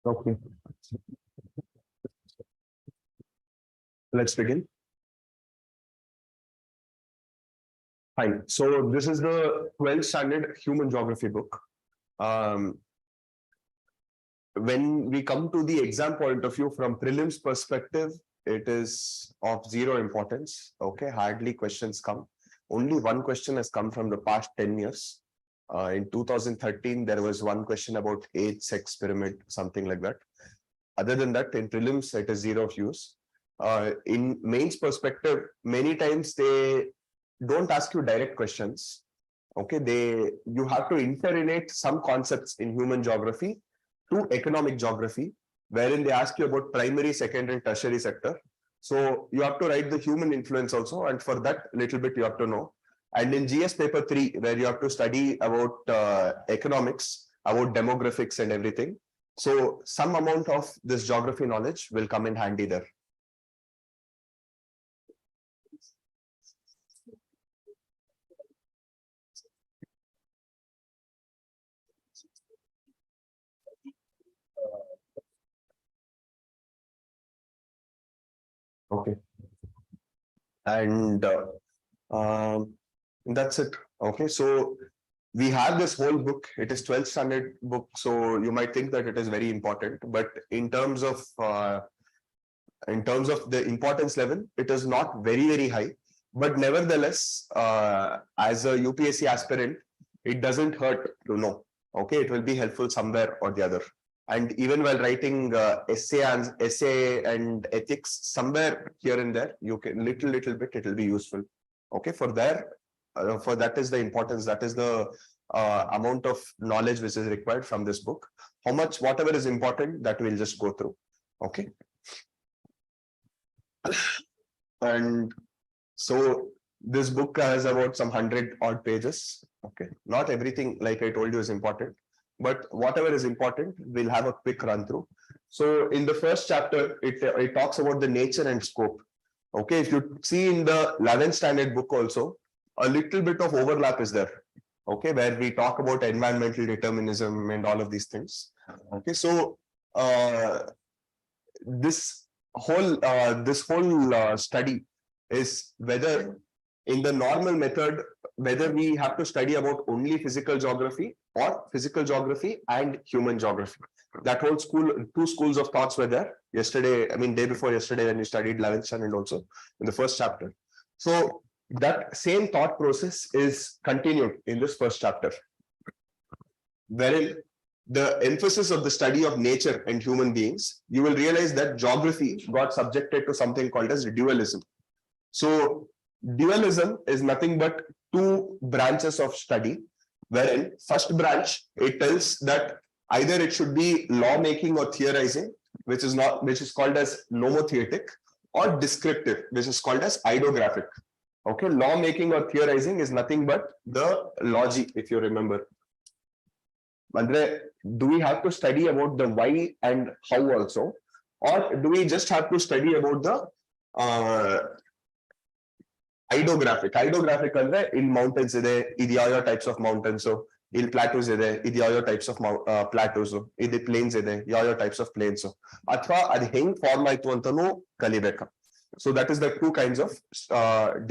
Okay, let's begin. Fine. So this is the 12th standard human geography book. Um, when we come to the exam point of view from prelims perspective, it is of zero importance. Okay, hardly questions come. Only one question has come from the past 10 years. In 2013, there was one question about age, sex pyramid, something like that. Other than that, in prelims, it is zero of use. In mains perspective, many times they don't ask you direct questions. Okay, you have to interrelate some concepts in human geography to economic geography, wherein they ask you about primary, secondary, tertiary sector. So you have to write the human influence also, and for that little bit you have to know. And in GS paper 3, where you have to study about economics, about demographics and everything. So some amount of this geography knowledge will come in handy there. Okay. And that's it. Okay, so we have this whole book. It is 12th standard book, so you might think that it is very important, but in terms of the importance level, it is not very high. But nevertheless, as a UPSC aspirant, it doesn't hurt to know. Okay, it will be helpful somewhere or the other. And even while writing essay and ethics, somewhere here and there, you can little bit, it will be useful. Okay, for that is the importance. That is the amount of knowledge which is required from this book. How much, whatever is important, that we'll just go through. Okay. And so this book has about some 100 odd pages. Okay, not everything, like I told you, is important, but whatever is important, we'll have a quick run through. So in the first chapter, it talks about the nature and scope. Okay, if you see in the 11th standard book also, a little bit of overlap is there. Okay, where we talk about environmental determinism and all of these things. Okay, so this whole study is whether in the normal method, whether we have to study about only physical geography or physical geography and human geography. That whole two schools of thoughts were there yesterday. I mean, day before yesterday, when you studied 11th standard also in the first chapter. So that same thought process is continued in this first chapter, wherein the emphasis of the study of nature and human beings, you will realize that geography got subjected to something called as dualism. So dualism is nothing but two branches of study, wherein first branch, it tells that either it should be lawmaking or theorizing, which is called as nomothetic, or descriptive, which is called as ideographic. Okay, lawmaking or theorizing is nothing but the logi, if you remember. Do we have to study about the why and how also, or do we just have to study about the ideographic? Ideographic andre in mountains ide idu ಯಾವ types of mountains, so ಇಲ್ಲಿ plateaus ಇದೆ idu ಯಾವ types of plateaus, idu plains ide ಯಾವ types of plains, ಅಥವಾ ಅದು ಹೆಂಗ್ form ಆಯ್ತು ಅಂತಾನೂ ಕಲಿಬೇಕು. So that is the two kinds of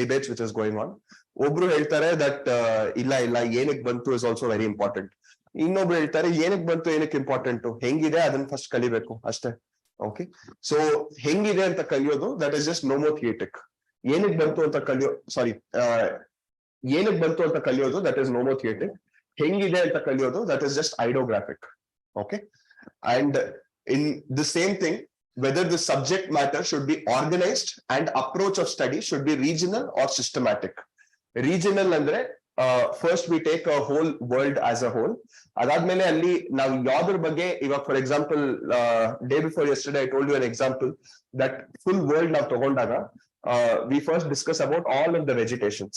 debates which is going on. ಒಬ್ರು ಹೇಳ್ತಾರೆ that ಇಲ್ಲ ಏನಕ್ಕೆ ಬಂತು is also very important. ಇನ್ನೊಬ್ರು ಹೇಳ್ತಾರೆ ಏನಕ್ಕೆ ಬಂತು ಏನಕ್ಕೆ ಇಂಪಾರ್ಟೆಂಟ್, ಹೆಂಗಿದೆ ಅದನ್ನ ಫಸ್ಟ್ ಕಲಿಬೇಕು ಅಷ್ಟೇ. ಓಕೆ, ಸೊ ಹೆಂಗಿದೆ ಅಂತ ಕಲಿಯೋದು ದಟ್ ಇಸ್ ಜಸ್ಟ್ ನೋಮೋಥಿಯೇಟಿಕ್. ಏನಕ್ಕೆ ಬಂತು ಅಂತ ಏನಕ್ಕೆ ಬಂತು ಅಂತ ಕಲಿಯೋದು ದಟ್ ಇಸ್ ನೋಮೋಥಿಯೇಟಿಕ್. ಹೆಂಗಿದೆ ಅಂತ ಕಲಿಯೋದು that is just idiographic. Okay, and in the same thing, whether the subject matter should be organized and approach of study should be regional or systematic. Regional andre first we take a whole world as a whole. Adadmele alli ನಾವು ಯಾವ್ದ್ರ ಬಗ್ಗೆ ಇವಾಗ for example day before yesterday I told you an example that full world ನಾವು ತಗೊಂಡಾಗ we first discuss about all of the vegetations,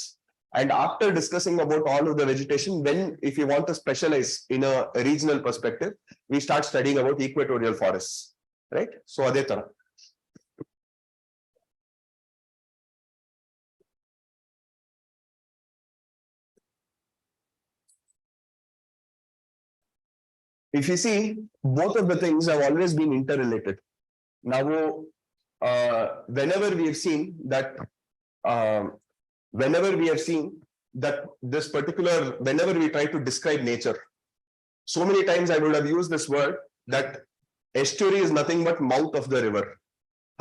and after discussing about all of the vegetation, then if you want to specialize in a regional perspective, we start studying about equatorial forests, right? So ಅದೇ ತರ. If you see both of the things have always been interrelated. Now, whenever we have seen that, this particular, whenever we try to describe nature, so many times I would have used this word that estuary is nothing but mouth of the river.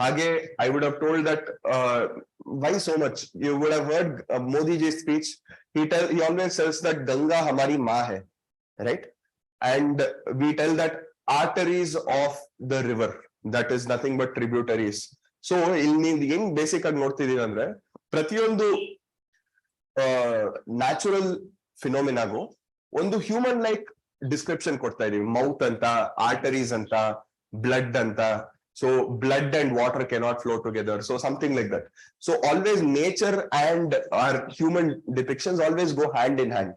Hage, I would have told that why so much? You would have heard Modi ji's speech. He always says that Ganga hamari maa hai, right? And we tell that arteries of the river, that is nothing but tributaries. So in basic noಡ್ತಿದೀವಿ ಪ್ರತಿಯೊಂದು natural ಫಿನೋಮಿನಾಗೂ ಒಂದು human like description ಕೊಡ್ತಾ ಇದೀವಿ. Mouth ಅಂತ, arteries ಅಂತ, blood ಅಂತ. So blood and water cannot flow together. So something like that. So always nature and our human depictions always go hand in hand.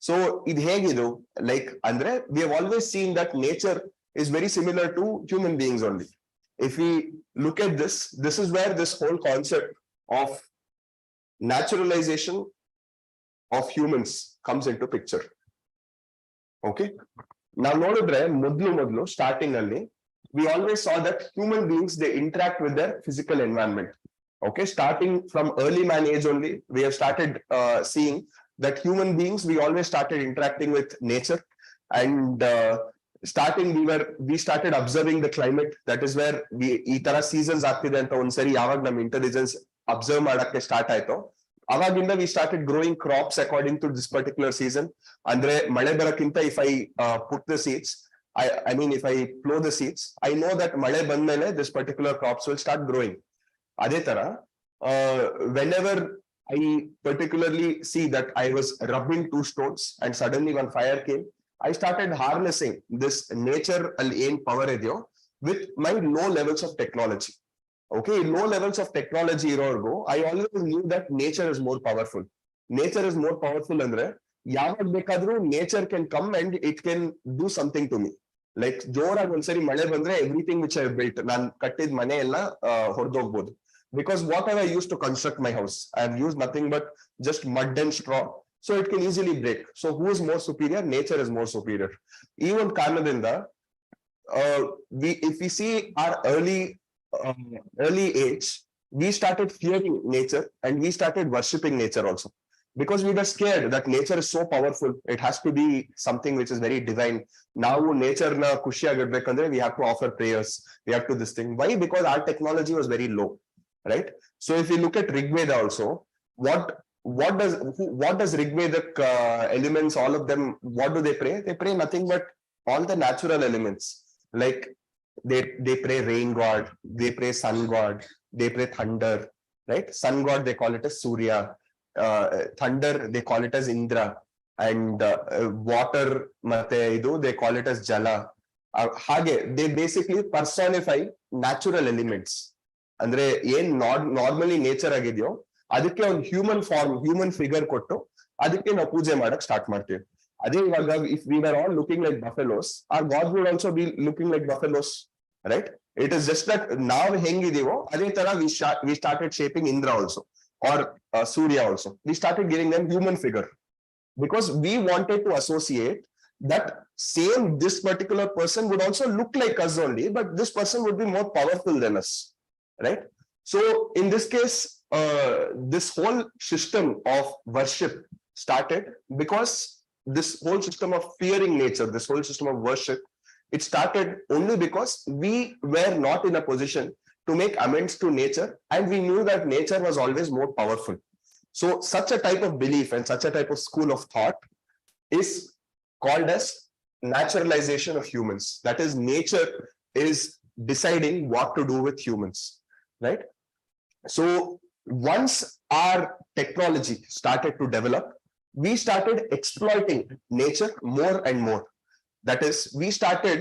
So it hegidu, like andre, we have always seen that nature is very similar to human beings only. If we look at this, this is where this whole concept of naturalization of humans comes into picture. Okay. Now nodidre modlu starting alli we always saw that human beings, they interact with their physical environment. Okay, starting from early man age only, we have started seeing that human beings, we always started interacting with nature, and we started observing the climate. That is where we itara seasons ಆಗ್ತಿದೆ ಅಂತ ಒಂದ್ಸರಿ ಯಾವಾಗ ನಮ್ಮ intelligence observe ಮಾಡಕ್ಕೆ start ಆಯ್ತು, ಅವಾಗಿಂದ we started growing crops according to this particular season. ಅಂದ್ರೆ ಮಳೆ ಬರಕ್ಕಿಂತ if I put the seeds, I mean, if I plow the seeds, I know that male bandmele this particular crops will start growing. Adhe tara, whenever I particularly see that I was rubbing 2 stones and suddenly one fire came, I started harnessing this nature and power ideo with my low levels of technology. Okay, low levels of technology irorgo, I always knew that nature is more powerful. Nature is more powerful andre ಯಾವಾಗ ಬೇಕಾದ್ರೂ nature can come and it can do something to me. Like ಜೋರಾಗಿ ಒಂದ್ಸರಿ ಮಳೆ ಬಂದ್ರೆ everything which I have built, ನಾನು ಕಟ್ಟಿದ ಮನೆ ಎಲ್ಲ ಹೊರದೋಗ್ಬೋದು. Because whatever I used to construct my house, I have used nothing but just mud and straw, so it can easily break. So who is more superior? Nature is more superior. Even ಕಾರಣದಿಂದ if we see our early age, we started fearing nature and we started worshipping nature also. Because we were scared that nature is so powerful, it has to be something which is very divine. Now nature na khushiyagirbekandre we have to offer prayers, we have to this thing. Why? Because our technology was very low, right? So if you look at Rigveda also, what does Rigvedic elements, all of them, what do they pray? They pray nothing but all the natural elements. Like they pray rain god, they pray sun god, they pray thunder, right? Sun god they call it as Surya. Thunder they call it as Indra, and water ಮತ್ತೆ ಇದು they call it as Jala. ಹಾಗೆ they basically personify natural elements. ಅಂದ್ರೆ ಏನ್ normally nature ಆಗಿದೆಯೋ ಅದಕ್ಕೆ ಒಂದು human form, human figure ಕೊಟ್ಟು ಅದಕ್ಕೆ ನಾವು ಪೂಜೆ ಮಾಡಕ್ ಸ್ಟಾರ್ಟ್ ಮಾಡ್ತೀವಿ. ಅದೇ ಇವಾಗ if we were all looking like buffaloes, our gods would also be looking like buffaloes, right? It is just that ನಾವು ಹೆಂಗಿದೀವೋ ಅದೇ ತರ we started shaping Indra also, or Surya also. We started giving them human figure because we wanted to associate that this particular person would also look like us only, but this person would be more powerful than us, right? So in this case, this whole system of worship started because this whole system of fearing nature, this whole system of worship, it started only because we were not in a position to make amends to nature, and we knew that nature was always more powerful. So such a type of belief and such a type of school of thought is called as naturalization of humans. That is, nature is deciding what to do with humans, right? So once our technology started to develop, we started exploiting nature more and more. That is, we started,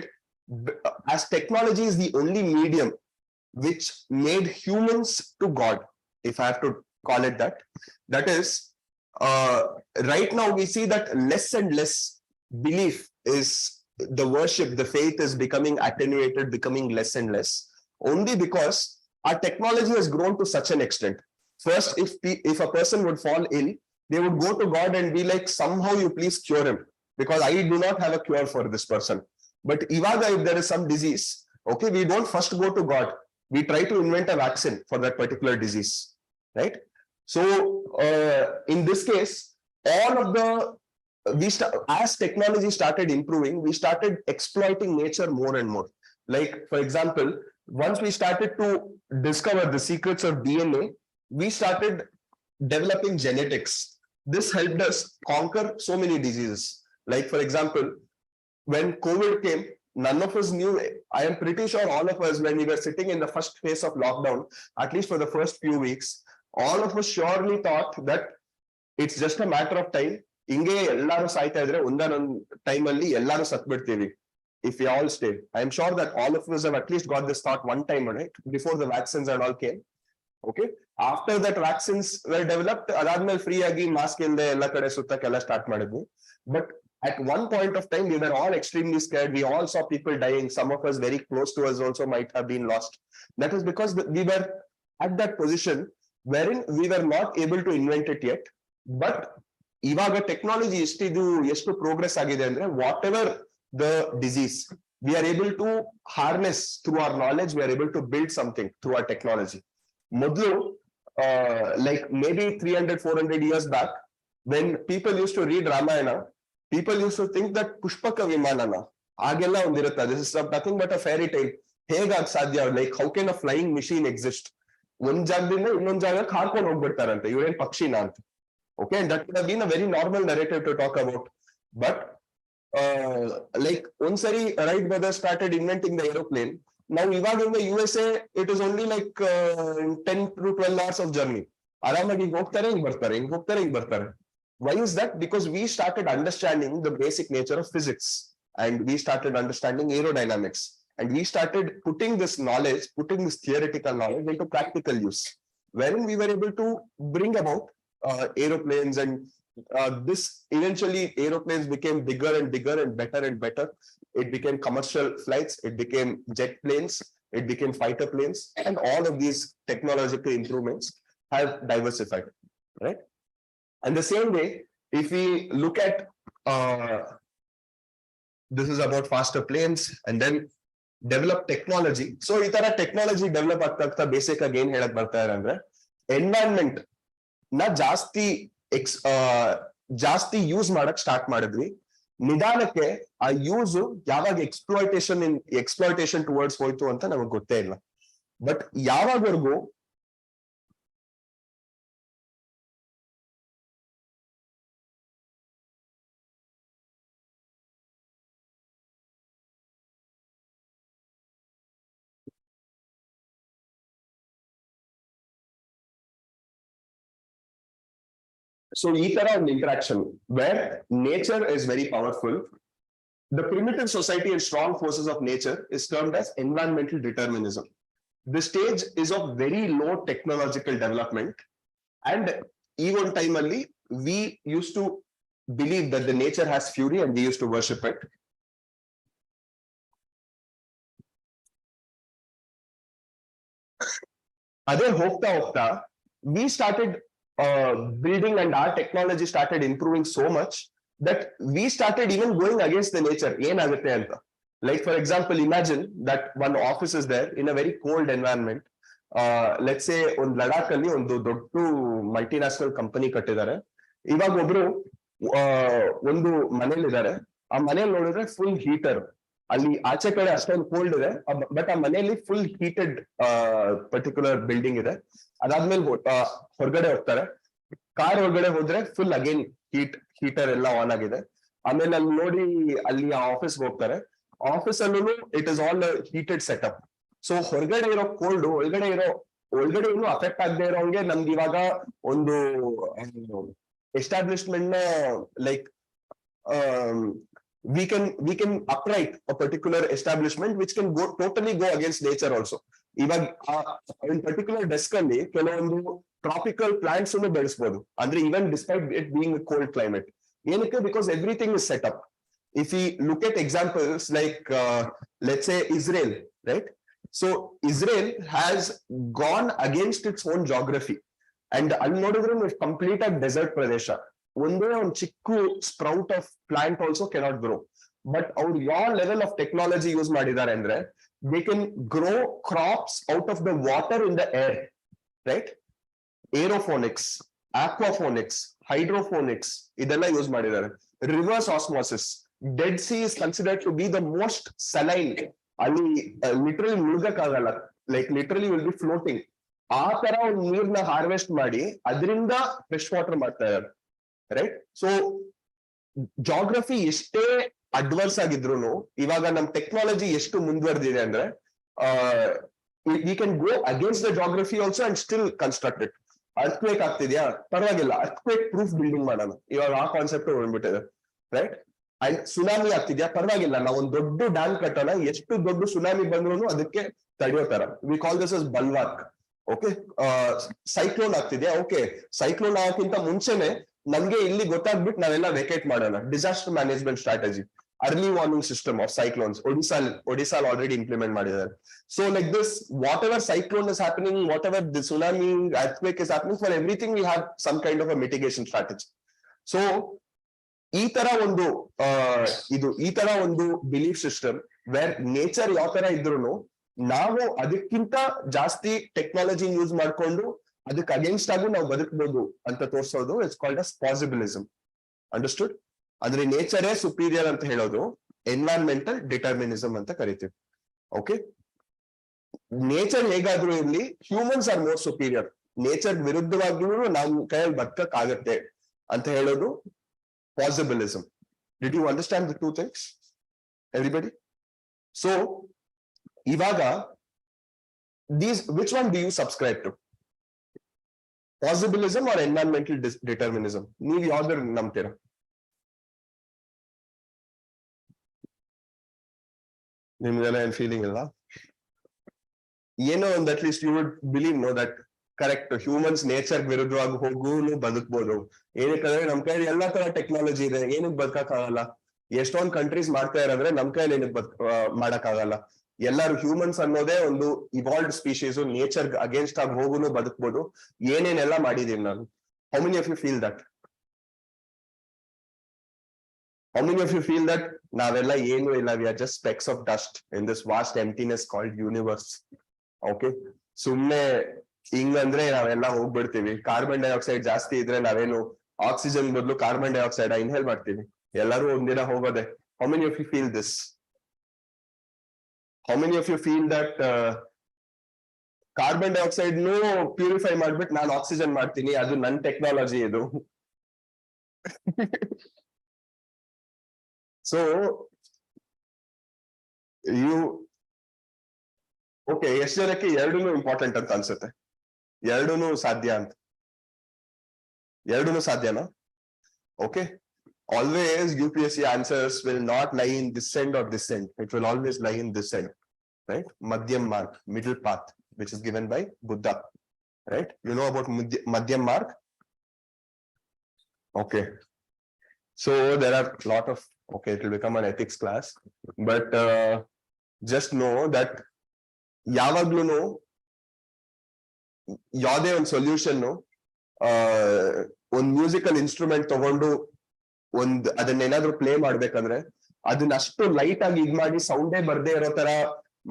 as technology is the only medium which made humans to God, if I have to call it that. That is, right now we see that less and less belief is the worship, the faith is becoming attenuated, becoming less and less, only because our technology has grown to such an extent. First, if a person would fall ill, they would go to God and be like, somehow you please cure him, because I do not have a cure for this person. But ivaga, if there is some disease, okay, we don't first go to God. We try to invent a vaccine for that particular disease, right? So in this case, all of the as technology started improving, we started exploiting nature more and more. Like, for example, once we started to discover the secrets of DNA, we started developing genetics. This helped us conquer so many diseases. Like, for example, when COVID came, none of us knew. I am pretty sure all of us, when we were sitting in the first phase of lockdown, at least for the first few weeks, all of us surely thought that it's just a matter of time. Inge ellaru saita idre ondanond time alli ellaru sat bidthivi if we all stay. I am sure that all of us have at least got this thought one time, right? Before the vaccines and all came. Okay. After that vaccines were developed, adadmel free agi mask inde ella kade suttakkella start madidvi. But at one point of time, we were all extremely scared. We all saw people dying. Some of us very close to us also might have been lost. That is because we were at that position wherein we were not able to invent it yet. But ivaga technology ಎಷ್ಟು progress ಆಗಿದೆ ಅಂದ್ರೆ, whatever the disease, we are able to harness through our knowledge. We are able to build something through our technology. Modlu, like maybe 300-400 years back, when people used to read Ramayana, people used to think that Pushpaka Vimanana, agella ondirutta, this is nothing but a fairy tale. Hegag sadhya, like how can a flying machine exist? One jagdinda innond jagake harkondu hogbirtarante, ivrenu pakshina anta. Okay, and that would have been a very normal narrative to talk about. But like onsari Wright brothers started inventing the aeroplane. Now ivaga in the USA, it is only like 10 to 12 hours of journey. Aramagi hogtare hing bartare. Why is that? Because we started understanding the basic nature of physics, and we started understanding aerodynamics, and we started putting this knowledge, putting this theoretical knowledge into practical use, wherein we were able to bring about aeroplanes, and this eventually aeroplanes became bigger and bigger and better and better. It became commercial flights, it became jet planes, it became fighter planes, and all of these technological improvements have diversified, right? And the same way, if we look at this is about faster planes and then develop technology. So itara technology develop agta basic again ಹೇಳಕ್ ಬರ್ತಾ ಇರಂದ್ರೆ environment na ಜಾಸ್ತಿ use ಮಾಡಕ್ start ಮಾಡಿದ್ವಿ. ನಿಧಾನಕ್ಕೆ ಆ use ಯಾವಾಗ exploitation towards ಹೋಯ್ತು ಅಂತ ನಮಗೆ ಗೊತ್ತೇ ಇಲ್ಲ. ಬಟ್ ಯಾವಾಗವರೆಗೂ so ee tara on interaction where nature is very powerful. The primitive society and strong forces of nature is termed as environmental determinism. The stage is of very low technological development, and even time only we used to believe that the nature has fury and we used to worship it. Ade hogta we started building, and our technology started improving so much that we started even going against the nature. Like, for example, imagine that one office is there in a very cold environment. Let's say on Ladakh alli ondu doddu multinational company kattidare. Ivaga obru ಒಂದು ಮನೇಲಿ ಇದ್ದಾರೆ. ಆ ಮನೇಲಿ ನೋಡಿದ್ರೆ full heater, ಅಲ್ಲಿ ಆಚೆ ಕಡೆ ಅಷ್ಟೊಂದು ಕೋಲ್ಡ್ ಇದೆ, ಬಟ್ ಆ ಮನೆಯಲ್ಲಿ ಫುಲ್ ಹೀಟೆಡ್ ಪರ್ಟಿಕ್ಯುಲರ್ ಬಿಲ್ಡಿಂಗ್ ಇದೆ. ಅದಾದ್ಮೇಲೆ ಹೊರಗಡೆ ಹೋಗ್ತಾರೆ, ಕಾರ್ ಹೊರಗಡೆ ಹೋದ್ರೆ ಫುಲ್ ಅಗೇನ್ ಹೀಟರ್ ಎಲ್ಲ ಆನ್ ಆಗಿದೆ. ಆಮೇಲೆ ಅಲ್ಲಿ ನೋಡಿ ಅಲ್ಲಿ ಆ ಆಫೀಸ್ಗೆ ಹೋಗ್ತಾರೆ, ಆಫೀಸ್ ಅಲ್ಲೂ it is all heated setup. So ಹೊರಗಡೆ ಇರೋ ಕೋಲ್ಡ್ ಒಳಗಡೆ ಏನು ಅಫೆಕ್ಟ್ ಆಗದೆ ಇರೋಂಗೆ ನಮ್ಗೆ ಇವಾಗ ಒಂದು ಎಸ್ಟಾಬ್ಲಿಷ್ಮೆಂಟ್ ನ like we can upright a particular establishment which can totally go against nature also. Even in particular desk alli ಕೆಲವೊಂದು tropical plants ಅನ್ನು ಬೆಳೆಸಬಹುದು, ಅಂದ್ರೆ even despite it being a cold climate. ಏನಕ್ಕೆ? Because everything is set up. If we look at examples like let's say Israel, right? So Israel has gone against its own geography, and ಅಲ್ಲಿ ನೋಡಿದ್ರೆ complete desert ಪ್ರದೇಶ. ಒಂದೇ ಒಂದು ಚಿಕ್ಕ sprout of plant also cannot grow. But ಅವ್ರು ಯಾವ level of technology use ಮಾಡಿದ್ದಾರೆ ಅಂದ್ರೆ they can grow crops out of the water in the air, right? Aeroponics, aquaponics, hydroponics ಇದೆಲ್ಲ ಯೂಸ್ ಮಾಡಿದ್ದಾರೆ. Reverse osmosis, Dead Sea is considered to be the most saline. ಅಲ್ಲಿ literally ಮುಳುಗಕ್ಕಾಗಲ್ಲ, like literally will be floating. ಆ ತರ ಒಂದು ನೀರ್ನ harvest ಮಾಡಿ ಅದರಿಂದ ಫ್ರೆಶ್ ವಾಟರ್ ಮಾಡ್ತಾ ಇದ್ದಾರೆ, ರೈಟ್? ಸೊ ಜಾಗ್ರಫಿ ಎಷ್ಟೇ ಅಡ್ವಾನ್ಸ್ ಆಗಿದ್ರು ಇವಾಗ ನಮ್ ಟೆಕ್ನಾಲಜಿ ಎಷ್ಟು ಮುಂದುವರೆದಿದೆ ಅಂದ್ರೆ we can go against the geography also and still construct it. Earthquake ಆಗ್ತಿದ್ಯಾ, ಪರವಾಗಿಲ್ಲ, ಅರ್ಥಕ್ವೇಕ್ ಪ್ರೂಫ್ ಬಿಲ್ಡಿಂಗ್ ಮಾಡೋಣ, ಇವಾಗ ಆ ಕಾನ್ಸೆಪ್ಟ್ ಹೊಂದ್ಬಿಟ್ಟಿದೆ, ರೈಟ್? ಅಂಡ್ ಸುನಾಮಿ ಆಗ್ತಿದ್ಯಾ, ಪರವಾಗಿಲ್ಲ, ನಾವು ಒಂದು ದೊಡ್ಡ ಡ್ಯಾಮ್ ಕಟ್ಟೋಣ, ಎಷ್ಟು ದೊಡ್ಡ ಸುನಾಮಿ ಬಂದ್ರು ಅದಕ್ಕೆ ತಡೆಯೋ ತರ. We call this as bulwark. Okay, cyclone ಆಗ್ತಿದ್ಯಾ, ಓಕೆ, ಸೈಕ್ಲೋನ್ ಆಗಕ್ಕಿಂತ ಮುಂಚೆನೆ ನಮ್ಗೆ ಇಲ್ಲಿ ಗೊತ್ತಾಗ್ಬಿಟ್ಟು ನಾವೆಲ್ಲ ವೆಕೇಟ್ ಮಾಡೋಣ. Disaster management strategy, early warning system of cyclones Odisha already implement ಮಾಡಿದ್ದಾರೆ. So like this, whatever cyclone is happening, whatever the tsunami, earthquake is happening, for everything we have some kind of a mitigation strategy. So ಈ ತರ ಒಂದು belief system wear nature ಯಾವ ತರ ಇದ್ರು ನಾವು ಅದಕ್ಕಿಂತ ಜಾಸ್ತಿ ಟೆಕ್ನಾಲಜಿ ಯೂಸ್ ಮಾಡ್ಕೊಂಡು ಅದಕ್ಕೆ ಅಗೇನ್ಸ್ಟ್ ಆಗು ನಾವು ಬದುಕಬಹುದು ಅಂತ ತೋರಿಸೋದು ಇಟ್ಸ್ ಕಾಲ್ಡ್ ಅಸ್ ಪಾಸಿಬಿಲಿಸಮ್. ಅಂಡರ್ಸ್ಟುಡ್? ಅಂದ್ರೆ ನೇಚರೇ ಸುಪೀರಿಯರ್ ಅಂತ ಹೇಳೋದು ಎನ್ವೈರನ್ಮೆಂಟಲ್ ಡಿಟರ್ಮಿನಿಸಮ್ ಅಂತ ಕರಿತೀವಿ. ಓಕೆ, ನೇಚರ್ ಹೇಗಾದ್ರೂ ಇರ್ಲಿ, humans are more superior. Nature ವಿರುದ್ಧವಾಗಿಯೂ ನಾವು ಕೈಯಲ್ಲಿ ಬದುಕಕ್ ಆಗತ್ತೆ ಅಂತ ಹೇಳೋದು possibilism. Did you understand the two things everybody? So ಇವಾಗ which one do you subscribe to, possibilism or environmental determinism? ನೀವು ಯಾವ್ದಾರು ನಂಬ್ತೀರಾ? ನಿಮ್ಗೆಲ್ಲ ಏನ್ ಫೀಲಿಂಗ್ ಇಲ್ಲ? ಏನೋ ಒಂದು at least you would believe know that correct, humans nature ವಿರುದ್ಧವಾಗಿ ಹೋಗೂನು ಬದುಕ್ಬೋದು. ಏನಕ್ಕಂದ್ರೆ ನಮ್ ಕೈಯಲ್ಲಿ ಎಲ್ಲಾ ತರ ಟೆಕ್ನಾಲಜಿ ಇದೆ, ಏನಕ್ಕೆ ಬದುಕಕ್ಕಾಗಲ್ಲ? ಎಷ್ಟೊಂದ್ ಕಂಟ್ರೀಸ್ ಮಾಡ್ತಾ ಇರೋದ್ರೆ ನಮ್ ಕೈಯಲ್ಲಿ ಏನಕ್ಕೆ ಮಾಡಕ್ಕಾಗಲ್ಲ? ಎಲ್ಲಾರು ಹ್ಯೂಮನ್ಸ್ ಅನ್ನೋದೇ ಒಂದು ಇವಾಲ್ವ್ಡ್ ಸ್ಪೀಶೀಸ್, ನೇಚರ್ ಅಗೇನ್ಸ್ಟ್ ಆಗಿ ಹೋಗುನು ಬದುಕ್ಬೋದು. ಏನೇನೆಲ್ಲ ಮಾಡಿದೀನಿ ನಾನು. How many of you feel that? How many of you feel that ನಾವೆಲ್ಲ ಏನು ಇಲ್ಲ, we are just specks of dust in this vast emptiness called universe? Okay, ಸುಮ್ನೆ ಹಿಂಗಂದ್ರೆ ನಾವೆಲ್ಲ ಹೋಗ್ಬಿಡ್ತೀವಿ. ಕಾರ್ಬನ್ ಡೈಆಕ್ಸೈಡ್ ಜಾಸ್ತಿ ಇದ್ರೆ ನಾವೇನು ಆಕ್ಸಿಜನ್ ಬದಲು ಕಾರ್ಬನ್ ಡೈಆಕ್ಸೈಡ್ ಇನ್ಹೇಲ್ ಮಾಡ್ತೀವಿ. ಎಲ್ಲರೂ ಒಂದಿನ ಹೋಗೋದೆ. How many of you feel this? How many of you feel that carbon dioxide ನು ಪ್ಯೂರಿಫೈ ಮಾಡ್ಬಿಟ್ಟು ನಾನು ಆಕ್ಸಿಜನ್ ಮಾಡ್ತೀನಿ, ಅದು ನನ್ನ ಟೆಕ್ನಾಲಜಿ ಇದು? ಸೊ ಓಕೆ, ಎಷ್ಟು ಜನಕ್ಕೆ ಎರಡೂನು ಇಂಪಾರ್ಟೆಂಟ್ ಅಂತ ಅನ್ಸುತ್ತೆ? ಎರಡೂನು ಸಾಧ್ಯ ಅಂತ? ಎರಡೂನು ಸಾಧ್ಯನಾ? Okay, always UPSC answers will not lie in descent or descent. It will always lie in descent, right? Madhyam marg, middle path, which is given by Buddha, right? You know about Madhyam marg? Okay. So there are a lot of, okay, it will become an ethics class, but just know that ಯಾವಾಗ್ಲೂ ಯಾವುದೇ ಒಂದು solution ಒಂದು musical instrument ತಗೊಂಡು ಅದನ್ನೇನಾದ್ರೂ play ಮಾಡ್ಬೇಕಂದ್ರೆ ಅದನ್ನ ಅಷ್ಟು light ಆಗಿ ಇದ್ ಮಾಡಿ ಸೌಂಡೇ ಬರ್ದೇ ಇರೋ ತರ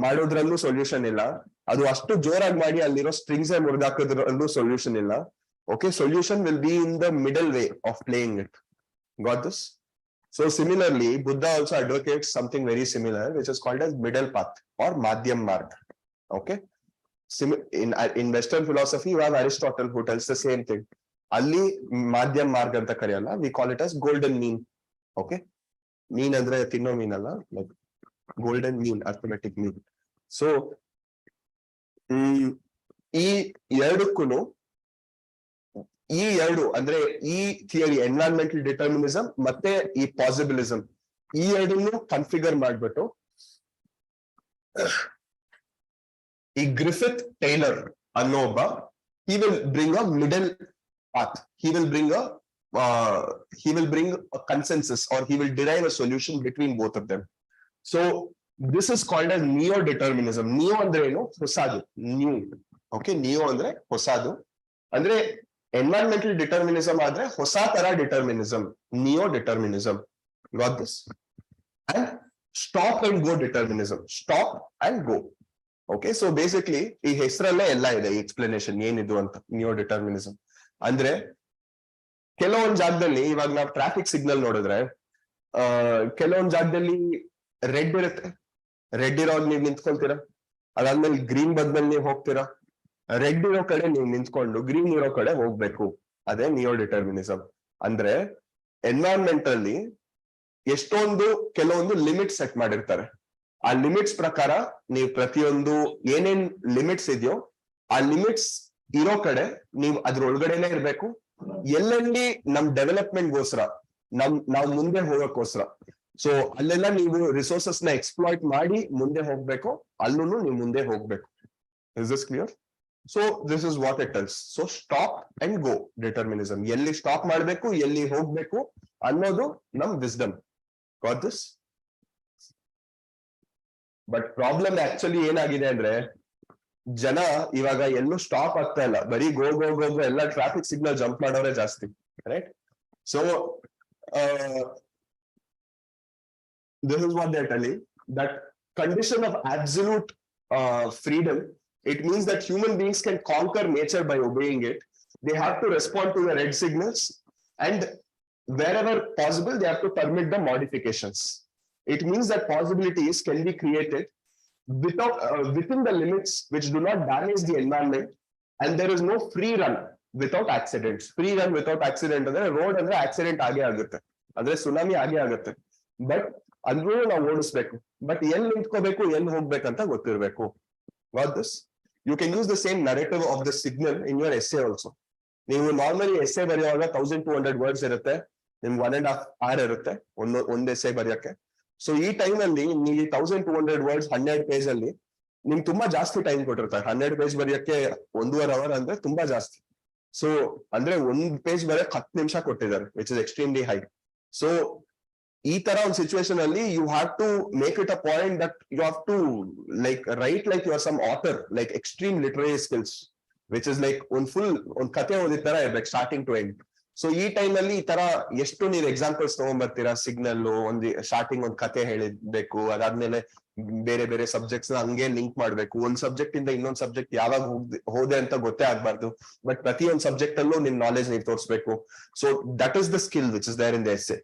ಮಾಡೋದ್ರಲ್ಲೂ ಸೊಲ್ಯೂಷನ್ ಇಲ್ಲ. ಅದು ಅಷ್ಟು ಜೋರಾಗಿ ಮಾಡಿ ಅಲ್ಲಿರೋ ಸ್ಟ್ರಿಂಗ್ಸ್ ಮುರಿದಾಕೋದ್ರಲ್ಲೂ ಸೊಲ್ಯೂಷನ್ ಇಲ್ಲ. Okay, solution will be in the middle way of playing it. Got this? So similarly, Buddha also advocates something very similar, which is called as middle path or Madhyam marg. Okay, in Western philosophy, you have Aristotle who tells the same thing. Ali Madhyam marg anta kariyalla, we call it as golden mean. Okay, mean andre tinno mean alla, like golden mean, arithmetic mean. So ಈ ಎರಡಕ್ಕೂನು ಈ ಎರಡು ಅಂದ್ರೆ ಈ theory environmental ಡಿಟರ್ಮಿನಿಸಮ್ ಮತ್ತೆ ಈ ಪಾಸಿಬಿಲಿಸಮ್ ಈ ಎರಡನ್ನು configure ಮಾಡ್ಬಿಟ್ಟು ಈ ಗ್ರಿಫಿತ್ ಟೈಲರ್ ಅನ್ನೋ ಒಬ್ಬ he will bring a middle path, he will bring a consensus, or he will derive a solution between both of them. So this is called as neo determinism. Neo ಅಂದ್ರೆ ಏನು? ಹೊಸದು, new. Okay, neo ಅಂದ್ರೆ ಹೊಸದು. ಅಂದ್ರೆ and stop and go determinism. Stop and go. Okay, so basically ಈ ಹೆಸರಲ್ಲೇ ಎಲ್ಲ ಇದೆ ಎಕ್ಸ್ಪ್ಲನೇಷನ್ ಏನಿದು ಅಂತ ನಿಯೋ ಡಿಟರ್ಮಿನಿಸಮ್ ಅಂದ್ರೆ ಕೆಲವೊಂದು ಜಾಗದಲ್ಲಿ ಇವಾಗ ನಾವು ಟ್ರಾಫಿಕ್ ಸಿಗ್ನಲ್ ನೋಡಿದ್ರೆ ಕೆಲವೊಂದು ಜಾಗದಲ್ಲಿ ರೆಡ್ ಇರುತ್ತೆ, ರೆಡ್ ಇರೋದು ನೀವು ನಿಂತ್ಕೊಳ್ತೀರಾ, ಅದಾದ್ಮೇಲೆ ಗ್ರೀನ್ ಬದ್ಮೇಲೆ ನೀವು ಹೋಗ್ತೀರಾ, ರೆಡ್ ಇರೋ ಕಡೆ ನೀವು ನಿಂತ್ಕೊಂಡು ಗ್ರೀನ್ ಇರೋ ಕಡೆ ಹೋಗ್ಬೇಕು. ಅದೇ ನಿಯೋ ಡಿಟರ್ಮಿನಿಸಮ್. ಅಂದ್ರೆ ಎನ್ವೈರನ್ಮೆಂಟ್ ಅಲ್ಲಿ ಎಷ್ಟೊಂದು ಕೆಲವೊಂದು ಲಿಮಿಟ್ ಸೆಟ್ ಮಾಡಿರ್ತಾರೆ. ಆ ಲಿಮಿಟ್ಸ್ ಪ್ರಕಾರ ನೀವು ಪ್ರತಿಯೊಂದು ಏನೇನ್ ಲಿಮಿಟ್ಸ್ ಇದೆಯೋ ಆ ಲಿಮಿಟ್ಸ್ ಇರೋ ಕಡೆ ನೀವು ಅದ್ರೊಳಗಡೆನೆ ಇರ್ಬೇಕು. ಎಲ್ಲೆಲ್ಲಿ ನಮ್ ಡೆವಲಪ್ಮೆಂಟ್ಗೋಸ್ಕರ ನಾವು ಮುಂದೆ ಹೋಗಕ್ಕೋಸ್ಕರ, ಸೊ ಅಲ್ಲೆಲ್ಲ ನೀವು ರಿಸೋರ್ಸಸ್ ನ ಎಕ್ಸ್ಪ್ಲಾಯ್ಟ್ ಮಾಡಿ ಮುಂದೆ ಹೋಗ್ಬೇಕು, ಅಲ್ಲೂ ನೀವು ಮುಂದೆ ಹೋಗ್ಬೇಕು. Is this clear? So this is what it is. So stop and go determinism. ಎಲ್ಲಿ ಸ್ಟಾಪ್ ಮಾಡ್ಬೇಕು, ಎಲ್ಲಿ ಹೋಗ್ಬೇಕು ಅನ್ನೋದು ನಮ್ wisdom. Got this? But problem actually ಏನಾಗಿದೆ ಅಂದ್ರೆ ಜನ ಇವಾಗ ಎಲ್ಲೂ ಸ್ಟಾಪ್ ಆಗ್ತಾ ಇಲ್ಲ, ಬರೀ ಗೋ ಗೋ ಗೋ ಗೋ ಎಲ್ಲ ಟ್ರಾಫಿಕ್ ಸಿಗ್ನಲ್ ಜಂಪ್ ಮಾಡೋರೆ ಜಾಸ್ತಿ, right? So this is what they're telling, that condition of absolute freedom, it means that human beings can conquer nature by obeying it. They have to respond to the red signals, and wherever possible they have to permit the modifications. It means that possibilities can be created without within the limits which do not damage the environment, and there is no free run without accidents. Free run without accident ಅಂದ್ರೆ road ಅಂದ್ರೆ accident ಆಗೇ ಆಗುತ್ತೆ, ಅಂದ್ರೆ tsunami ಆಗೇ ಆಗುತ್ತೆ. But ಅಂದ್ರೂ ನಾವು ಓಡಿಸ್ಬೇಕು, but ಎಲ್ಲಿ ನಿಂತ್ಕೋಬೇಕು ಎಲ್ಲಿ ಹೋಗ್ಬೇಕಂತ ಗೊತ್ತಿರ್ಬೇಕು. What this? You can use the same narrative of the signal in your essay also. ನೀವು ನಾರ್ಮಲಿ ಎಸ್ಸೆ ಬರೆಯುವಾಗ 1200 ವರ್ಡ್ಸ್ ಇರುತ್ತೆ, ನಿಮ್ಗೆ 1.5 hour ಇರುತ್ತೆ ಒಂದ್ ಎಸ್ಸೆ ಬರೆಯಕ್ಕೆ. ಸೊ ಈ ಟೈಮ್ ಅಲ್ಲಿ ನೀವು 1200 ವರ್ಡ್ಸ್ 12 ಪೇಜ್ ಅಲ್ಲಿ ನಿಮ್ಗೆ ತುಂಬಾ ಜಾಸ್ತಿ ಟೈಮ್ ಕೊಟ್ಟಿರ್ತಾರೆ. 12 ಪೇಜ್ ಬರೆಯಕ್ಕೆ 1.5 hour ಅಂದ್ರೆ ತುಂಬಾ ಜಾಸ್ತಿ. ಸೊ ಅಂದ್ರೆ ಒಂದ್ ಪೇಜ್ ಬರೆಯಕ್ಕೆ 10 ನಿಮಿಷ ಕೊಟ್ಟಿದ್ದಾರೆ, which is extremely high. So ಈ ತರ ಒಂದು ಸಿಚುವೇಶನ್ ಅಲ್ಲಿ you have to make it a point that you have to like write like you are some author, like extreme literary skills, which is like ಒಂದ್ ಕತೆ ಓದಿದ ತರ ಇರ್ಬೇಕು starting to end. So ಈ ಟೈಮ್ ಅಲ್ಲಿ ಈ ತರ ಎಷ್ಟು ನೀವು ಎಕ್ಸಾಂಪಲ್ಸ್ ತಗೊಂಡ್ಬರ್ತೀರಾ, ಸಿಗ್ನಲ್ ಒಂದು ಸ್ಟಾರ್ಟಿಂಗ್ ಒಂದ್ ಕತೆ ಹೇಳಿದ್ಬೇಕು, ಅದಾದ್ಮೇಲೆ ಬೇರೆ ಬೇರೆ ಸಬ್ಜೆಕ್ಟ್ಸ್ ಹಂಗೆ ಲಿಂಕ್ ಮಾಡ್ಬೇಕು. ಒಂದ್ ಸಬ್ಜೆಕ್ಟ್ ಇಂದ ಇನ್ನೊಂದ್ ಸಬ್ಜೆಕ್ಟ್ ಯಾವಾಗ ಹೋದೆ ಅಂತ ಗೊತ್ತೇ ಆಗ್ಬಾರ್ದು, ಬಟ್ ಪ್ರತಿಯೊಂದ್ ಸಬ್ಜೆಕ್ಟ್ ಅಲ್ಲೂ ನಿಮ್ ನಾಲೆಜ್ ನೀವು ತೋರಿಸ್ಬೇಕು. So that is the skill which is there in the essay,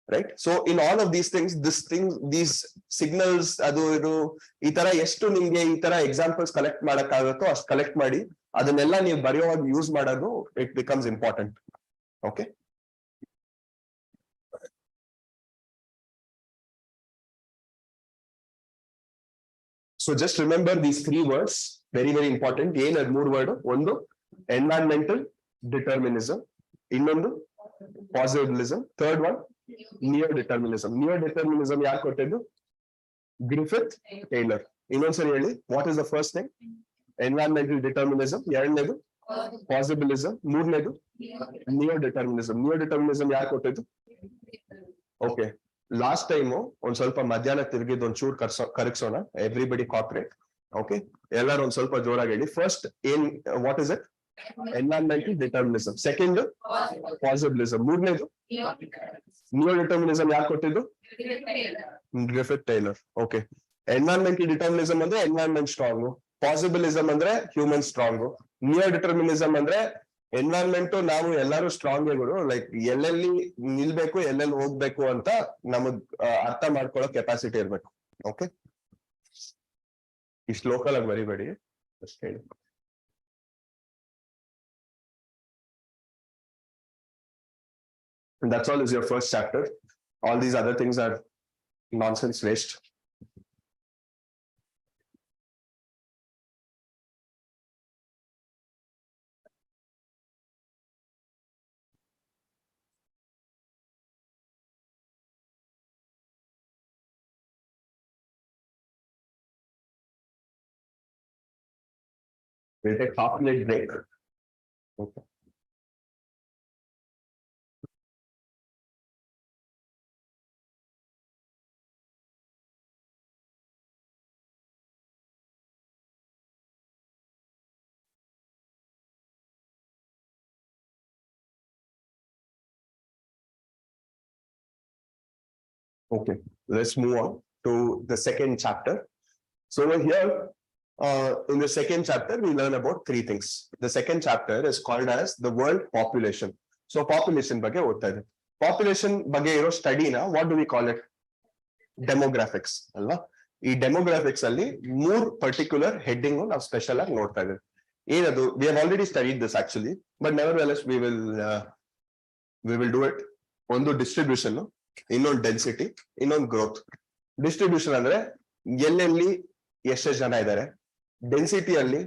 right? So in all of these things, these signals, adu idu ee tara ಎಷ್ಟು ನಿಮಗೆ ಈ ತರ ಎಕ್ಸಾಂಪಲ್ಸ್ ಕಲೆಕ್ಟ್ ಮಾಡಕ್ಕಾಗುತ್ತೋ ಅಷ್ಟು ಕಲೆಕ್ಟ್ ಮಾಡಿ ಅದನ್ನೆಲ್ಲ ನೀವು ಬರೆಯುವಾಗ ಯೂಸ್ ಮಾಡೋದು it becomes important. Okay, so just remember these 3 words, very very important. ಏನದು 3 ವರ್ಡ್? ಒಂದು ಎನ್ವೈರನ್ಮೆಂಟಲ್ ಡಿಟರ್ಮಿನಿಸಮ್, ಇನ್ನೊಂದು positivism, third one neo determinism. Neo determinism ಯಾರು ಕೊಟ್ಟಿದ್ದು? Griffith Taylor. ಇನ್ನೊಂದ್ಸರಿ ಹೇಳಿ, what is the first thing? Environmental determinism, ಎರಡನೇದು possibilism, ಮೂರನೇದು neo determinism. Neo determinism ಯಾರು ಕೊಟ್ಟಿದ್ದು? ಓಕೆ, ಲಾಸ್ಟ್ ಟೈಮ್ ಒಂದ್ ಸ್ವಲ್ಪ ಮಧ್ಯಾಹ್ನ ತಿರುಗಿದ್ ಒಂದ್ ಚೂರ್ ಕರಗಿಸೋಣ, ಎವ್ರಿಬಡಿ ಕಾಪರೇಟ್. ಓಕೆ, ಎಲ್ಲರೂ ಒಂದ್ ಸ್ವಲ್ಪ ಜೋರಾಗಿ ಹೇಳಿ. ಫಸ್ಟ್ ಏನ್, what is it? Environmental determinism. Second possibilism. ಮೂರನೇದು ನಿಯೋ ಡಿಟರ್ಮಿನಿಸಮ್ ಯಾರು ಕೊಟ್ಟಿದ್ದು? Griffith Taylor. Okay, environmental determinism ಅಂದ್ರೆ ಎನ್ವೈರನ್ಮೆಂಟ್ ಸ್ಟ್ರಾಂಗ್, ಪಾಸಿಬಿಲಿಸಮ್ ಅಂದ್ರೆ ಹ್ಯೂಮನ್ ಸ್ಟ್ರಾಂಗ್, ನಿಯೋ ಡಿಟರ್ಮಿನಿಸಮ್ ಅಂದ್ರೆ ಎನ್ವೈರನ್ಮೆಂಟ್ ನಾವು ಎಲ್ಲರೂ ಸ್ಟ್ರಾಂಗ್ ಗುರು, ಲೈಕ್ ಎಲ್ಲೆಲ್ಲಿ ನಿಲ್ಬೇಕು ಎಲ್ಲೆಲ್ಲಿ ಹೋಗ್ಬೇಕು ಅಂತ ನಮಗ್ ಅರ್ಥ ಮಾಡ್ಕೊಳ್ಳೋ ಕೆಪಾಸಿಟಿ ಇರ್ಬೇಕು. ಓಕೆ, ಇಷ್ಟು ಲೋಕಲ್ ಆಗಿ ಬರಿಬೇಡಿ, ಅಷ್ಟೇ ಹೇಳಿ. And that's all is your first chapter. All these other things are nonsense waste. We'll take half-minute break. Okay. Okay, let's move on to the second chapter. So over here, in the second chapter, we learn about three things. The second chapter is called as the world population. So population ಬಗ್ಗೆ ಓದ್ತಾ ಇದೆ. Population ಬಗ್ಗೆ ಇರೋ ಸ್ಟಡಿನ what do we call it? Demographics ಅಲ್ವಾ? ಈ demographics ಅಲ್ಲಿ ಮೂರ್ particular heading ನಾವು ಸ್ಪೆಷಲ್ ಆಗಿ ನೋಡ್ತಾ ಇದ್ದೇವೆ. ಏನದು? We have already studied this actually, but nevertheless we will do it. ಒಂದು ಡಿಸ್ಟ್ರಿಬ್ಯೂಷನ್, ಇನ್ನೊಂದು ಡೆನ್ಸಿಟಿ, ಇನ್ನೊಂದು ಗ್ರೋತ್. ಡಿಸ್ಟ್ರಿಬ್ಯೂಷನ್ ಅಂದ್ರೆ ಎಲ್ಲೆಲ್ಲಿ ಎಷ್ಟೆಷ್ಟು ಜನ ಇದ್ದಾರೆ, ಡೆನ್ಸಿಟಿಯಲ್ಲಿ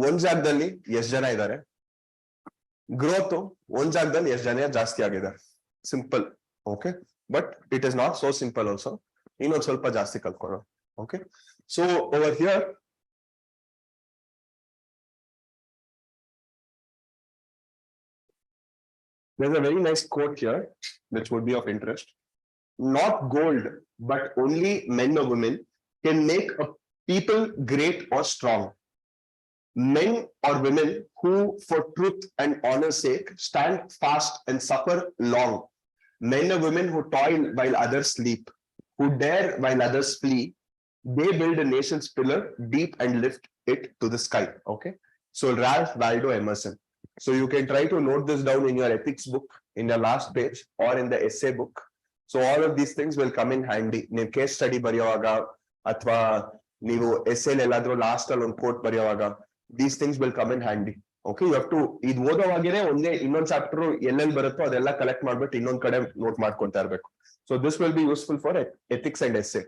ಒಂದ್ ಜಾಗದಲ್ಲಿ ಎಷ್ಟು ಜನ ಇದ್ದಾರೆ, ಗ್ರೋತ್ ಒಂದ್ ಜಾಗದಲ್ಲಿ ಎಷ್ಟು ಜನ ಜಾಸ್ತಿ ಆಗಿದ್ದಾರೆ. Simple. Okay, but it is not so simple also. ಇನ್ನೊಂದು ಸ್ವಲ್ಪ ಜಾಸ್ತಿ ಕಲ್ತ್ಕೊಳ್ಳೋಣ. Okay, so over here there's a very nice quote here which would be of interest. Not gold, but only men or women can make a people great or strong. Men or women who, for truth and honor's sake, stand fast and suffer long. Men or women who toil while others sleep, who dare while others flee, they build a nation's pillar deep and lift it to the sky. Okay, so Ralph Waldo Emerson. So you can try to note this down in your ethics book, in your last page, or in the essay book. So all of these things will come in handy. ನೀವು case study ಬರೆಯುವಾಗ ಅಥವಾ ನೀವು essay ಎಲ್ಲಾದ್ರೂ last ಅಲ್ಲಿ ಒಂದು coat ಬರೆಯುವಾಗ these things will come in handy. Okay, you have to ಇದು ಓದೋವಾಗೇನೆ ಒಂದೇ ಇನ್ನೊಂದು ಚಾಪ್ಟರ್ ಎಲ್ಲೆಲ್ಲಿ ಬರುತ್ತೋ ಅದೆಲ್ಲ ಕಲೆಕ್ಟ್ ಮಾಡ್ಬಿಟ್ಟು ಇನ್ನೊಂದ್ ಕಡೆ ನೋಟ್ ಮಾಡ್ಕೊಂತಾ ಇರ್ಬೇಕು. So this will be useful for ethics and essay.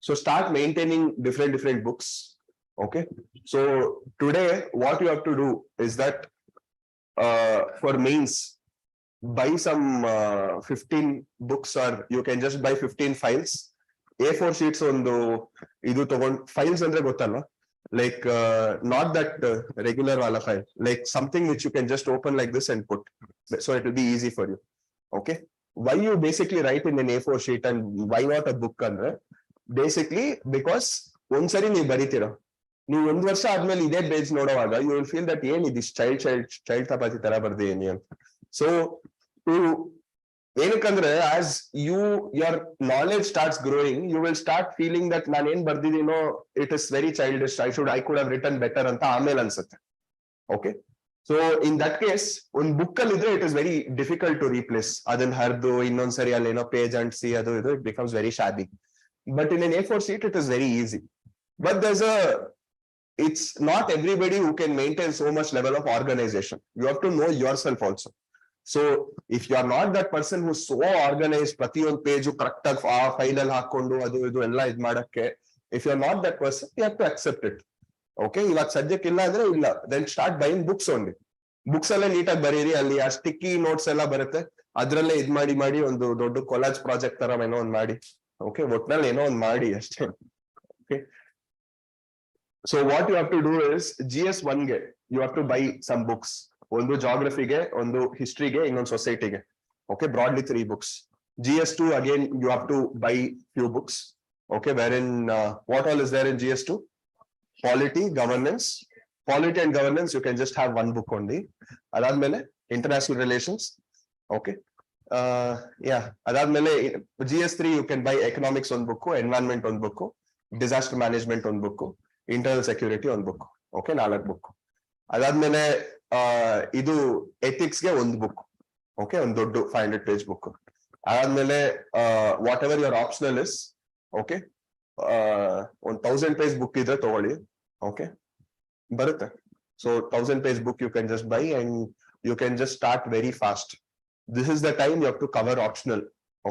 So start maintaining different books. Okay, so today what you have to do is that for mains, buy some 15 books, or you can just buy 15 files. A4 sheets ಒಂದು ಇದು ತಗೊಂಡು, files ಅಂದ್ರೆ ಗೊತ್ತಲ್ವಾ, like not that regular wala file, like something which you can just open like this and put, so it will be easy for you. Okay, why you basically write in an A4 sheet and why not a book ಅಂದ್ರೆ basically because ಒಂದ್ಸರಿ ನೀವು ಬರೀತೀರಾ, ನೀವು ಒಂದ್ ವರ್ಷ ಆದ್ಮೇಲೆ ಇದೇ page ನೋಡುವಾಗ you will feel that ಏನ್ ಇದು ಚೈಲ್ಡ್ ತಪಾತಿ ತರ ಬರ್ದೇನಿ ಅಂತ. ಸೊ ಏನಕ್ಕಂದ್ರೆ as your knowledge starts growing, you will start feeling that ನಾನು ಏನ್ ಬರ್ದಿದ್ದೀನೋ it is very childish, I could have written better ಅಂತ ಆಮೇಲೆ ಅನ್ಸುತ್ತೆ. Okay, so in that case ಒಂದ್ ಬುಕ್ ಅಲ್ಲಿ ಇದ್ರೆ it is very difficult to replace. ಅದನ್ನ ಹರಿದು ಇನ್ನೊಂದ್ಸರಿ ಅಲ್ಲಿ ಏನೋ ಪೇಜ್ ಅಂಟಿಸಿ ಅದು ಇದು it becomes very shabby. But in an A4 sheet it is very easy. But it's not everybody who can maintain so much level of organization. You have to know yourself also. So if you are not that person who's so organized, ಪ್ರತಿಯೊಂದು page correct ಆಗಿ ಆ file ಅಲ್ಲಿ ಹಾಕೊಂಡು ಅದು ಇದು ಎಲ್ಲ ಇದ್ ಮಾಡಕ್ಕೆ, if you are not that person, you have to accept it. Okay, ಇವಾಗ ಸದ್ಯಕ್ಕೆ ಇಲ್ಲ ಅಂದ್ರೆ ಇಲ್ಲ, then start buying books only. Books ಅಲ್ಲೇ ನೀಟಾಗಿ ಬರೀರಿ, ಅಲ್ಲಿ ಆ ಸ್ಟಿಕ್ಕಿ ನೋಟ್ಸ್ ಎಲ್ಲ ಬರುತ್ತೆ, ಅದ್ರಲ್ಲೇ ಇದ್ ಮಾಡಿ ಒಂದು ದೊಡ್ಡ ಕೊಲಾಜ್ ಪ್ರಾಜೆಕ್ಟ್ ತರ ಏನೋ ಒಂದ್ ಮಾಡಿ. ಓಕೆ, ಒಟ್ನಲ್ಲಿ ಏನೋ ಒಂದ್ ಮಾಡಿ ಅಷ್ಟೇ. Okay, so what you have to do is GS1 ಗೆ you have to buy some books. ಒಂದು geography-ಗೆ, ಒಂದು history-ಗೆ, ಇನ್ನೊಂದು society-ಗೆ. Okay, broadly 3 books. GS2 again you have to buy few books. Okay, wherein what all is there in GS2? Polity, governance. Polity and governance you can just have one book only. ಅದಾದ್ಮೇಲೆ international relations. Okay, yeah, ಅದಾದ್ಮೇಲೆ GS3 you can buy economics ಒಂದು book, environment ಒಂದು book, disaster management ಒಂದು book, internal security ಒಂದು book. Okay, 4 book. ಅದಾದ್ಮೇಲೆ ಇದು ಎಥಿಕ್ಸ್ಗೆ ಒಂದು ಬುಕ್. ಓಕೆ, ಒಂದು ದೊಡ್ಡ 500 ಪೇಜ್ ಬುಕ್. ಅದಾದ್ಮೇಲೆ whatever your optional is, okay, ಒಂದು 1000 ಪೇಜ್ ಬುಕ್ ಇದ್ರೆ ತಗೊಳ್ಳಿ. ಓಕೆ, ಬರುತ್ತೆ. So 1000 page book you can just buy and you can just start very fast. This is the time you have to cover optional.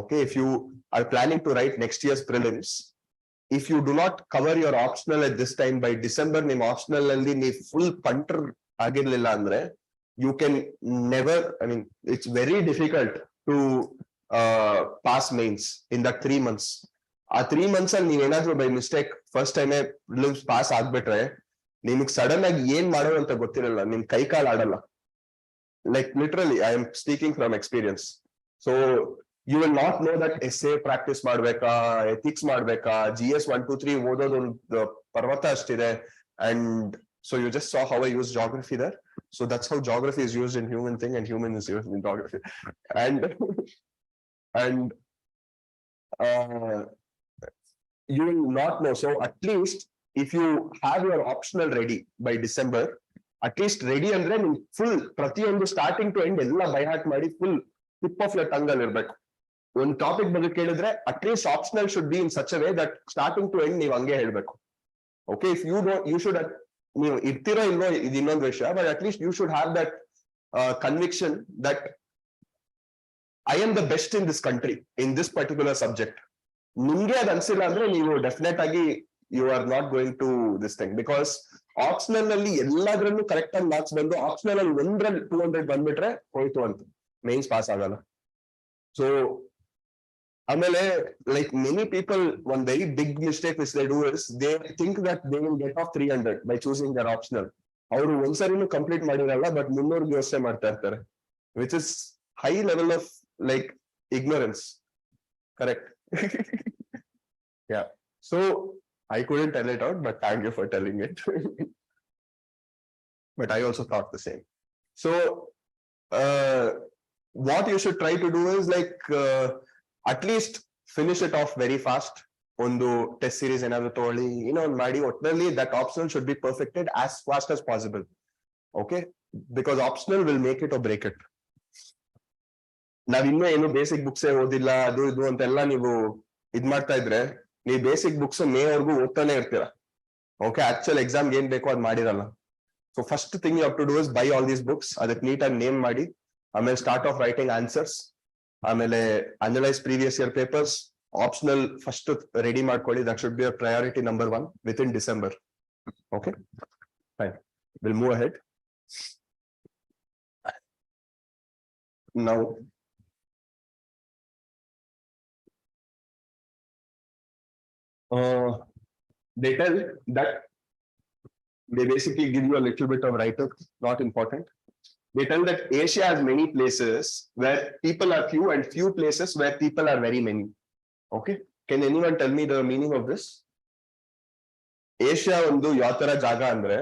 Okay, if you are planning to write next years prelims, if you do not cover your optional at this time, by December ನಿಮ್ optional ಅಲ್ಲಿ ನೀವು full punter ಆಗಿರ್ಲಿಲ್ಲ ಅಂದ್ರೆ you can never, I mean it's very difficult to pass mains in that 3 months. ಆ 3 months ಅಲ್ಲಿ ನೀವ್ ಏನಾದ್ರು by mistake first time prelims pass ಆಗ್ಬಿಟ್ರೆ ನಿಮ್ಗೆ ಸಡನ್ ಆಗಿ ಏನ್ ಮಾಡೋದು ಅಂತ ಗೊತ್ತಿರಲ್ಲ, ನಿಮ್ ಕೈ ಕಾಲ್ ಆಡಲ್ಲ. like literally I am speaking from experience. So you will not know that essay practice ಮಾಡ್ಬೇಕಾ, ethics ಮಾಡ್ಬೇಕಾ, GS 1 2 3 ಓದೋದೊಂದು ಪರ್ವತ ಅಷ್ಟಿದೆ. And so you just saw how I use geography there. So that's how geography is used in human thing and human is used in geography. And you will not know. So at least if you have your optional ready by December, at least ready andre full ಪ್ರತಿಯೊಂದು starting to end ಎಲ್ಲ by heart ಮಾಡಿ full tip of your tongue ಅಲ್ಲಿ ಇರಬೇಕು. ಒಂದು topic ಬಗ್ಗೆ ಕೇಳಿದ್ರೆ at least optional should be in such a way that starting to end ನೀವು ಹಂಗೆ ಹೇಳ್ಬೇಕು. Okay, if you don't, you should ನೀವು ಇರ್ತಿರೋ ಇಲ್ವೋ ಇದು ಇನ್ನೊಂದು ವಿಷಯ, but at least you should have that conviction that I am the best in this country in this particular subject. ನಿಮ್ಗೆ ಅದು ಅನ್ಸಿಲ್ಲ ಅಂದ್ರೆ ನೀವು ಡೆಫಿನೆಟ್ ಆಗಿ you are not going to this thing, because optional ನಲ್ಲಿ ಎಲ್ಲಾದ್ರಲ್ಲೂ ಕರೆಕ್ಟ್ ಆಗಿ marks ಬಂದು optional ಅಲ್ಲಿ 100 200 ಬಂದ್ಬಿಟ್ರೆ ಹೋಯ್ತು ಅಂತ ಮೇನ್ಸ್ ಪಾಸ್ ಆಗಲ್ಲ. ಸೊ ಆಮೇಲೆ like many people one very big mistake which they do is they think that they will get of 300 by choosing their optional. ಅವರು ಒಂದ್ಸರಿನೂ ಕಂಪ್ಲೀಟ್ ಮಾಡಿರಲ್ಲ, ಬಟ್ 300 ಯೋಚನೆ ಮಾಡ್ತಾ ಇರ್ತಾರೆ, which is high level of like ignorance. Correct. Yeah, so I couldn't tell it out, but thank you for telling it. But I also thought the same. So what you should try to do is like at least finish it off very fast. ಒಂದು test series ಏನಾದ್ರು ತಗೊಳ್ಳಿ, ಒಂದು ಮಾಡಿ, ಒಟ್ಟಿನಲ್ಲಿ that optional should be perfected as fast as possible. Okay, because optional will make it or break it. ನಾವಿನ್ನೂ ಏನು basic books ಓದಿಲ್ಲ ಅದು ಇದು ಅಂತೆಲ್ಲ ನೀವು ಇದ್ ಮಾಡ್ತಾ ಇದ್ರೆ ನೀವು ಬೇಸಿಕ್ ಬುಕ್ಸ್ ಮೇವರೆಗೂ ಓದ್ತಾನೆ ಇರ್ತೀರಾ. ಓಕೆ, ಆಕ್ಚುಲ್ ಎಕ್ಸಾಮ್ ಏನ್ ಬೇಕೋ ಅದ್ ಮಾಡಿರಲ್ಲ. So first thing you have to do is buy all these books, ಅದಕ್ಕೆ ನೀಟಾಗಿ ನೇಮ್ ಮಾಡಿ, ಆಮೇಲೆ ಸ್ಟಾರ್ಟ್ ಆಫ್ ರೈಟಿಂಗ್ ಆನ್ಸರ್ಸ್, ಆಮೇಲೆ analyse previous year papers, optional first ready ಮಾಡ್ಕೊಳ್ಳಿ. That should be a priority number 1 within December. Okay, fine, will move ahead. Now they tell that they basically give you a little bit of write-up, not important. They tell that Asia has many places where people are few and few places where people are very many. Okay, can anyone tell me the meaning of this? Asia ಒಂದು ಯಾವ ತರ ಜಾಗ ಅಂದ್ರೆ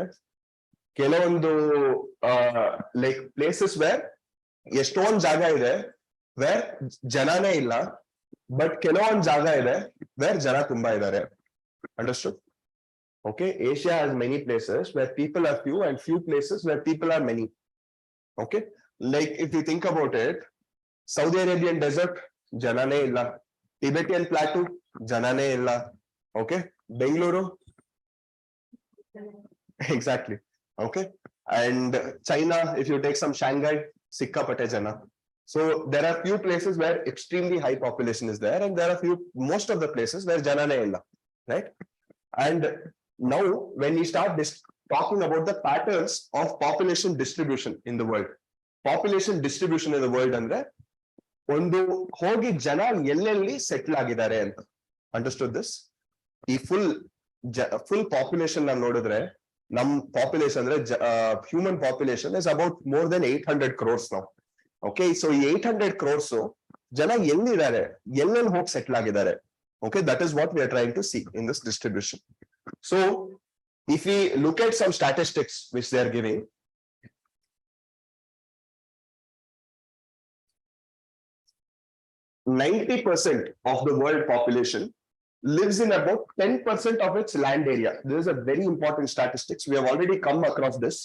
ಕೆಲವೊಂದು like places where ಎಷ್ಟೊಂದು ಜಾಗ ಇದೆ wear ಜನನೇ ಇಲ್ಲ, ಬಟ್ ಕೆಲವೊಂದು ಜಾಗ ಇದೆ ವೇರ್ ಜನ ತುಂಬಾ ಇದ್ದಾರೆ. Understood? Okay, Asia has many places where people are few and few places where people are many. Okay, like if you think about it, Saudi Arabian desert, janane illa. Tibetan plateau, janane illa. Okay, Bengaluru. Exactly. Okay, and China, if you take some Shanghai, sikkapate jana. So there are few places where extremely high population is there, and there are most of the places where janane illa. Right? And now when we start talking about the patterns of population distribution in the world, population distribution in the world andre ಒಂದು ಹೋಗಿ ಜನ ಎಲ್ಲೆಲ್ಲಿ settle ಆಗಿದ್ದಾರೆ ಅಂತ. Understood this? ಈ full population ನಾವು ನೋಡಿದ್ರೆ ನಮ್ ಪಾಪ್ಯುಲೇಷನ್ ಅಂದ್ರೆ human population is about more than 800 crores ನಾವು. ಓಕೆ, ಸೊ ಈ 800 crores ಜನ ಎಲ್ಲಿದ್ದಾರೆ, ಎಲ್ಲೆಲ್ಲಿ ಹೋಗಿ ಸೆಟ್ಲ್ ಆಗಿದ್ದಾರೆ. Okay, that is what we are trying to see in this distribution. So if we look at some statistics which they are giving, ,90% of the world population lives in about 10% of its land area. This is a very important statistics. We have already come across this.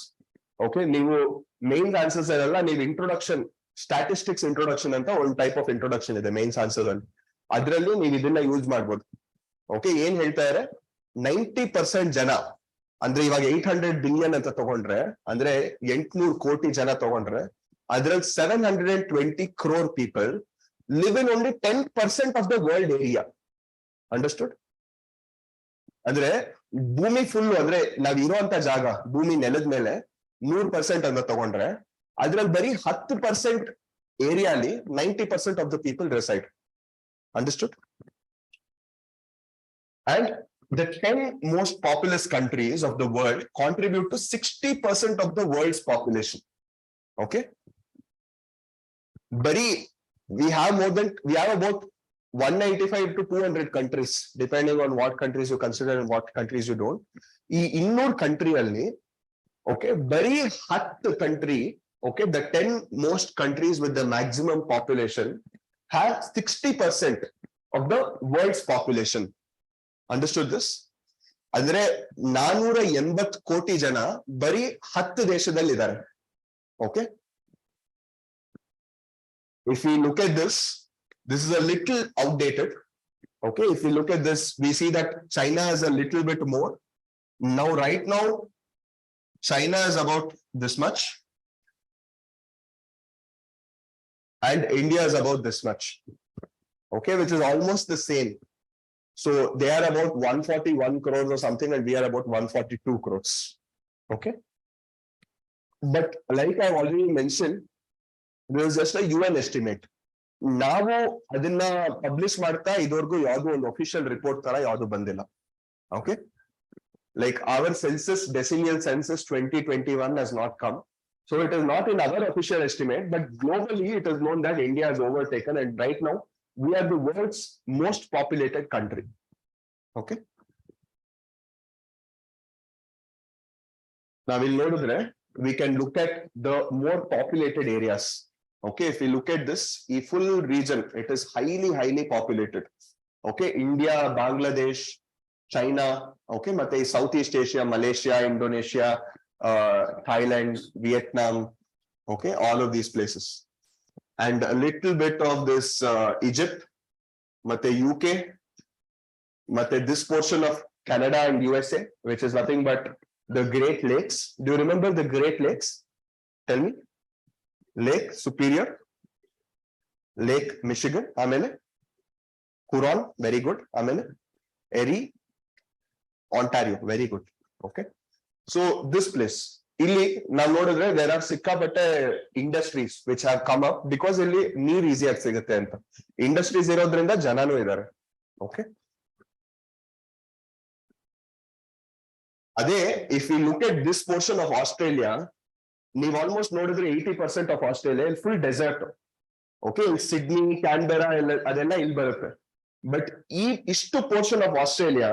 Okay, ನೀವು main answers ಎಲ್ಲ ನೀವು introduction, statistics introduction ಅಂತ ಒಂದು type of introduction ಇದೆ mains answers ಅಲ್ಲಿ. ಅದರಲ್ಲಿ ನೀವು ಇದನ್ನ ಯೂಸ್ ಮಾಡ್ಬೋದು. ಓಕೆ, ಏನ್ ಹೇಳ್ತಾ ಇದ್ದಾರೆ, 90% ಜನ ಅಂದ್ರೆ ಇವಾಗ 800 billion ಅಂತ ತಗೊಂಡ್ರೆ ಅಂದ್ರೆ 800 ಕೋಟಿ ಜನ ತಗೊಂಡ್ರೆ ಅದ್ರಲ್ಲಿ 720 crore people live in only 10% of the world area. Understood? ಅಂದ್ರೆ ಭೂಮಿ ಫುಲ್ ಅಂದ್ರೆ ನಾವ್ ಇರುವಂತ ಜಾಗ, ಭೂಮಿ ನೆಲದ ಮೇಲೆ 100% ಅಂತ ತಗೊಂಡ್ರೆ ಅದ್ರಲ್ಲಿ ಬರೀ 10% ಏರಿಯಾಲಿ 90% of the people reside. Understood? And the 10 most populous countries of the world contribute to 60% of the world's population. Okay, bari we have about 195 to 200 countries depending on what countries you consider and what countries you don't. ಈ 200 country ಅಲ್ಲಿ okay bari 10 country, okay, the 10 most countries with the maximum population have 60% of the world's population. Understood this? ಅಂದ್ರೆ 480 ಕೋಟಿ ಜನ ಬರೀ 10 ದೇಶದಲ್ಲಿದ್ದಾರೆ. Okay. If we look at this is a little outdated. Okay, if we look at this, we see that China is a little bit more. Now, right now, China is about this much. And India is about this much. Okay, which is almost the same. So they are about 141 crores or something, and we are about 142 crores. Okay. But like I've already mentioned, there is just a UN estimate. ನಾವು ಅದನ್ನ publish ಮಾಡ್ತಾ ಇದುವರೆಗೂ ಯಾವ್ದು ಒಂದು official report ತರ ಯಾವ್ದು ಬಂದಿಲ್ಲ. Okay, like our census decennial census 2021 has not come, so it is not in our official estimate, but globally it is known that India has overtaken, and right now we are the world's most populated country. Okay, now we'll notice we can look at the more populated areas. Okay, if we look at this, a full region, it is highly populated. Okay, India, Bangladesh, China, okay, ಮತ್ತೆ Southeast Asia, Malaysia, Indonesia, Thailand, Vietnam, okay, all of these places. And a little bit of this Egypt, ಮತ್ತೆ UK, ಮತ್ತೆ this portion of Canada and USA, which is nothing but the Great Lakes. Do you remember the Great Lakes? Tell me. Lake Superior, Lake Michigan, ಆಮೇಲೆ Huron, very good, ಆಮೇಲೆ Erie, Ontario, very good. Okay, so this place, ಇಲ್ಲಿ ನಾವು ನೋಡಿದ್ರೆ there are ಸಿಕ್ಕಾಪಟ್ಟೆ industries which have come up because ಇಲ್ಲಿ ನೀರು ಈಸಿಯಾಗಿ ಸಿಗುತ್ತೆ ಅಂತ. ಇಂಡಸ್ಟ್ರೀಸ್ ಇರೋದ್ರಿಂದ ಜನನೂ ಇದ್ದಾರೆ. Okay, ಅದೇ if we look at this portion of Australia, ನೀವು ಆಲ್ಮೋಸ್ಟ್ ನೋಡಿದ್ರೆ 80% of Australia full desert. Okay, Sydney, Canberra ಅದೆಲ್ಲ ಇಲ್ಲಿ ಬರುತ್ತೆ. ಬಟ್ ಇಷ್ಟು portion of Australia,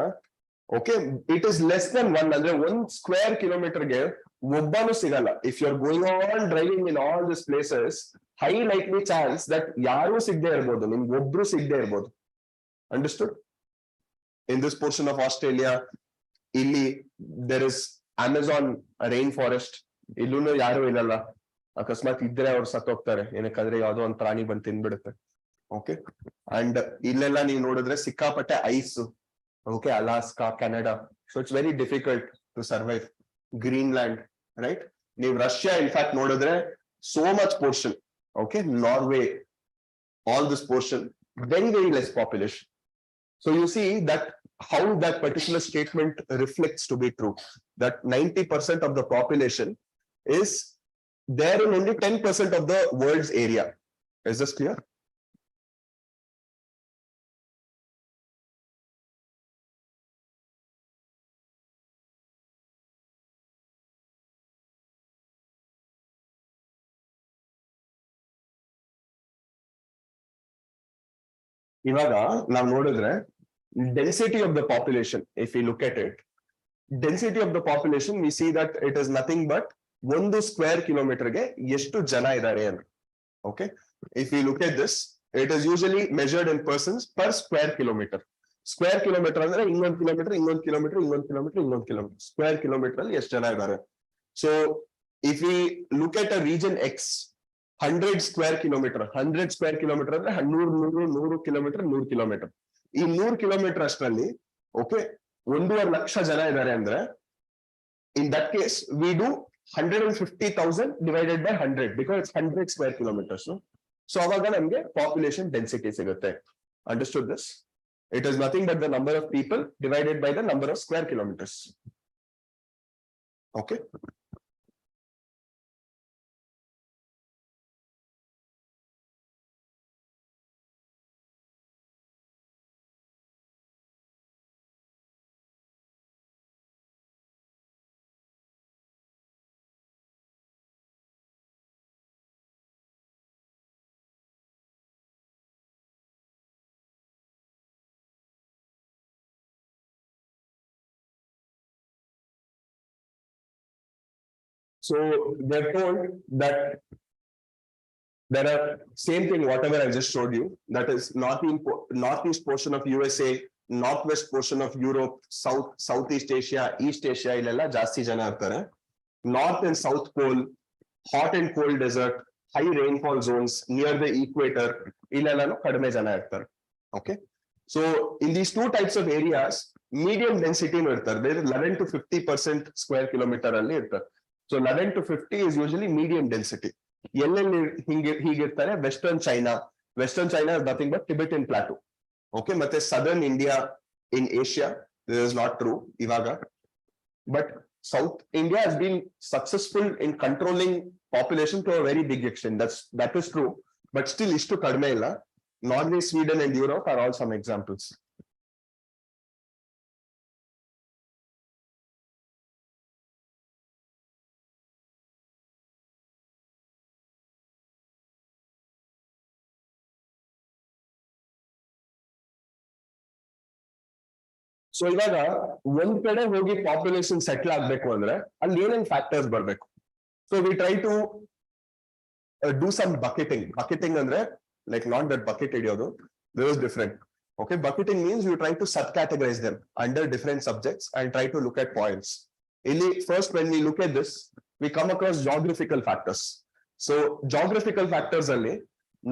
okay, it is less than 1, ಅಂದ್ರೆ 1 ಸ್ಕ್ವೇರ್ ಕಿಲೋಮೀಟರ್ಗೆ ಒಬ್ಬನು ಸಿಗಲ್ಲ. If you are going on driving in all this places, high likely chance that ಯಾರು ಸಿಗದೆ ಇರ್ಬೋದು, ನಿಮ್ಗೆ ಒಬ್ರು ಸಿಗದೆ ಇರ್ಬೋದು. Understood? In this portion of Australia, ಇಲ್ಲಿ there is Amazon rainforest, ಇಲ್ಲೂ ಯಾರು ಇಲ್ಲಲ್ಲ. ಅಕಸ್ಮಾತ್ ಇದ್ರೆ ಅವ್ರು ಸತ್ತೋಗ್ತಾರೆ, ಏನಕ್ಕಂದ್ರೆ ಯಾವ್ದೋ ಒಂದು ಪ್ರಾಣಿ ಬಂದು ತಿನ್ಬಿಡುತ್ತೆ. ಓಕೆ, ಅಂಡ್ ಇಲ್ಲೆಲ್ಲ ನೀವು ನೋಡಿದ್ರೆ ಸಿಕ್ಕಾಪಟ್ಟೆ ice. Okay, Alaska, Canada, so it's very difficult to survive. Greenland, right? ನೀವು ರಷ್ಯಾ ಇನ್ಫ್ಯಾಕ್ಟ್ ನೋಡಿದ್ರೆ so much portion. Okay, Norway, all this portion, very less population. So you see that how that particular statement reflects to be true, that 90% of the population is there in only 10% of the world's area. Is this clear? ಇವಾಗ ನಾವು ನೋಡಿದ್ರೆ density of the population, if we look at it, density of the population, we see that it is nothing but 1 square kilometer ಗೆ ಎಷ್ಟು ಜನ ಇದ್ದಾರೆ ಅಂತ. Okay, if we look at this, it is usually measured in persons per square kilometer. Square kilometer ಅಂದ್ರೆ ಇನ್ನೊಂದು kilometre, ಇನ್ನೊಂದು kilometre, ಇನ್ನೊಂದು kilometre, ಇನ್ನೊಂದು ಕಿಲೋಮೀಟರ್. ಸ್ಕ್ವೇರ್ ಕಿಲೋಮೀಟರ್ ಅಲ್ಲಿ ಎಷ್ಟು ಜನ ಇದ್ದಾರೆ. So if we look at a region X, 100 square kilometer, 100 square kilometer ಅಂದ್ರೆ 100 ಕಿಲೋಮೀಟರ್, 100 ಕಿಲೋಮೀಟರ್. ಈ 100 ಕಿಲೋಮೀಟರ್ ಅಷ್ಟರಲ್ಲಿ, ಓಕೆ, 1.5 ಲಕ್ಷ ಜನ ಇದ್ದಾರೆ ಅಂದ್ರೆ, in that case we do 150,000 divided by 100 because it's 100 square kilometers. So aವಾಗ ನಮಗೆ population density ಸಿಗುತ್ತೆ. Understood this? It is nothing but the number of people divided by the number of square kilometers. Okay. So they're told that There are same thing whatever I just showed you, that is northeast portion of USA, northwest portion of Europe, Southeast Asia, East Asia ilella ಜಾಸ್ತಿ ಜನ ಇರ್ತಾರೆ. North and South Pole, hot and cold desert, high rainfall zones near the equator ಇಲ್ಲೆಲ್ಲನೂ ಕಡಿಮೆ ಜನ ಇರ್ತಾರೆ. Okay, so in these two types of areas medium density ಇರ್ತಾರೆ. There is 11 to 50% square kilometer ಅಲ್ಲಿ ಇರ್ತಾರೆ. So 11 to 50 is usually medium density. ಎಲ್ಲೆಲ್ಲಿ ಹೀಗಿರ್ತಾರೆ, western China is nothing but Tibetan plateau. Okay, ಮತ್ತೆ southern India in Asia, this is not true ivaga, but South India has been successful in controlling population to a very big extent. That is true, but still ishtu kadme illa. Norway, Sweden and Europe are all some examples. So ಇವಾಗ ಒಂದ್ ಕಡೆ ಹೋಗಿ population settle ಆಗ್ಬೇಕು ಅಂದ್ರೆ ಅಲ್ಲಿ ಏನೇನ್ factors ಬರ್ಬೇಕು. So we try to do some bucketing ಅಂದ್ರೆ ಲೈಕ್ ನಾಟ್ ದಟ್ ಬಕೆಟ್ ಹಿಡಿಯೋದು, this is different. Okay, bucketing means you try to subcategorize them under different subjects and try to look at points. First, when we look at this, we come across geographical factors. So geographical factors alli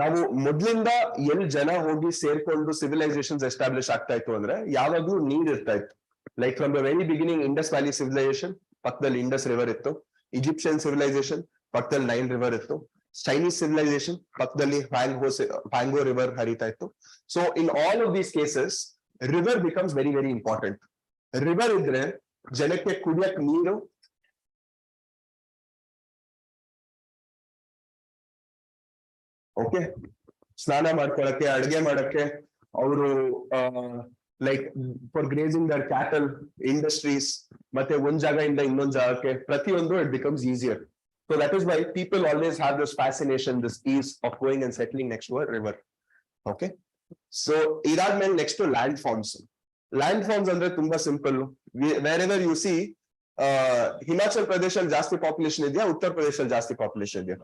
ನಾವು ಮೊದ್ಲಿಂದ ಎಲ್ಲಿ ಜನ ಹೋಗಿ ಸೇರ್ಕೊಂಡು civilisations establish ಆಗ್ತಾ ಇತ್ತು ಅಂದ್ರೆ ಯಾವಾಗ್ಲೂ ನೀರ್ ಇರ್ತಾ ಇತ್ತು. Like from the very beginning Indus valley civilisation, ಪಕ್ಕದಲ್ಲಿ ಇಂಡಸ್ ರಿವರ್ ಇತ್ತು. ಈಜಿಪ್ಷಿಯನ್ ಸಿವಿಲೈಸೇಷನ್, ಪಕ್ಕದಲ್ಲಿ ನೈಲ್ ರಿವರ್ ಇತ್ತು. ಚೈನೀಸ್ ಸಿವಿಲೈಸೇಷನ್, ಪಕ್ಕದಲ್ಲಿ ಹ್ಯಾಂಗೋ ರಿವರ್ ಹರಿತಾ ಇತ್ತು. So in all of these cases river becomes very very important. River ಇದ್ರೆ ಜನಕ್ಕೆ ಕುಡಿಯಕ್ ನೀರು, ಓಕೆ, ಸ್ನಾನ ಮಾಡ್ಕೊಳಕ್ಕೆ, ಅಡ್ಗೆ ಮಾಡಕ್ಕೆ, ಅವರು like for grazing their cattle, industries, ಮತ್ತೆ ಒಂದ್ ಜಾಗದಿಂದ ಇನ್ನೊಂದ್ ಜಾಗಕ್ಕೆ ಪ್ರತಿಯೊಂದು it becomes easier. So that is why people always have this fascination, this ease of going and settling next to a river. Okay, so ಇದಾದ್ಮೇಲೆ next landforms. Landforms ಅಂದ್ರೆ ತುಂಬಾ simple. Wherever you see, Himachal ಪ್ರದೇಶಲ್ಲಿ ಜಾಸ್ತಿ population ಇದೆಯಾ, ಉತ್ತರ ಪ್ರದೇಶದಲ್ಲಿ ಜಾಸ್ತಿ population ಇದೆಯಾ?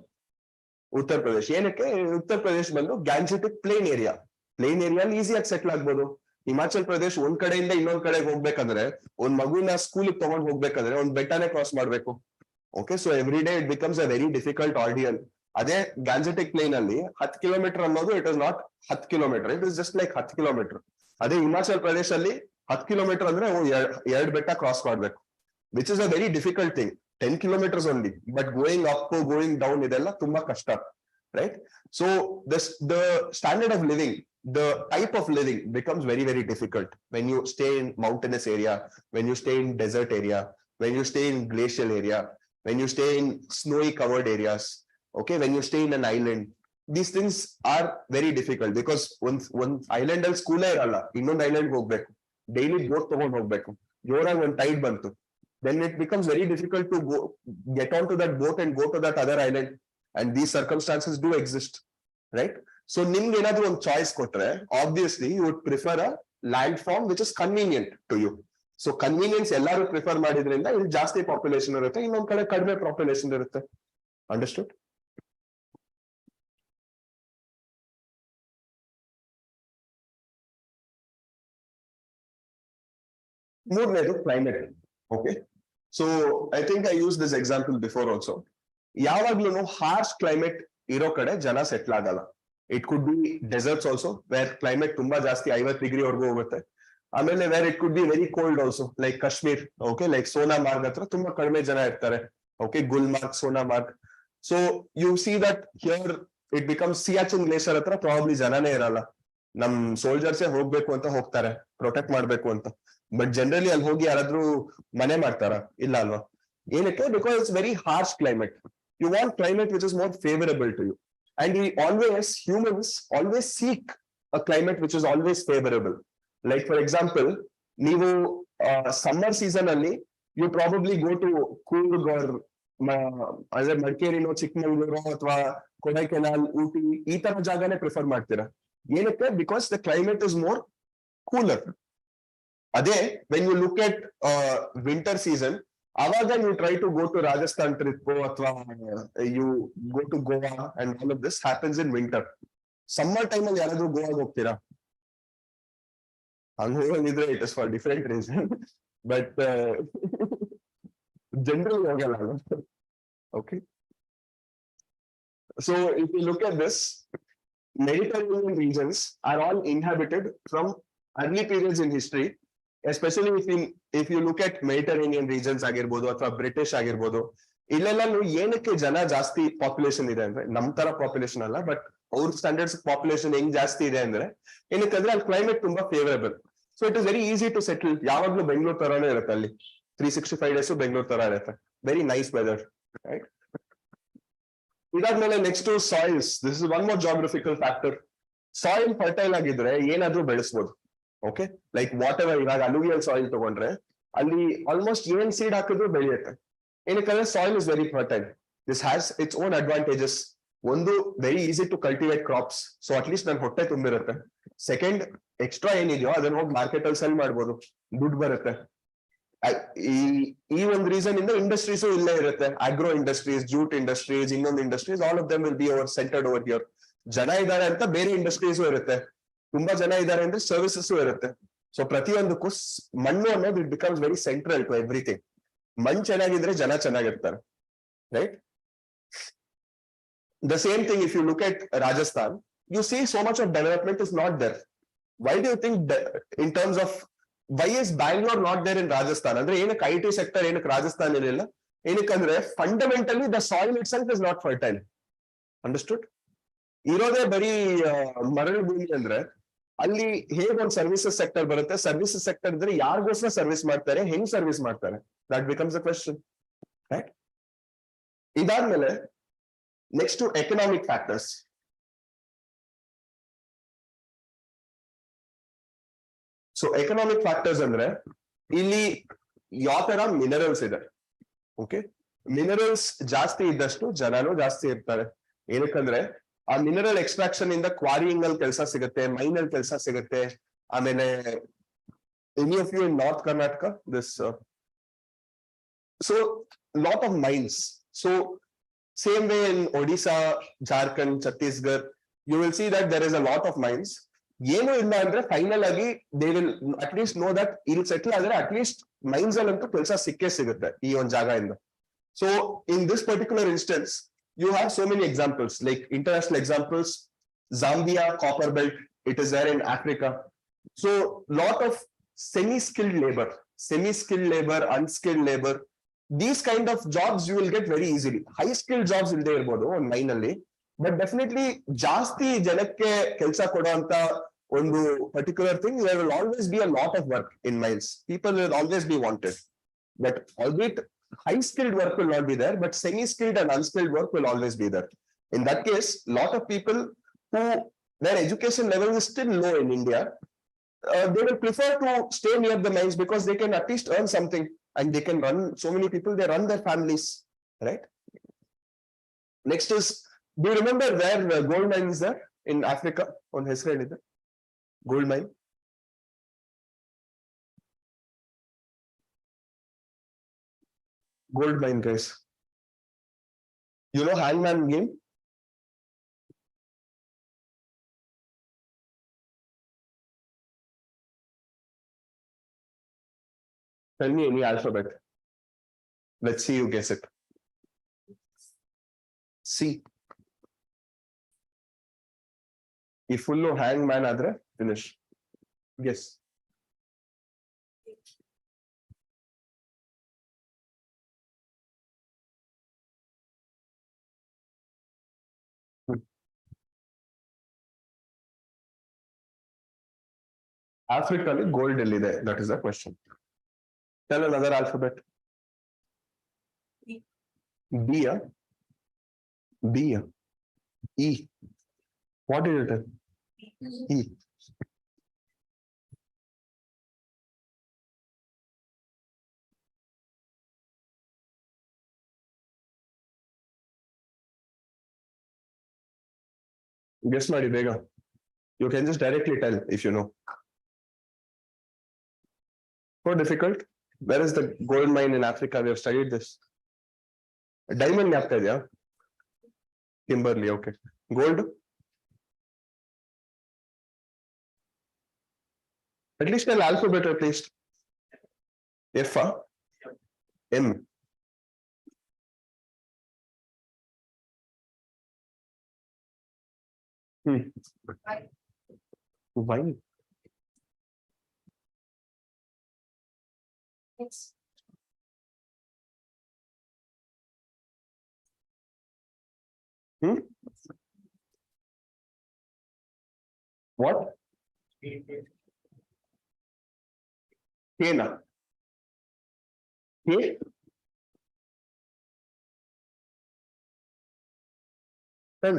ಉತ್ತರ ಪ್ರದೇಶ. ಏನಕ್ಕೆ? ಉತ್ತರ ಪ್ರದೇಶ ಬಂದು ಗ್ಯಾಂಜೆಟಿಕ್ ಪ್ಲೇನ್ ಏರಿಯಾಲಿ ಈಸಿಯಾಗಿ ಸೆಟ್ಲ್ ಆಗ್ಬೋದು. ಹಿಮಾಚಲ್ ಪ್ರದೇಶ್ ಒಂದ್ ಕಡೆಯಿಂದ ಇನ್ನೊಂದ್ ಕಡೆಗೆ ಹೋಗ್ಬೇಕಂದ್ರೆ, ಒಂದ್ ಮಗುನ ಸ್ಕೂಲಿಗೆ ತಗೊಂಡ್ ಹೋಗ್ಬೇಕಂದ್ರೆ ಒಂದ್ ಬೆಟ್ಟನೇ ಕ್ರಾಸ್ ಮಾಡ್ಬೇಕು. Okay, so every day it becomes a very difficult ordeal. ಅದೇ ಗ್ಯಾಂಜೆಟಿಕ್ ಪ್ಲೇನ್ ಅಲ್ಲಿ 10 ಕಿಲೋಮೀಟರ್ ಅನ್ನೋದು it is not 10 kilometre, it is just like 10 kilometre. ಅದೇ ಹಿಮಾಚಲ್ ಪ್ರದೇಶ ಅಲ್ಲಿ 10 ಕಿಲೋಮೀಟರ್ ಅಂದ್ರೆ ಎರಡು ಬೆಟ್ಟ ಕ್ರಾಸ್ ಮಾಡ್ಬೇಕು, which is a very difficult thing. 10 kilometers only, but going up, going down, idella tumba kashta, right? So the standard of living, the type of living becomes very, very difficult when you stay in mountainous area, when you stay in desert area, when you stay in glacial area, when you stay in snowy covered areas, okay, when you stay in an island. These things are very difficult because one island al school iralla, innond island hogbeku, daily boat tagond hogbeku, jorag one tide bantu, then it becomes very difficult to get onto that boat and go to that other island. And these circumstances do exist, right? So nimge enadru one choice kotre, obviously you would prefer a land form which is convenient to you. So convenience ellaru prefer madidrinda ಇಲ್ಲಿ ಜಾಸ್ತಿ population ಇರುತ್ತೆ, ಇನ್ನೊಂದ್ ಕಡೆ ಕಡಿಮೆ population ಇರುತ್ತೆ. Understood? ಮೂರನೇದು climate. Okay, so I think I used this example before also. ಯಾವಾಗ್ಲೂ harsh climate ಇರೋ ಕಡೆ ಜನ ಸೆಟ್ಲ್ ಆಗಲ್ಲ. It could be deserts also, where climate ತುಂಬಾ ಜಾಸ್ತಿ 50 ಡಿಗ್ರಿ ವರ್ಗೂ ಹೋಗುತ್ತೆ. ಆಮೇಲೆ where it could be very cold also, like Kashmir, okay, like Sonamarg ಹತ್ರ ತುಂಬಾ ಕಡಿಮೆ ಜನ ಇರ್ತಾರೆ. Okay, Gulmarg, Sonamarg. So you see that here it becomes Siachen glacier ಹತ್ರ ಪ್ರಾಬಬ್ಲಿ ಜನನೇ ಇರಲ್ಲ. ನಮ್ ಸೋಲ್ಜರ್ಸೇ ಹೋಗ್ಬೇಕು ಅಂತ ಹೋಗ್ತಾರೆ, ಪ್ರೊಟೆಕ್ಟ್ ಮಾಡ್ಬೇಕು ಅಂತ. ಬಟ್ ಜನರಲಿ ಅಲ್ಲಿ ಹೋಗಿ ಯಾರಾದ್ರೂ ಮನೆ ಮಾಡ್ತಾರ? ಇಲ್ಲ ಅಲ್ವಾ? ಏನಕ್ಕೆ? Because it's very harsh climate. You want climate which is more favorable to you, and humans always seek a climate which is always favorable. Like for example, ನೀವು summer season ಅಲ್ಲಿ you probably go to Coorg or ಅದೇ ಮಡಿಕೇರಿನೋ, ಚಿಕ್ಕಮಂಗ್ಳೂರು ಅಥವಾ ಕೊಡೈಕೆನಾಲ್, ಊಟಿ, ಈ ತರ ಜಾಗನೇ prefer ಮಾಡ್ತೀರಾ. ಏನಕ್ಕೆ? Because the climate is more cooler. ಅದೇ when you look at winter season, Awaga you try to go to Rajasthan trip ಅಥವಾ you go to Goa and all of this happens in winter. Summer time ಅಲ್ಲಿ ಯಾರಾದ್ರೂ ಗೋವಾಗೆ ಹೋಗ್ತೀರಾ? ಹಂಗಿದ್ರೆ it is for different reason. But generally ಹೋಗಲ್ಲ. Okay. So if you look at this, Mediterranean regions are all inhabited from early periods in history, especially if you look at Mediterranean regions ಆಗಿರ್ಬೋದು ಅಥವಾ British ಆಗಿರ್ಬೋದು, ಇಲ್ಲೆಲ್ಲ ಏನಕ್ಕೆ ಜನ ಜಾಸ್ತಿ population ಇದೆ ಅಂದ್ರೆ ನಮ್ ತರ ಪಾಪ್ಯುಲೇಷನ್ ಅಲ್ಲ, ಬಟ್ ಅವ್ರ ಸ್ಟ್ಯಾಂಡರ್ಡ್ಸ್ ಪಾಪ್ಯುಲೇಷನ್ ಹೆಂಗ್ ಜಾಸ್ತಿ ಇದೆ ಅಂದ್ರೆ ಏನಕ್ಕಂದ್ರೆ ಅಲ್ಲಿ ಕ್ಲೈಮೇಟ್ ತುಂಬಾ favourable. So it is very easy to settle. ಯಾವಾಗ್ಲೂ ಬೆಂಗಳೂರು ತರಾನೇ ಇರುತ್ತೆ ಅಲ್ಲಿ, 365 ಡೇಸ್ ಬೆಂಗಳೂರು ತರ ಇರುತ್ತೆ. Very nice weather, right? ಇದಾದ್ಮೇಲೆ next soils. This is one more geographical factor. Soil fertile ಆಗಿದ್ರೆ ಏನಾದ್ರೂ ಬೆಳೆಸ್ಬೋದು. Okay, like whatever. ಇವಾಗ ಅಲುವಿಯಲ್ ಸಾಯಿಲ್ ತಗೊಂಡ್ರೆ ಅಲ್ಲಿ ಆಲ್ಮೋಸ್ಟ್ ಏನ್ ಸೀಡ್ ಹಾಕಿದ್ರು ಬೆಳೆಯುತ್ತೆ. ಏನಕ್ಕಂದ್ರೆ soil is very fertile. This has its own advantages. ಒಂದು, very easy to cultivate crops, so at least ನನ್ ಹೊಟ್ಟೆ ತುಂಬಿರುತ್ತೆ. ಸೆಕೆಂಡ್, ಎಕ್ಸ್ಟ್ರಾ ಏನಿದೆಯೋ ಅದನ್ನ ಹೋಗಿ ಮಾರ್ಕೆಟ್ ಅಲ್ಲಿ ಸೆಲ್ ಮಾಡ್ಬೋದು, ದುಡ್ಡು ಬರುತ್ತೆ. ಈ ಒಂದು ರೀಸನ್ ಇಂದ ಇಂಡಸ್ಟ್ರೀಸ್ ಇಲ್ಲೇ ಇರುತ್ತೆ. ಆಗ್ರೋ ಇಂಡಸ್ಟ್ರೀಸ್, ಜೂಟ್ ಇಂಡಸ್ಟ್ರೀಸ್, ಇನ್ನೊಂದು industries, all of them will be over centred over here. ಜನ ಇದ್ದಾರೆ ಅಂತ ಬೇರೆ ಇಂಡಸ್ಟ್ರೀಸು ಇರುತ್ತೆ, ತುಂಬಾ ಜನ ಇದ್ದಾರೆ ಅಂದ್ರೆ ಸರ್ವಿಸಸ್ ಇರುತ್ತೆ. ಸೊ ಪ್ರತಿಯೊಂದಕ್ಕೂ ಮಣ್ಣು ಅನ್ನೋದು it becomes very central to everything. ಮಣ್ಣು ಚೆನ್ನಾಗಿದ್ರೆ ಜನ ಚೆನ್ನಾಗಿರ್ತಾರೆ, right? The same thing if you look at Rajasthan, you see so much of development is not there. Why do you think in terms of why is Bangalore not there in Rajasthan? Andre enak IT sector enak Rajasthan illilla? Enakandre fundamentally the soil itself is not fertile. Understood? Irode bari ಮರಳು ಭೂಮಿ ಅಂದ್ರೆ ಅಲ್ಲಿ ಹೇಗೆ ಒಂದು services sector ಬರುತ್ತೆ. Services sector ಇದ್ರೆ ಯಾರಿಗೋಸ್ಕರ service ಮಾಡ್ತಾರೆ, ಹೆಂಗ್ ಸರ್ವಿಸ್ ಮಾಡ್ತಾರೆ, that becomes a question, right? ಇದಾದ್ಮೇಲೆ next economic factors. So economic factors ಅಂದ್ರೆ ಇಲ್ಲಿ ಯಾವ ತರ ಮಿನರಲ್ಸ್ ಇದೆ. ಓಕೆ, ಮಿನರಲ್ಸ್ ಜಾಸ್ತಿ ಇದ್ದಷ್ಟು ಜನನು ಜಾಸ್ತಿ ಇರ್ತಾರೆ. ಏನಕ್ಕಂದ್ರೆ ಆ ಮಿನರಲ್ ಎಕ್ಸ್ಟ್ರಾಕ್ಷನ್ ಇಂದ ಕ್ವಾರಿಯಿಂಗ್ ಅಲ್ಲಿ ಕೆಲಸ ಸಿಗುತ್ತೆ, ಮೈನ್ ಅಲ್ಲಿ ಕೆಲಸ ಸಿಗುತ್ತೆ. ಆಮೇಲೆ any of you in north Karnataka, this so lot of mines. So same way in Odisha, Jharkhand, Chhattisgarh, you will see that there is a lot of mines. ಏನು ಇಲ್ಲ ಅಂದ್ರೆ ಫೈನಲ್ ಆಗಿ they will at least no that ಇಲ್ಲಿ settle ಆದ್ರೆ at least mains ಅಲ್ಲಂತೂ ಕೆಲಸ ಸಿಕ್ಕೇ ಸಿಗುತ್ತೆ ಈ ಒಂದು ಜಾಗದಿಂದ. So in this particular instance you have so many examples, like international examples. Zambia copper belt, it is there in Africa. So lot of semi-skilled labor, unskilled labor, these kind of jobs you will get very easily. High skilled jobs will there irbode on mine alli, but definitely ಜಾಸ್ತಿ ಜನಕ್ಕೆ ಕೆಲಸ ಕೊಡುವಂತ ಒಂದು particular thing, there will always be a lot of work in mines. People will always be wanted, but albeit high skilled work will not be there, but semi skilled and unskilled work will always be there. In that case, lot of people who their education level is still low in India, they will prefer to stay near the mines because they can at least earn something and they can run, so many people, they run their families, right? Next is, do you remember where gold mine is there in Africa? On Israel is there gold mine? Gold mine, guys. You know hangman game? Tell me any alphabet. Let's see you guess it. C. If full hangman adre finish. Guess. Africa gold illide, that is the question. Tell another alphabet. B. B. E. What did it tell? E. Guess ಮಾಡಿ ಬೇಗ. You can just directly tell if you know. So difficult. Where is the gold mine in Africa? We have studied this. Diamond ಜ್ಞಾಪಕ ಇದೆಯಾ? Kimberley, okay. Gold? At least an alphabet at least. F, M. Why? Yes. What? Kena. K? Tell.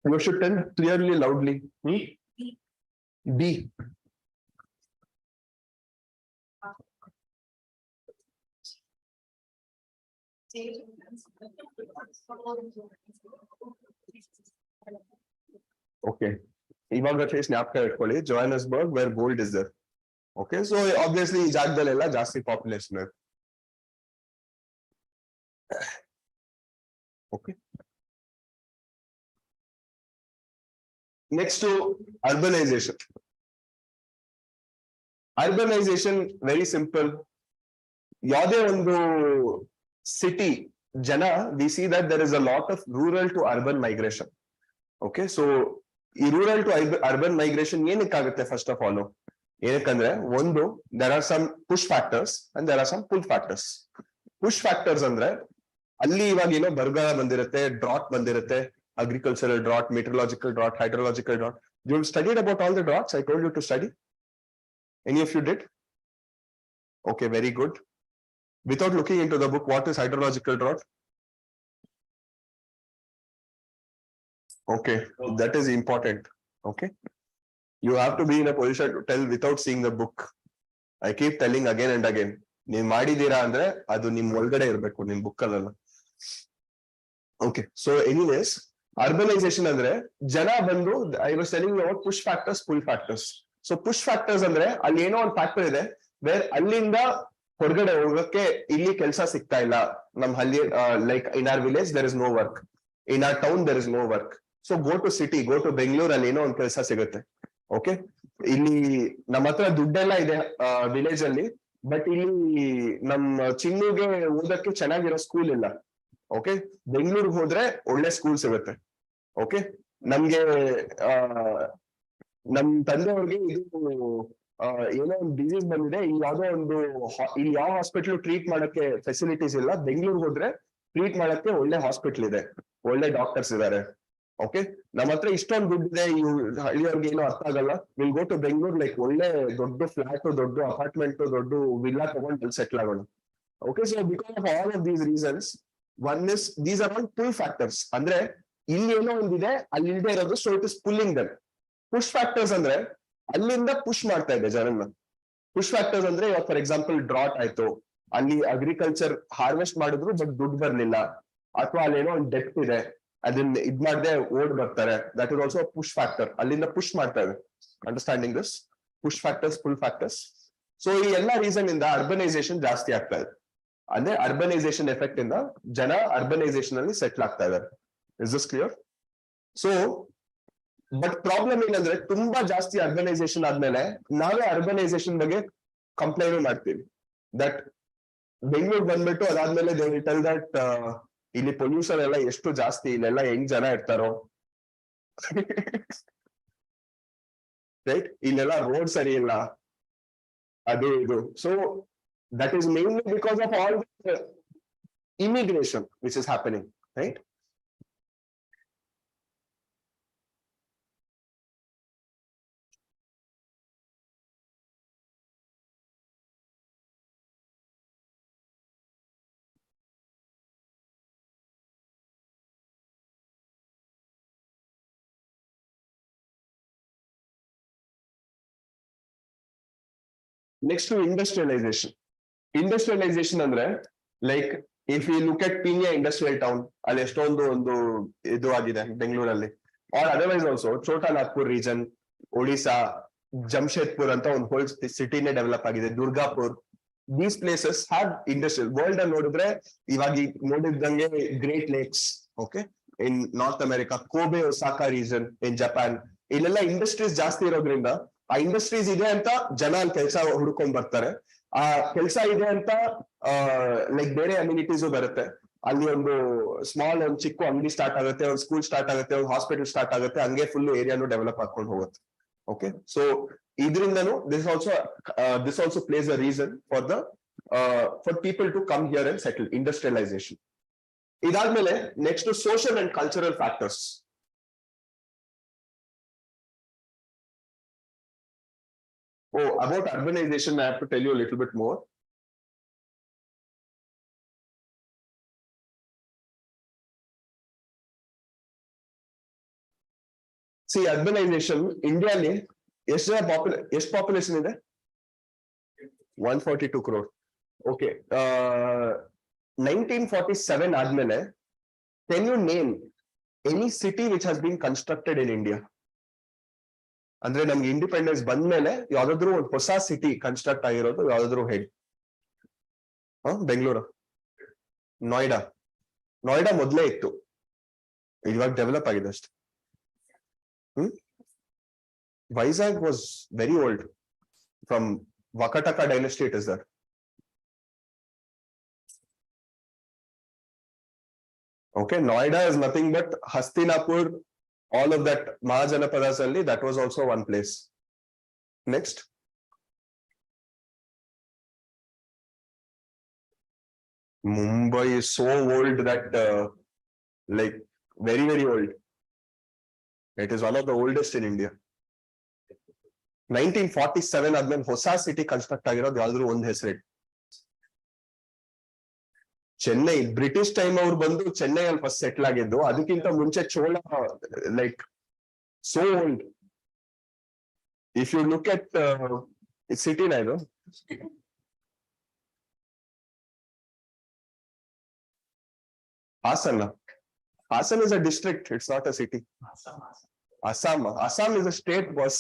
You should tell clearly, loudly. B. Okay. ಇವಾಗ at least ಜ್ಞಾಪಕ ಇಟ್ಕೊಳ್ಳಿ Johannesburg where gold is there. Okay so obviously ಈ ಜಾಗದಲ್ಲೆಲ್ಲ ಜಾಸ್ತಿ population ಇದೆ. Okay next urbanisation. Urbanisation very simple. ಯಾವುದೇ ಒಂದು city ಜನ we see that there is a lot of rural to urban migration. Okay so ಈ ರೂರಲ್ ಟು ಅರ್ಬನ್ ಮೈಗ್ರೇಷನ್ ಏನಕ್ಕಾಗುತ್ತೆ? First of all ಏನಕ್ಕಂದ್ರೆ ಒಂದು there are some push factors and there are some pull factors. Push factors ಅಂದ್ರೆ ಅಲ್ಲಿ ಇವಾಗ ಏನೋ ಬರಗಾಲ ಬಂದಿರುತ್ತೆ, ಡ್ರಾಟ್ ಬಂದಿರುತ್ತೆ, agricultural drought, meteorological drought, hydrological drought. You studied about all the droughts I told you to study? Any of you did? Okay, very good. Without looking into the book, what is hydrological drought? Okay, that is important. Okay, you have to be in a position to tell without seeing the book. I keep telling again and again. ನೀವು ಮಾಡಿದೀರಾ ಅಂದ್ರೆ ಅದು ನಿಮ್ ಒಳಗಡೆ ಇರಬೇಕು, ನಿಮ್ book ಅಲ್ಲ. Okay, so anyways, urbanization ಅಂದ್ರೆ ಜನ ಬಂದು I was telling about push factors, pull factors. So push factors ಅಂದ್ರೆ ಅಲ್ಲಿ ಏನೋ ಒಂದು ಫ್ಯಾಕ್ಟರ್ ಇದೆ ವೇರ್ ಅಲ್ಲಿಂದ ಹೊರಗಡೆ ಹೋಗಕ್ಕೆ ಇಲ್ಲಿ ಕೆಲಸ ಸಿಗ್ತಾ ಇಲ್ಲ. ನಮ್ ಹಳ್ಳಿ like in our village there is no work, in our town there is no work. So go to city, go to Bengaluru, ಅಲ್ಲಿ ಏನೋ ಒಂದು ಕೆಲಸ ಸಿಗುತ್ತೆ. ಓಕೆ, ಇಲ್ಲಿ ನಮ್ಮ ಹತ್ರ ದುಡ್ಡೆಲ್ಲ ಇದೆ ವಿಲೇಜ್ ಅಲ್ಲಿ, ಬಟ್ ಇಲ್ಲಿ ನಮ್ಮ ಚಿನ್ನುಗೆ ಓದಕ್ಕೆ ಚೆನ್ನಾಗಿರೋ ಸ್ಕೂಲ್ ಇಲ್ಲ. ಓಕೆ, ಬೆಂಗಳೂರಿಗೆ ಹೋದ್ರೆ ಒಳ್ಳೆ ಸ್ಕೂಲ್ ಸಿಗುತ್ತೆ. ಓಕೆ, ನಮ್ಗೆ ನಮ್ ತಂದೆಯವ್ರಿಗೆ ಇದು ಏನೋ ಒಂದು ಡಿಸೀಸ್ ಬಂದಿದೆ, ಇಲ್ಲಿ ಯಾವ್ದೋ ಒಂದು ಇಲ್ಲಿ ಯಾವ ಹಾಸ್ಪಿಟಲ್ ಟ್ರೀಟ್ ಮಾಡಕ್ಕೆ ಫೆಸಿಲಿಟೀಸ್ ಇಲ್ಲ. ಬೆಂಗಳೂರಿಗೆ ಹೋದ್ರೆ ಟ್ರೀಟ್ ಮಾಡಕ್ಕೆ ಒಳ್ಳೆ ಹಾಸ್ಪಿಟಲ್ ಇದೆ, ಒಳ್ಳೆ ಡಾಕ್ಟರ್ಸ್ ಇದಾರೆ. ಓಕೆ, ನಮ್ಮ ಹತ್ರ ಇಷ್ಟೊಂದು ದುಡ್ಡಿದೆ, ಈ ಹಳ್ಳಿಯವ್ರಿಗೆ ಏನೋ ಅರ್ಥ ಆಗಲ್ಲ. Will go to Bengaluru, like ಒಳ್ಳೆ ದೊಡ್ಡ ಫ್ಲಾಟ್, ದೊಡ್ಡ ಅಪಾರ್ಟ್ಮೆಂಟ್, ದೊಡ್ಡ ವಿಲ್ಲಾ ತಗೊಂಡು ಅಲ್ಲಿ ಸೆಟ್ಲ್ ಆಗೋಣ. Okay, so because of all of these reasons, one is these are all pull factors. ಅಂದ್ರೆ ಇಲ್ಲಿ ಏನೋ ಒಂದಿದೆ, ಅಲ್ಲಿ ಇಲ್ಲದೆ ಇರೋದು, so it is pulling them. Push factors ಅಂದ್ರೆ ಅಲ್ಲಿಂದ ಪುಷ್ ಮಾಡ್ತಾ ಇದೆ ಜನನ್ನ. ಪುಷ್ ಫ್ಯಾಕ್ಟರ್ಸ್ ಅಂದ್ರೆ ಇವಾಗ ಫಾರ್ ಎಕ್ಸಾಂಪಲ್ ಡ್ರಾಟ್ ಆಯ್ತು, ಅಲ್ಲಿ ಅಗ್ರಿಕಲ್ಚರ್ ಹಾರ್ವೆಸ್ಟ್ ಮಾಡಿದ್ರು ಬಟ್ ದುಡ್ಡು ಬರ್ಲಿಲ್ಲ, ಅಥವಾ ಅಲ್ಲೇನೋ ಒಂದು ಡೆಪ್ತ್ ಇದೆ, ಅದನ್ನ ಇದ್ ಮಾಡದೆ ಓಡ್ ಬರ್ತಾರೆ. That is also push factor. ಅಲ್ಲಿಂದ ಪುಷ್ ಮಾಡ್ತಾ ಇದೆ. Understanding this push factors, pull factors. So ಈ ಎಲ್ಲಾ ರೀಸನ್ ಇಂದ ಅರ್ಬನೈಸೇಷನ್ ಜಾಸ್ತಿ ಆಗ್ತಾ ಇದೆ. ಅಂದ್ರೆ ಅರ್ಬನೈಸೇಷನ್ ಎಫೆಕ್ಟ್ ಇಂದ ಜನ ಅರ್ಬನೈಸೇಷನ್ ಅಲ್ಲಿ ಸೆಟ್ಲ್ ಆಗ್ತಾ ಇದ್ದಾರೆ. Is this clear? So but problem ಏನಂದ್ರೆ ತುಂಬಾ ಜಾಸ್ತಿ ಅರ್ಬನೈಸೇಷನ್ ಆದ್ಮೇಲೆ ನಾವೇ ಅರ್ಬನೈಸೇಷನ್ ಬಗ್ಗೆ ಕಂಪ್ಲೇಂಟ್ ಮಾಡ್ತೀವಿ. ದಟ್ ಬೆಂಗಳೂರು ಬಂದ್ಬಿಟ್ಟು ಅದಾದ್ಮೇಲೆ ದೇ ವಿಲ್ ಟೆಲ್ ದಟ್ ಇಲ್ಲಿ ಪೊಲ್ಯೂಷನ್ ಎಲ್ಲ ಎಷ್ಟು ಜಾಸ್ತಿ, ಇಲ್ಲೆಲ್ಲ ಹೆಂಗ್ ಜನ ಇರ್ತಾರೋ, ರೈಟ್, ಇಲ್ಲೆಲ್ಲ ರೋಡ್ ಸರಿ ಇಲ್ಲ, ಅದು ಇದು. So that is mainly because of all the immigration which is happening, right? Next to industrialization. Industrialisation ಅಂದ್ರೆ like if you look at Peenya industrial town, ಅಲ್ಲಿ ಎಷ್ಟೊಂದು ಒಂದು ಇದು ಆಗಿದೆ ಬೆಂಗಳೂರಲ್ಲಿ. Or otherwise also Chota Nagpur region, Odisha, Jamshedpur ಅಂತ ಒಂದು ಹೋಲ್ ಸಿಟಿನೇ ಡೆವಲಪ್ ಆಗಿದೆ, Durgapur, these places have industrial world and nodidre ivagi nodiddange Great Lakes, okay, in North America, Kobe Osaka region in Japan, ilella industries ಜಾಸ್ತಿ ಇರೋದ್ರಿಂದ ಆ ಇಂಡಸ್ಟ್ರೀಸ್ ಇದೆ ಅಂತ ಜನ ಅಲ್ಲಿ ಕೆಲಸ ಹುಡ್ಕೊಂಡ್ ಬರ್ತಾರೆ. ಆ ಕೆಲಸ ಇದೆ ಅಂತ ಲೈಕ್ ಬೇರೆ ಅಮ್ಯುನಿಟೀಸು ಬರುತ್ತೆ. ಅಲ್ಲಿ ಒಂದು ಸ್ಮಾಲ್ ಒಂದು ಚಿಕ್ಕ ಅಂಗಡಿ ಸ್ಟಾರ್ಟ್ ಆಗುತ್ತೆ, ಒಂದು ಸ್ಕೂಲ್ ಸ್ಟಾರ್ಟ್ ಆಗುತ್ತೆ, ಒಂದು ಹಾಸ್ಪಿಟಲ್ ಸ್ಟಾರ್ಟ್ ಆಗುತ್ತೆ, ಹಂಗೆ ಫುಲ್ ಏರಿಯಾನು ಡೆವಲಪ್ ಆಗ್ಕೊಂಡು ಹೋಗುತ್ತೆ. ಓಕೆ, ಸೊ ಇದರಿಂದನು this also plays a reason for people to come here and settle, industrialization. ಇದಾದ್ಮೇಲೆ next social and cultural factors. About urbanization, I have to tell you a little bit more. See, urbanization, India ಅಲ್ಲಿ ಎಷ್ಟು population ಇದೆ? 142 crore. Okay. 1947 ಆದ್ಮೇಲೆ, can you name any city which has been constructed in India? ಅಂದ್ರೆ ನಮ್ಗೆ independence ಬಂದ್ಮೇಲೆ ಯಾವ್ದಾದ್ರು ಒಂದು ಹೊಸ ಸಿಟಿ ಕನ್ಸ್ಟ್ರಕ್ಟ್ ಆಗಿರೋದು ಯಾವ್ದಾದ್ರು ಹೇಳಿ. ಬೆಂಗಳೂರು, ನೋಯ್ಡಾ ಮೊದ್ಲೇ ಇತ್ತು, ಇವಾಗ ಡೆವಲಪ್ ಆಗಿದೆ ಅಷ್ಟೇ. Vizag was very old. From Vakataka dynasty it is there. Okay, Noida is nothing but Hastinapur, all of that Mahajanapadas only, that was also one place. Next. Mumbai is so old that like very, very old. It is one of the oldest in India. 1947 ಆದ್ಮೇಲೆ ಹೊಸ city construct ಆಗಿರೋದು ಯಾವ್ದಾದ್ರು ಒಂದ್ ಹೆಸರು. Chennai, British time ಅವ್ರು ಬಂದು ಚೆನ್ನೈ ಅಲ್ಲಿ first settle ಆಗಿದ್ದು. ಅದಕ್ಕಿಂತ ಮುಂಚೆ Chola, like so old. If you look at ಸಿಟಿನ ಇದು Hassan is a district, it's not a city. Assam is a state, boss.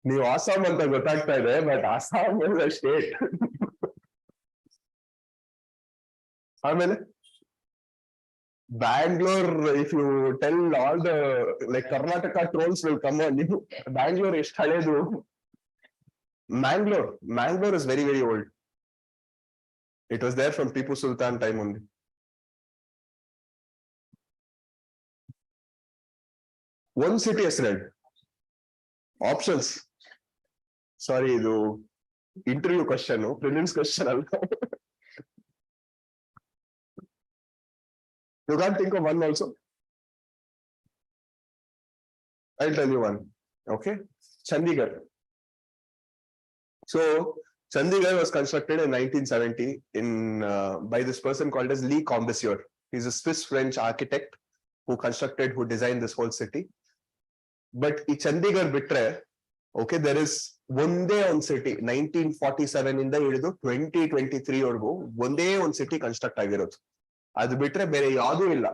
ನೀವು ಅಸ್ಸಾಂ ಅಂತ ಗೊತ್ತಾಗ್ತಾ ಇದೆ, but Assam is a state. ಆಮೇಲೆ Bangalore, if you tell all the like Karnataka trolls will come on you. Bangalore ಎಷ್ಟು ಹಳೇದು. Mangalore is very, very old. It was there from Tipu Sultan time only. ಒಂದ್ city ಹೆಸರು ಹೇಳಿ. ಆಪ್ಷನ್ಸ್. ಸಾರಿ, ಇದು ಇಂಟರ್ವ್ಯೂ ಕ್ವಶನ್, ಪ್ರಿಲಿಮ್ಸ್ ಕ್ವಶನ್ ಅಲ್ಲ. You can't think of one also? I'll tell you one. Okay, Chandigarh. So Chandigarh was constructed in 1970 by this person called as Le Corbusier. He's a Swiss-French architect who designed this whole city. But in Chandigarh bitre, okay, there is ಒಂದೇ ಒಂದು city 1947 ಇಂದ ಹಿಡಿದು 2023 ವರೆಗೂ ಒಂದೇ ಒಂದು city construct ಆಗಿರೋದು. ಅದು ಬಿಟ್ರೆ ಬೇರೆ ಯಾವುದೂ ಇಲ್ಲ.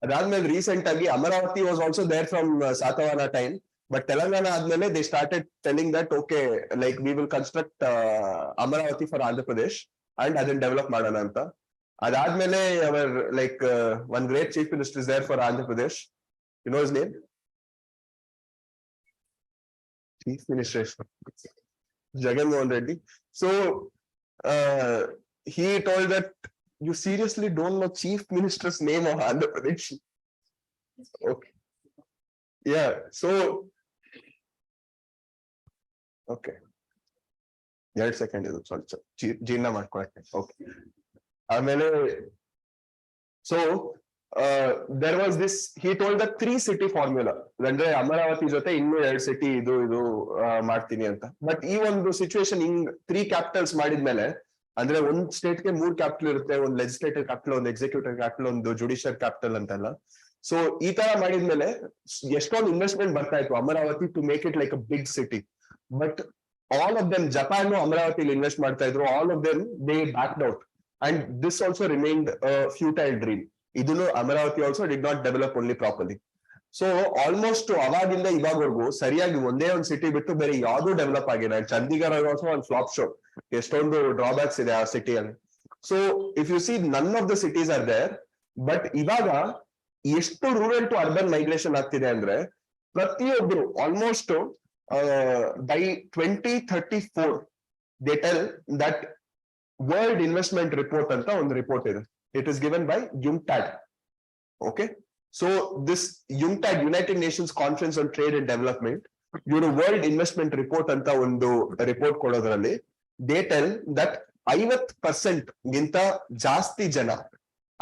ಅದಾದ್ಮೇಲೆ ರೀಸೆಂಟ್ ಆಗಿ Amaravati was also there from Satavahana time, but Telangana ಆದ್ಮೇಲೆ they started telling that okay, like we will construct Amaravati for Andhra Pradesh and ಅದನ್ನ ಡೆವಲಪ್ ಮಾಡೋಣ ಅಂತ. ಅದಾದ್ಮೇಲೆ our like one great chief minister is there for Andhra Pradesh. You know his name? Chief Minister Jagan Mohan Reddy. So he told that you seriously don't know Chief Minister's name of Andhra Pradesh. Okay. Yeah. So okay. 2 seconds ಇದು ಸ್ವಲ್ಪ ಜೀರ್ಣ ಮಾಡ್ಕೊಳಕ್ಕೆ. Okay. ಆಮೇಲೆ so there was this, he told the 3 city formula. ಅಂದ್ರೆ ಅಮರಾವತಿ ಜೊತೆ ಇನ್ನೂ 2 city ಇದು ಮಾಡ್ತೀನಿ ಅಂತ. ಬಟ್ ಈ ಒಂದು ಸಿಚುವೇಶನ್ ಹಿಂಗ್ 3 ಕ್ಯಾಪಿಟಲ್ಸ್ ಮಾಡಿದ್ಮೇಲೆ, ಅಂದ್ರೆ ಒಂದ್ ಸ್ಟೇಟ್ ಗೆ 3 ಕ್ಯಾಪಿಟಲ್ ಇರುತ್ತೆ, ಒಂದು ಲೆಜಿಸ್ಲೇಟಿವ್ ಕ್ಯಾಪಿಟಲ್, ಒಂದು ಎಕ್ಸಿಕ್ಯೂಟಿವ್ ಕ್ಯಾಪಿಟಲ್, ಒಂದು ಜುಡಿಷಿಯಲ್ ಕ್ಯಾಪಿಟಲ್ ಅಂತೆಲ್ಲ. ಸೊ ಈ ತರ ಮಾಡಿದ್ಮೇಲೆ ಎಷ್ಟೊಂದು ಇನ್ವೆಸ್ಟ್ಮೆಂಟ್ ಬರ್ತಾ ಇತ್ತು Amaravati to make it like a big city. But all of them, Japan ಅಮರಾವತಿಲಿ ಇನ್ವೆಸ್ಟ್ ಮಾಡ್ತಾ ಇದ್ರು, all of them they backed out and this also remained futile dream. ಇದನ್ನು Amaravati also did not develop only properly. So almost ಅವಾಗಿಂದ ಇವಾಗವರೆಗೂ ಸರಿಯಾಗಿ ಒಂದೇ ಒಂದು city ಬಿಟ್ಟು ಬೇರೆ ಯಾವ್ದು ಡೆವಲಪ್ ಆಗಿದೆ. ಚಂಡೀಗಢ ಒಂದು ಫ್ಲಾಪ್ ಶೋ, ಎಷ್ಟೊಂದು ಡ್ರಾಬ್ಯಾಕ್ಸ್ ಇದೆ ಆ ಸಿಟಿಯಲ್ಲಿ. So if you see none of the cities are there. But ಇವಾಗ ಎಷ್ಟು ರೂರಲ್ ಟು ಅರ್ಬನ್ ಮೈಗ್ರೇಷನ್ ಆಗ್ತಿದೆ ಅಂದ್ರೆ ಪ್ರತಿಯೊಬ್ರು almost by 2034 they tell that world investment report ಅಂತ ಒಂದು ರಿಪೋರ್ಟ್ ಇದೆ. It is given by UNCTAD. Okay, so this UNCTAD, United Nations conference on trade and development, ಇವರು world investment report ಅಂತ ಒಂದು report ಕೊಡೋದ್ರಲ್ಲಿ ದೇ ಟೆಲ್ ದಟ್ 50% ಗಿಂತ ಜಾಸ್ತಿ ಜನ,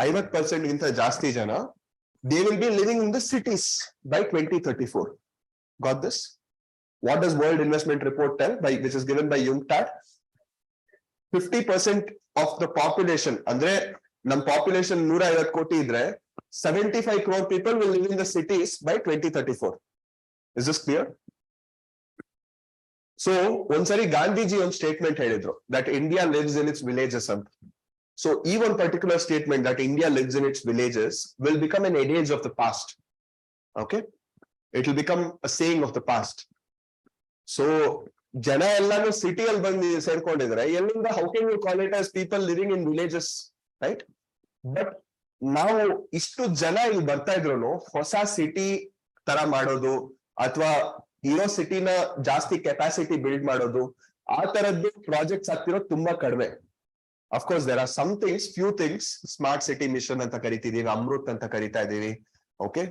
50% ಗಿಂತ ಜಾಸ್ತಿ ಜನ they will be living in the cities by 2034. Got this? What does World Investment Report tell, which is given by UNCTAD? 50% of the population, andre nam population 150 koti idre 75 crore people will live in the cities by 2034. Is this clear? So onsari Gandhiji on statement helidru that India lives in its villages anta. So even particular statement that India lives in its villages will become an adage of the past. Okay, it will become a saying of the past. So ಜನ ಎಲ್ಲಾನು ಸಿಟಿಯಲ್ಲಿ ಬಂದು ಸೇರ್ಕೊಂಡಿದ್ರೆ ಎಲ್ಲಿಂದ, how can you call it as people living in villages, right? But ನಾವು ಇಷ್ಟು ಜನ ಇಲ್ಲಿ ಬರ್ತಾ ಇದ್ರು ಹೊಸ ಸಿಟಿ ತರ ಮಾಡೋದು ಅಥವಾ ಇರೋ ಸಿಟಿನ ಜಾಸ್ತಿ ಕೆಪಾಸಿಟಿ ಬಿಲ್ಡ್ ಮಾಡೋದು, ಆ ತರದ್ದು ಪ್ರಾಜೆಕ್ಟ್ಸ್ ಆಗ್ತಿರೋದು ತುಂಬಾ ಕಡಿಮೆ. Of course there are some things, few things, smart city mission ಅಂತ ಕರಿತಿದೀವಿ, ಅಮೃತ್ ಅಂತ ಕರಿತಾ ಇದೀವಿ, ಓಕೆ,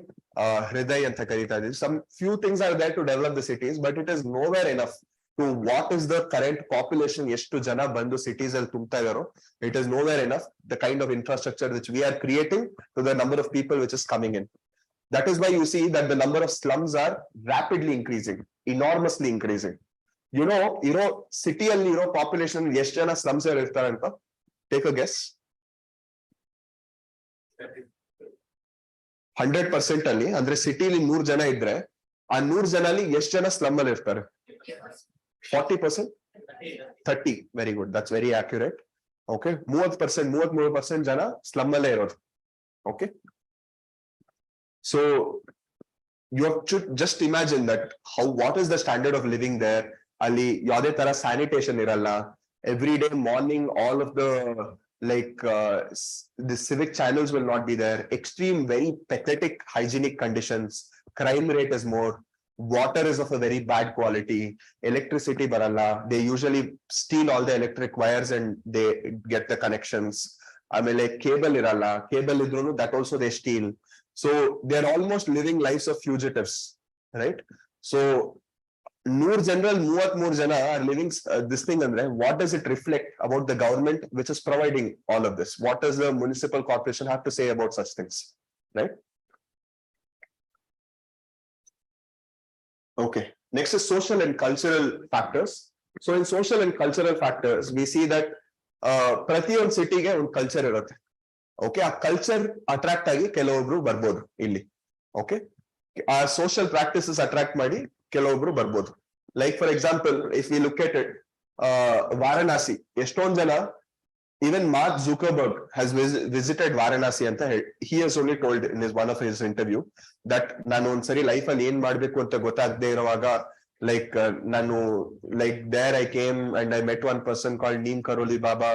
ಹೃದಯ್ ಅಂತ ಕರಿತಾ ಇದೀವಿ. Some few things are there to develop the cities, but it is nowhere enough to what is the current population, ಎಷ್ಟು ಜನ ಬಂದು ಸಿಟೀಸ್ ಅಲ್ಲಿ ತುಂಬ್ತಾ ಇದಾರೋ. It is nowhere enough the kind of infrastructure which we are creating to the number of people which is coming in. That is why you see that the number of slums are rapidly increasing, enormously increasing. You know city ಅಲ್ಲಿ ಇರೋ population ಎಷ್ಟು ಜನ slums ಅಲ್ಲಿ ಇರ್ತಾರೆ ಅಂತ? Take a guess. 100% ಅಲ್ಲಿ, ಅಂದ್ರೆ ಸಿಟಿಲಿ 100 ಜನ ಇದ್ರೆ ಆ 100 ಜನ ಅಲ್ಲಿ ಎಷ್ಟು ಜನ ಸ್ಲಮ್ ಅಲ್ಲಿ ಇರ್ತಾರೆ? 40%? 30. Very good. That's very accurate. Okay. 30%, 33% ಜನ ಸ್ಲಮ್ ಅಲ್ಲೇ ಇರೋದು. Okay. So you have to just imagine that what is the standard of living there. ಅಲ್ಲಿ ಯಾವುದೇ ತರ ಸ್ಯಾನಿಟೇಷನ್ ಇರಲ್ಲ. Every day morning all of the the civic channels will not be there. Extreme, very pathetic hygienic conditions. Crime rate is more. Water is of a very bad quality. Electricity baralla. They usually steal all the electric wires and they get the connections. Amele cable iralla. Cable idrunu that also they steal. So they are almost living lives of fugitives, right? So 100 general 33 jana are living this thing andre. What does it reflect about the government which is providing all of this? What does the municipal corporation have to say about such things, right? Okay, next is social and cultural factors. So in social and cultural factors, we see that ಪ್ರತಿಯೊಂದು ಸಿಟಿಗೆ ಒಂದು culture ಇರುತ್ತೆ. Okay, ಆ culture attract ಆಗಿ ಕೆಲವೊಬ್ರು ಬರ್ಬೋದು ಇಲ್ಲಿ. Okay, ಆ ಸೋಷಿಯಲ್ ಪ್ರಾಕ್ಟೀಸಸ್ ಅಟ್ರಾಕ್ಟ್ ಮಾಡಿ ಕೆಲವೊಬ್ರು ಬರ್ಬೋದು. Like for example, if we look at it, Varanasi, ಎಷ್ಟೊಂದ್ ಜನ, even Mark Zuckerberg has visited Varanasi anta he has only told in one of his interview that nanu onsari life alli en madbeku anta gottagde iruvaga nanu there I came and I met one person called Neem Karoli Baba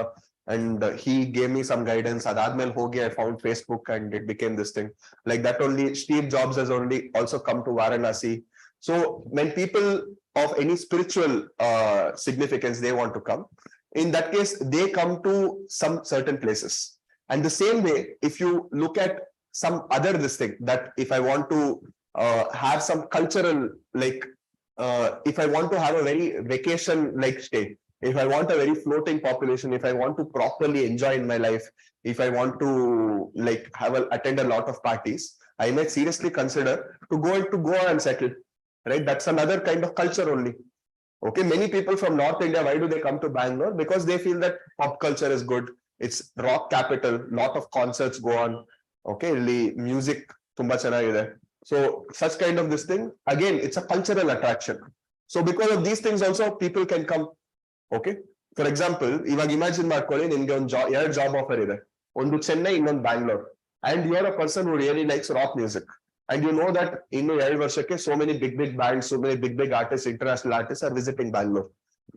and he gave me some guidance. Adadmel hogi I found Facebook and it became this thing. Like that only Steve Jobs has only also come to Varanasi. So when people of any spiritual significance they want to come, in that case they come to some certain places. And the same way, if you look at some other this thing, that if I want to have some cultural, if I want to have a very vacation like stay, if I want a very floating population, if I want to properly enjoy in my life, if I want to attend a lot of parties, I might seriously consider to go into Goa and settle, right? That's another kind of culture only. Okay, many people from North India, why do they come to Bangalore? Because they feel that pop culture is good. It's rock capital. Lot of concerts go on. Okay, music tumba chennagide. So such kind of this thing, again, it's a cultural attraction. So because of these things also, people can come. Okay, for example, ಇವಾಗ imagine ಮಾಡ್ಕೊಳ್ಳಿ, ನಿಮ್ಗೆ ಒಂದು job offer ಇದೆ, ಒಂದು ಚೆನ್ನೈ, ಇನ್ನೊಂದು Bangalore, and you are a person who really likes rock music And you know that in the so many big bands, so many big artists, international artists are visiting Bangalore.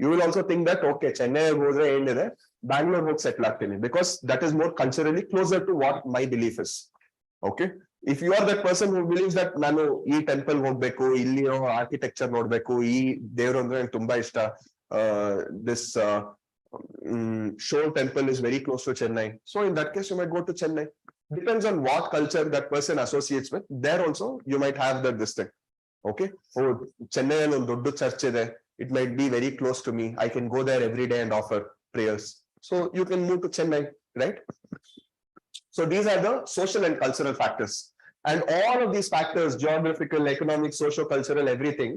You will also think that, okay, Chennai goes Bangalore would settle because that is more culturally closer to what my belief is. Okay. If you are that person who believes that ನಾನು ಈ temple ಹೋಗ್ಬೇಕು, ಇಲ್ಲಿರೋ architecture ನೋಡ್ಬೇಕು, ಈ ದೇವರು ಅಂದ್ರೆ ನಂಗೆ ತುಂಬಾ ಇಷ್ಟ, this Shore temple is very close to Chennai. So in that case, you might go to Chennai. Depends on what culture that person associates with. There also, you might have that this thing. Okay. Oh, Chennai and Doddu church ಇದೆ. It might be very close to me. I can go there every day and offer prayers. So you can move to Chennai, right? So these are the social and cultural factors. And all of these factors, geographical, economic, socio-cultural, everything,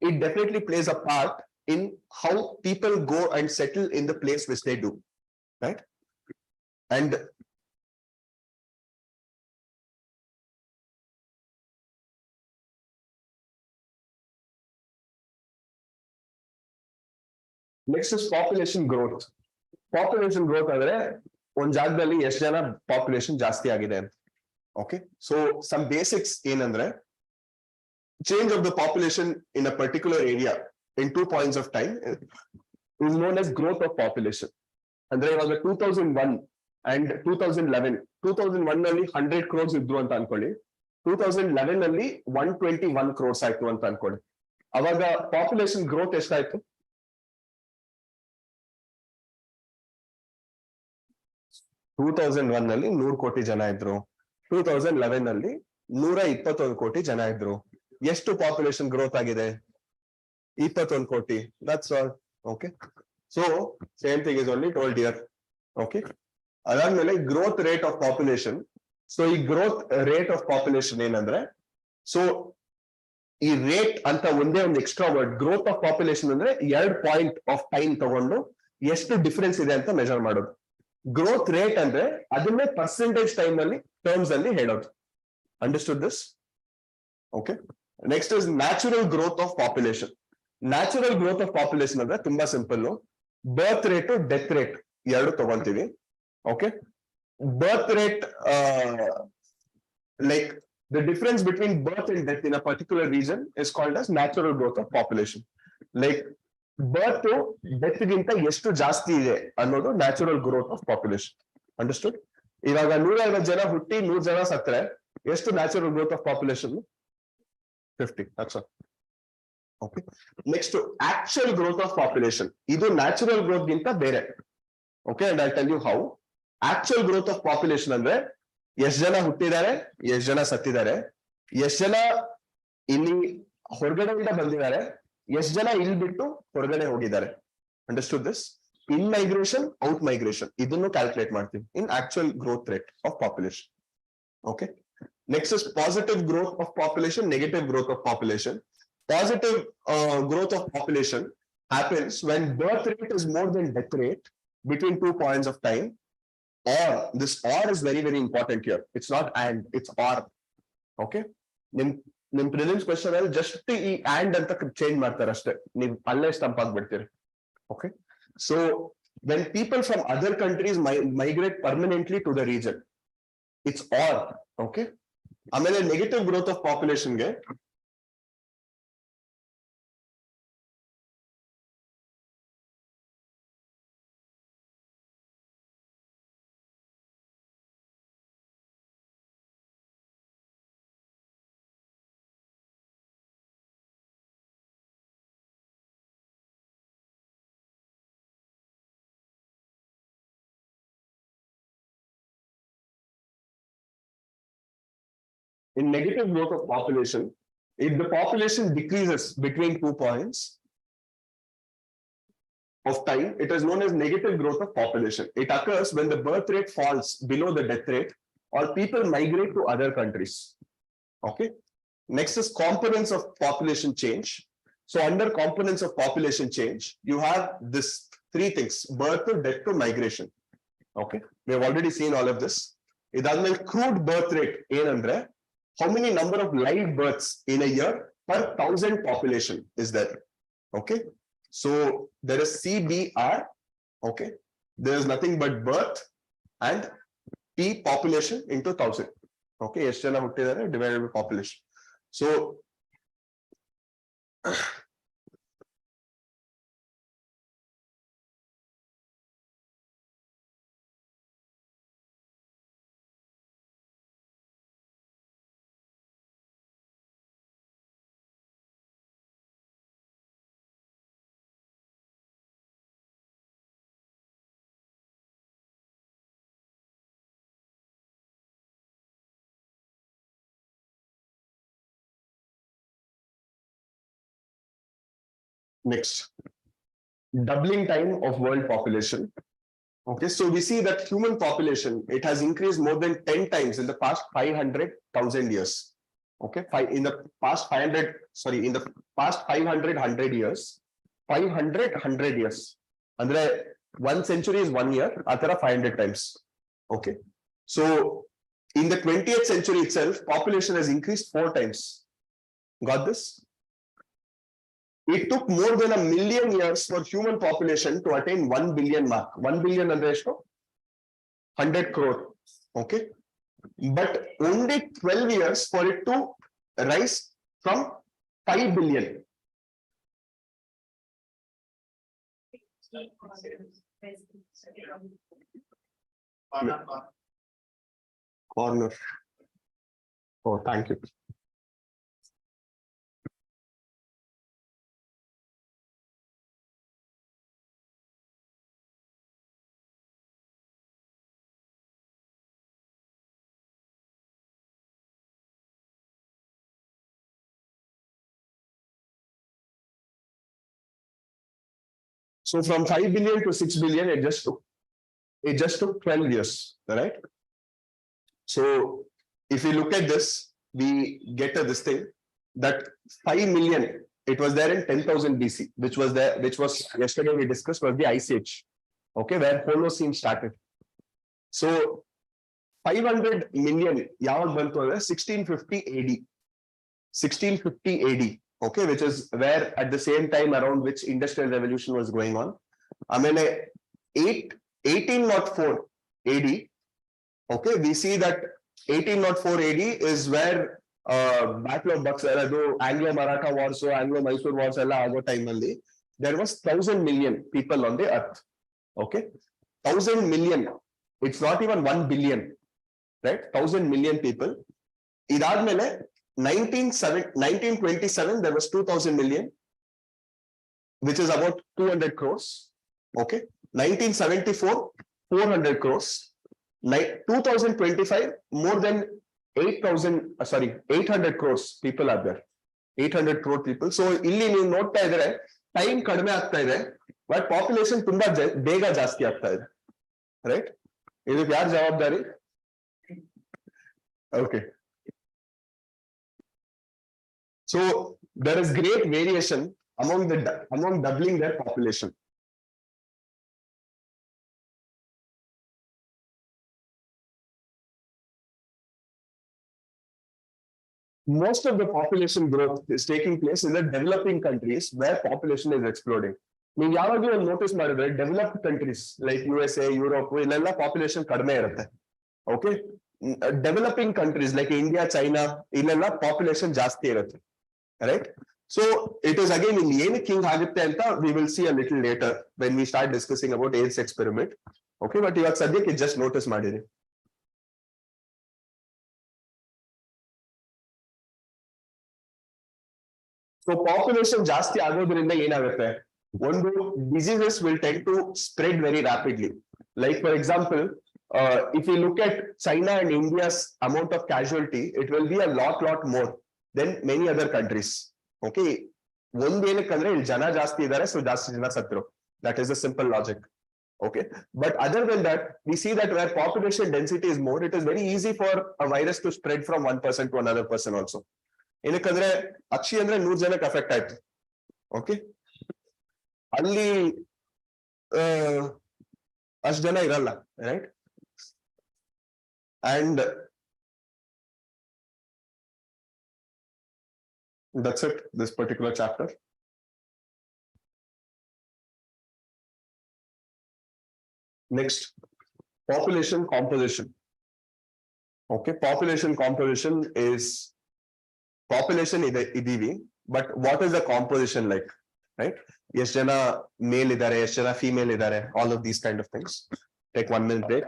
it definitely plays a part in how people go and settle in the place which they do, right? And next is population growth. Population growth ಅಂದ್ರೆ ಒಂದ್ ಜಾಗದಲ್ಲಿ ಎಷ್ಟು ಜನ population ಜಾಸ್ತಿ ಆಗಿದೆ ಅಂತ. Okay, so some basics ಏನಂದ್ರೆ change of the population in a particular area in 2 points of time is known as growth of population. ಅಂದ್ರೆ ಇವಾಗ 2001 and 2011, 2001 ನಲ್ಲಿ 100 crores ಇದ್ರು ಅಂತ ಅನ್ಕೊಳ್ಳಿ, 2011 ನಲ್ಲಿ 121 crores ಆಯ್ತು ಅಂತ ಅನ್ಕೊಳ್ಳಿ. ಅವಾಗ ಪಾಪ್ಯುಲೇಷನ್ ಗ್ರೋತ್ ಎಷ್ಟಾಯ್ತು? 2001 ನಲ್ಲಿ 100 ಕೋಟಿ ಜನ ಇದ್ರು, 2011 ನಲ್ಲಿ 121 ಕೋಟಿ ಜನ ಇದ್ರು. ಎಷ್ಟು ಪಾಪ್ಯುಲೇಷನ್ ಗ್ರೋತ್ ಆಗಿದೆ? 21 ಕೋಟಿ. That's all. Okay. So same thing is only told here. Okay. ಅದಾದ್ಮೇಲೆ growth rate of population. So ಈ ಗ್ರೋತ್ ರೇಟ್ ಆಫ್ ಪಾಪ್ಯುಲೇಷನ್ ಏನಂದ್ರೆ, ಸೊ ಈ ರೇಟ್ ಅಂತ ಒಂದೇ ಒಂದು extra word, growth of population ಅಂದ್ರೆ 2 ಪಾಯಿಂಟ್ ಆಫ್ ಟೈಮ್ ತಗೊಂಡು ಎಷ್ಟು ಡಿಫರೆನ್ಸ್ ಇದೆ ಅಂತ ಮೆಜರ್ ಮಾಡೋದು. ಗ್ರೋತ್ ರೇಟ್ ಅಂದ್ರೆ ಅದನ್ನೇ ಪರ್ಸೆಂಟೇಜ್ ಟೈಮ್ ಅಲ್ಲಿ ಟರ್ಮ್ಸ್ ಅಲ್ಲಿ ಹೇಳೋದು. Understood this? Okay. Next is natural growth of population. Natural growth of population ಅಂದ್ರೆ ತುಂಬಾ simple. Birth rate, death rate ಎರಡು ತಗೊಂತೀವಿ. Okay. Birth rate, like the difference between birth and death in a particular region is called as natural growth of population. Like birth death ಗಿಂತ ಎಷ್ಟು ಜಾಸ್ತಿ ಇದೆ ಅನ್ನೋದು natural growth of population. Understood? ಇವಾಗ 150 ಜನ ಹುಟ್ಟಿ 100 ಜನ ಸತ್ರೆ ಎಷ್ಟು natural growth of population? 50. That's all. Okay. Next, actual growth of population. ಇದು ನ್ಯಾಚುರಲ್ ಗ್ರೋತ್ ಗಿಂತ ಬೇರೆ. Okay, and I'll tell you how. Actual growth of population ಅಂದ್ರೆ ಎಷ್ಟು ಜನ ಹುಟ್ಟಿದ್ದಾರೆ, ಎಷ್ಟು ಜನ ಸತ್ತಿದ್ದಾರೆ, ಎಷ್ಟು ಜನ ಇಲ್ಲಿ ಹೊರಗಡೆಯಿಂದ ಬಂದಿದ್ದಾರೆ, ಎಷ್ಟು ಜನ ಇಲ್ಲಿ ಬಿಟ್ಟು ಹೊರಗಡೆ ಹೋಗಿದ್ದಾರೆ. Understood this? In migration, out migration, ಇದನ್ನು ಕ್ಯಾಲ್ಕುಲೇಟ್ ಮಾಡ್ತೀವಿ in actual growth rate of population. Okay. Next is positive growth of population, negative growth of population. Positive growth of population happens when birth rate is more than death rate between 2 points of time. Or, this or is very, very important here. It's not and, it's or. Okay. ನಿಮ್ prelims question ಅಲ್ಲಿ just ಈ and ಅಂತ change ಮಾಡ್ತಾರೆ ಅಷ್ಟೇ, ನೀವು ಅಲ್ಲೇ stump ಆಗ್ಬಿಡ್ತೀರಿ. Okay. So when people from other countries migrate permanently to the region, it's or. Okay. ಆಮೇಲೆ ನೆಗೆಟಿವ್ ಗ್ರೋತ್ ಆಫ್ ಪಾಪ್ಯುಲೇಷನ್ಗೆ in negative growth of population, if the population decreases between 2 points of time, it is known as negative growth of population. It occurs when the birth rate falls below the death rate or people migrate to other countries. Okay. Next is components of population change. So under components of population change, you have this 3 things: birth to death to migration. Okay. We have already seen all of this. Idadmel crude birth rate ಏನಂದ್ರೆ how many number of live births in a year per 1000 population is there. Okay. So there is CBR. Okay. There is nothing but birth and P population into 1000. Okay. ಎಷ್ಟು ಜನ ಹುಟ್ಟಿದ್ದಾರೆ divided by population. So next, doubling time of world population. Okay, so we see that human population, it has increased more than 10 times in the past 500,000 years. Okay, in the past 500, sorry, in the past 500 years, 500 years. Andre 1 century is 1 year, atara 500 times. Okay, so in the 20th century itself, population has increased 4 times. Got this? It took more than 1 million years for human population to attain 1 billion mark. 1 billion and 100 crore. Okay. But only 12 years for it to rise from 5 billion. Corner. Oh, thank you. So from 5 billion to 6 billion, it just took 12 years, right? So if we look at this, we get this thing that 5 million, it was there in 10,000 BC, which was yesterday we discussed was the Ice Age, okay, where Holocene started. So 500 million, 1650 AD, 1650 AD. Okay, which is where at the same time around which industrial revolution was going on. I mean, 1804 AD. Okay, we see that 1804 AD is where Battle of Buxar, Anglo-Maratha Wars, so Anglo-Mysore Wars, time there was 1,000 million people on the earth. Okay, 1,000 million. It's not even 1 billion, right? 1,000 million people. Idadmele 1927, there was 2,000 million, which is about 200 crores. Okay. 1974, 400 crores. 2025, more than 800 crores people are there. 800 crore people. So, illi ನೀವು ನೋಡ್ತಾ ಇದ್ರೆ time ಕಡಿಮೆ ಆಗ್ತಾ ಇದೆ, but population ತುಂಬಾ ಬೇಗ ಜಾಸ್ತಿ ಆಗ್ತಾ ಇದೆ, ರೈಟ್? ಇದಕ್ಕೆ ಯಾರು ಜವಾಬ್ದಾರಿ? Okay. So there is great variation among doubling their population. Most of the population growth is taking place in the developing countries where population is exploding. ನೀವು ಯಾವಾಗಲೂ ಒಂದು ನೋಟಿಸ್ ಮಾಡಿದ್ರೆ developed countries like USA, Europe ಇಲ್ಲೆಲ್ಲ population ಕಡಿಮೆ ಇರುತ್ತೆ. Okay, developing countries like India, China ಇಲ್ಲೆಲ್ಲ population ಜಾಸ್ತಿ ಇರುತ್ತೆ. Right? So it is again in ಏನಕ್ಕೆ ಹಿಂಗ್ ಆಗುತ್ತೆ ಅಂತ we will see a little later when we start discussing about AIDS experiment. Okay, but ಇವಾಗ ಸದ್ಯಕ್ಕೆ just notice ಮಾಡಿರಿ. So population ಜಾಸ್ತಿ ಆಗೋದ್ರಿಂದ ಏನಾಗುತ್ತೆ? ಒಂದು diseases will tend to spread very rapidly. Like for example, if you look at China and India's amount of casualty, it will be a lot more than many other countries. Okay, ಒಂದೇನಕ್ಕಂದ್ರೆ ಇಲ್ಲಿ ಜನ ಜಾಸ್ತಿ ಇದ್ದಾರೆ, so ಜಾಸ್ತಿ ಜನ ಸತ್ರು. That is the simple logic. Okay, but other than that, we see that where population density is more, it is very easy for a virus to spread from one person to another person also. ಏನಕ್ಕಂದ್ರೆ ಅಕ್ಷಿ ಅಂದ್ರೆ 100 ಜನಕ್ಕೆ affect ಆಯ್ತು. Okay, ಅಲ್ಲಿ ಅಷ್ಟು ಜನ ಇರಲ್ಲ, right? And that's it, this particular chapter. Next, population composition. Okay, population composition is population idivi, but what is the composition like, right? Yes, jana male idare, yes, jana female idare, all of these kind of things. Take 1 minute break.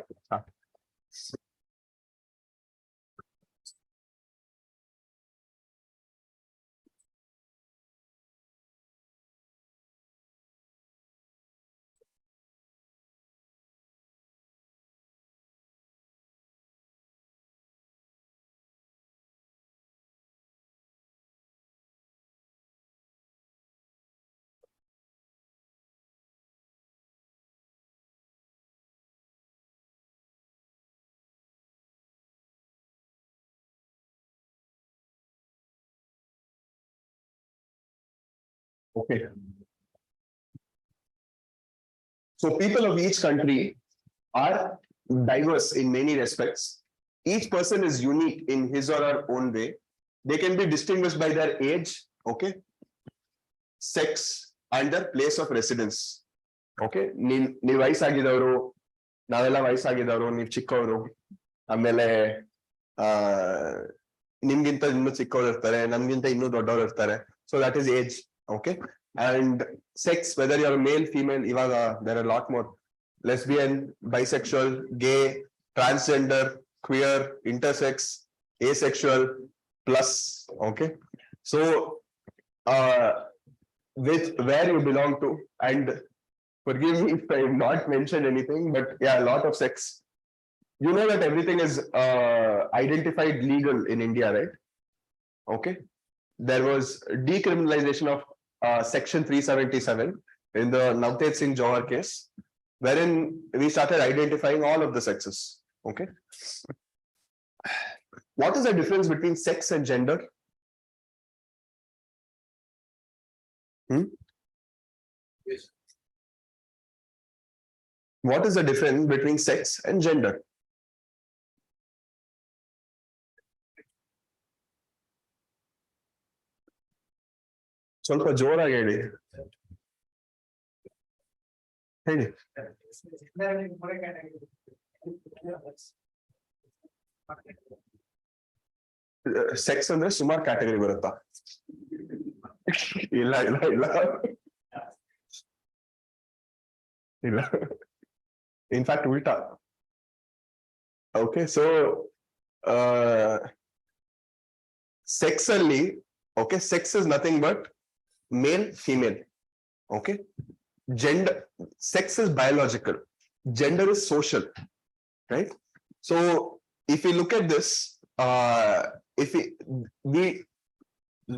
Okay. So people of each country are diverse in many respects. Each person is unique in his or her own way. They can be distinguished by their age, okay, sex, and their place of residence. Okay, ನೀವು ವಯಸ್ಸಾಗಿದ್ದವರು, ನಾವೆಲ್ಲ ವಯಸ್ಸಾಗಿದ್ದವರು, ನೀವು ಚಿಕ್ಕವರು, ಆಮೇಲೆ ನಿಮ್ಗಿಂತ ಇನ್ನೂ ಚಿಕ್ಕವರು ಇರ್ತಾರೆ, ನಮ್ಗಿಂತ ಇನ್ನೂ ದೊಡ್ಡವರು ಇರ್ತಾರೆ. So that is age, okay. And sex, whether you're male, female, ivaga there are a lot more. Lesbian, bisexual, gay, transgender, queer, intersex, asexual, plus, okay. So with where you belong to, and forgive me if I have not mentioned anything, but yeah, a lot of sex. You know that everything is identified legal in India, right? Okay. There was decriminalization of section 377 in the Navteej Singh Johar case, wherein we started identifying all of the sexes. Okay. What is the difference between sex and gender? Yes. What is the difference between sex and gender? ಸ್ವಲ್ಪ ಜೋರಾಗಿ ಹೇಳಿ. ಹೇಳಿ. Sex ಅಂದ್ರೆ ಸುಮಾರು category ಬರುತ್ತಾ? ಇಲ್ಲ ಇಲ್ಲ ಇಲ್ಲ ಇಲ್ಲ, ಇನ್ಫ್ಯಾಕ್ಟ್ ಉಲ್ಟಾ. ಓಕೆ, ಸೊ ಸೆಕ್ಸ್ ಅಲ್ಲಿ, okay, sex is nothing but male, female. Okay, gender, sex is biological, gender is social, right? So if we look at this, if we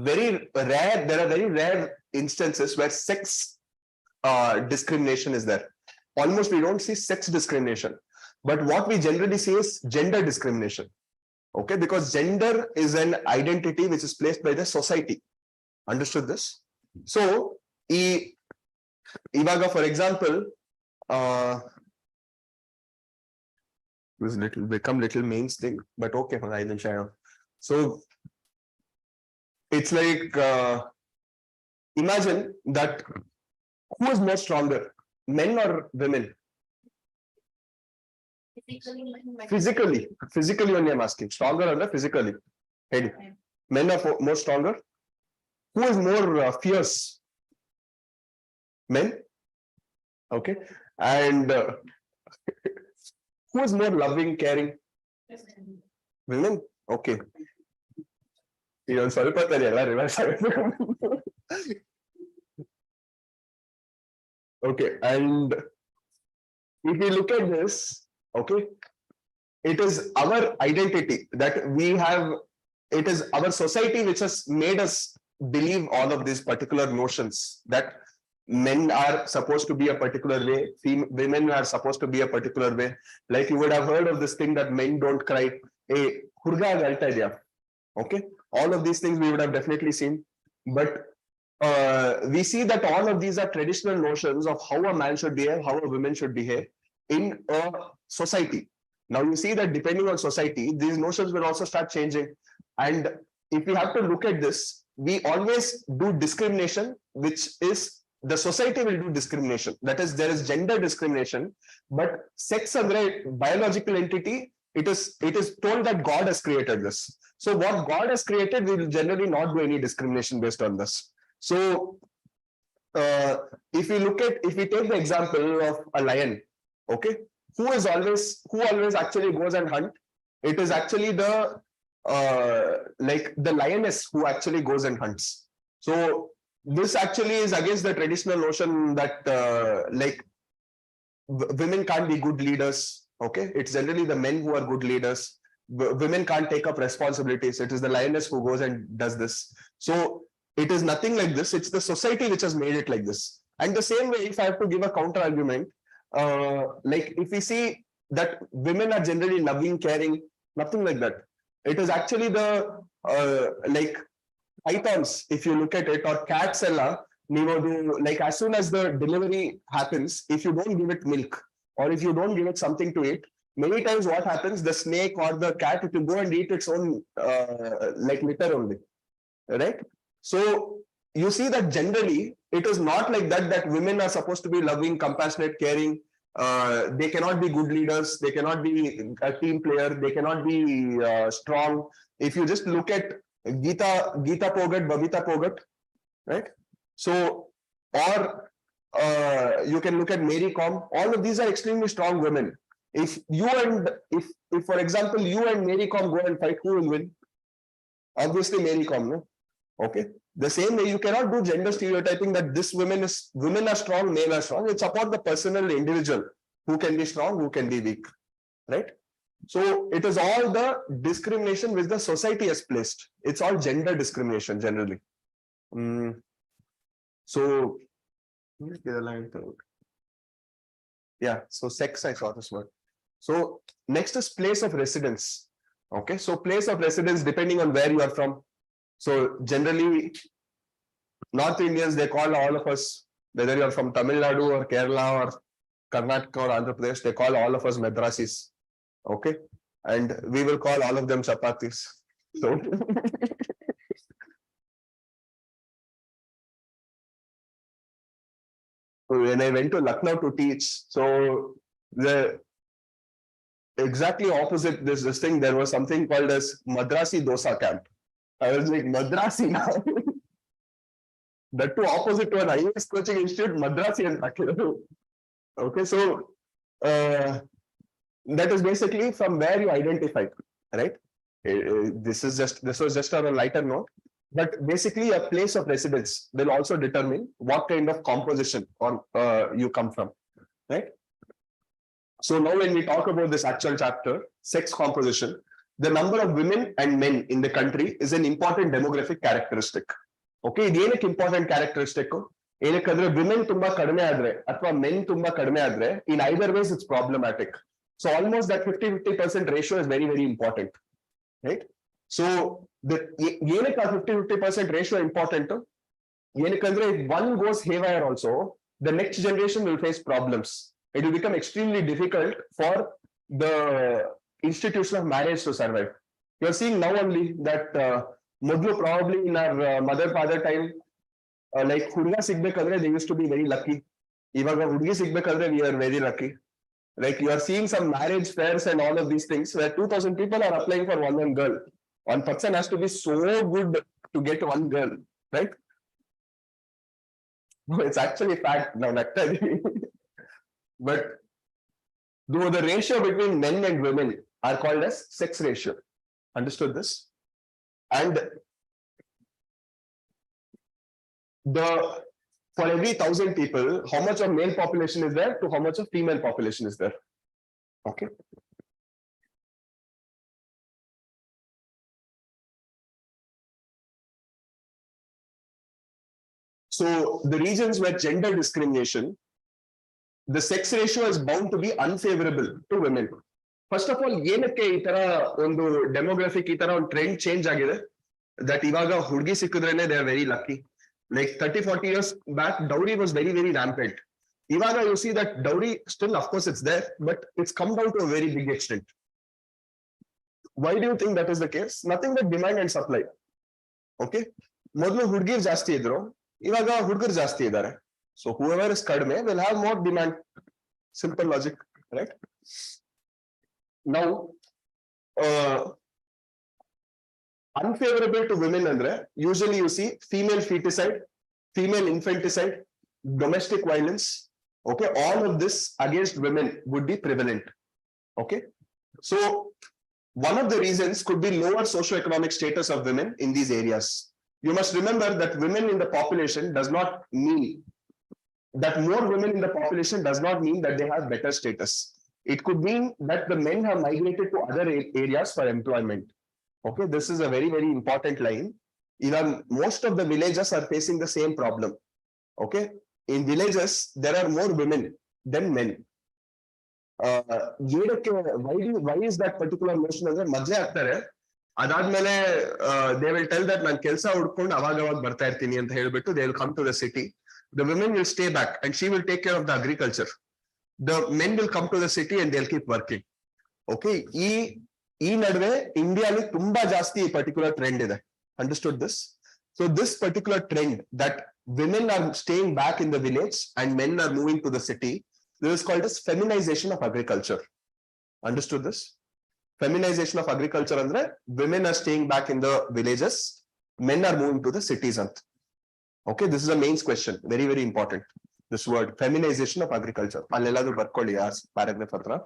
very rare, there are very rare instances where sex discrimination is there. Almost we don't see sex discrimination, but what we generally see is gender discrimination. Okay, because gender is an identity which is placed by the society. Understood this? So, ivaga, for example, this little become little mainstream, but okay, I will share. So, it's like imagine that who is more stronger, men or women? Physically only I'm asking. Stronger or physically? Hey, men are more stronger. Who is more fierce? Men. Okay. And who is more loving, caring? Women. Okay. Okay. And if we look at this, okay, it is our identity that we have, it is our society which has made us believe all of these particular notions, that men are supposed to be a particular way, women are supposed to be a particular way. Like you would have heard of this thing that men don't cry. Hey, hurga galta idya. Okay, all of these things we would have definitely seen, but we see that all of these are traditional notions of how a man should behave, how a woman should behave in a society. Now you see that depending on society, these notions will also start changing. And if we have to look at this, we always do discrimination, which is the society will do discrimination. That is, there is gender discrimination, but sex andre biological entity, it is told that God has created this. So what God has created, we will generally not do any discrimination based on this. So if we take the example of a lion, okay, who always actually goes and hunt? It is actually the like the lioness who actually goes and hunts. So this actually is against the traditional notion that like women can't be good leaders. Okay, it's generally the men who are good leaders. Women can't take up responsibilities. It is the lioness who goes and does this. So it is nothing like this. It's the society which has made it like this. And the same way, if I have to give a counter argument, like if we see that women are generally loving, caring, nothing like that. It is actually the like pythons, if you look at it, or cats, like as soon as the delivery happens, if you don't give it milk or if you don't give it something to eat, many times what happens, the snake or the cat, it will go and eat its own like litter only, right? So you see that generally it is not like that, that women are supposed to be loving, compassionate, caring. They cannot be good leaders. They cannot be a team player. They cannot be strong. If you just look at Geeta Phogat, Babita Phogat, right? So, or you can look at Mary Kom. All of these are extremely strong women. If for example, you and Mary Kom go and fight, who will win? Obviously Mary Kom, no? Okay. The same way, you cannot do gender stereotyping that women are strong, men are strong. It's about the personal individual who can be strong, who can be weak, right? So it is all the discrimination which the society has placed. It's all gender discrimination generally. So yeah, so sex, I saw this word. So next is place of residence. Okay, so place of residence depending on where you are from. So generally, North Indians, they call all of us, whether you're from Tamil Nadu or Kerala or Karnataka or Andhra Pradesh, they call all of us Madrasis. Okay, and we will call all of them chapatis. So when I went to Lucknow to teach, so the exactly opposite this thing, there was something called as Madrasi Dosa camp. I was like, Madrasi now. That too opposite to an IAS coaching institute, Madrasi and Takira. Okay, so that is basically from where you identify, right? This was just on a lighter note, but basically a place of residence will also determine what kind of composition or you come from, right? So now when we talk about this actual chapter, sex composition, the number of women and men in the country is an important demographic characteristic. Okay, ಇದು ಏನಕ್ಕೆ important characteristic? ಏನಕ್ಕಂದ್ರೆ women ತುಂಬಾ ಕಡಿಮೆ ಆದ್ರೆ ಅಥವಾ men ತುಂಬಾ ಕಡಿಮೆ ಆದ್ರೆ, in either ways it's problematic. So almost that 50-50% ratio is very, very important, right? So the ಏನಕ್ಕೆ 50-50% ratio important? ಏನಕ್ಕಂದ್ರೆ if one goes haywire also, the next generation will face problems. It will become extremely difficult for the institution of marriage to survive. You are seeing now only that Modlu probably in our father time, like Hudga Sigbekadre, they used to be very lucky. Ivaga Hudgi Sigbekadre, we are very lucky. Like you are seeing some marriage fairs and all of these things where 2,000 people are applying for one girl. One person has to be so good to get one girl, right? No, it's actually fact now, but though the ratio between men and women are called as sex ratio. Understood this? And for every 1,000 people, how much of male population is there to how much of female population is there? Okay. So the regions where gender discrimination, the sex ratio is bound to be unfavorable to women. First of all, ಏನಕ್ಕೆ ಈ ತರ ಒಂದು demographic ಈ ತರ ಒಂದು trend change ಆಗಿದೆ, that ಇವಾಗ ಹುಡುಗಿ ಸಿಕ್ಕಿದ್ರೇನೆ they are very lucky. Like 30-40 years back, dowry was very, very rampant. Ivaga, you see that dowry still, of course, it's there, but it's come down to a very big extent. Why do you think that is the case? Nothing but demand and supply. Okay. ಮೊದಲು ಹುಡುಗಿರ್ ಜಾಸ್ತಿ ಇದ್ರು, ಇವಾಗ ಹುಡುಗರು ಜಾಸ್ತಿ ಇದ್ದಾರೆ. So whoever is kadme will have more demand. Simple logic, right? Now, unfavorable to women andre, usually you see female feticide, female infanticide, domestic violence. Okay, all of this against women would be prevalent. Okay, so one of the reasons could be lower socioeconomic status of women in these areas. You must remember that women in the population does not mean that more women in the population does not mean that they have better status. It could mean that the men have migrated to other areas for employment. Okay, this is a very, very important line. Even most of the villages are facing the same problem. Okay, in villages, there are more women than men. Why is that particular notion ಅಂದ್ರೆ ಮದ್ವೆ ಆಗ್ತಾರೆ ಅದಾದ್ಮೇಲೆ they will tell that ನಾನು ಕೆಲಸ ಹುಡ್ಕೊಂಡು ಅವಾಗ ಬರ್ತಾ ಇರ್ತೀನಿ ಅಂತ ಹೇಳ್ಬಿಟ್ಟು they will come to the city. The women will stay back and she will take care of the agriculture. The men will come to the city and they'll keep working. Okay, ಈ ನಡುವೆ ಇಂಡಿಯಾಲಿ ತುಂಬಾ ಜಾಸ್ತಿ ಈ particular trend ಇದೆ. Understood this? So this particular trend that women are staying back in the village and men are moving to the city, this is called as feminization of agriculture. Understood this? Feminization of agriculture andre women are staying back in the villages, men are moving to the cities. Okay, this is a main question, very, very important. This word feminization of agriculture. Allelladu barkolli yaars paragraph hatra.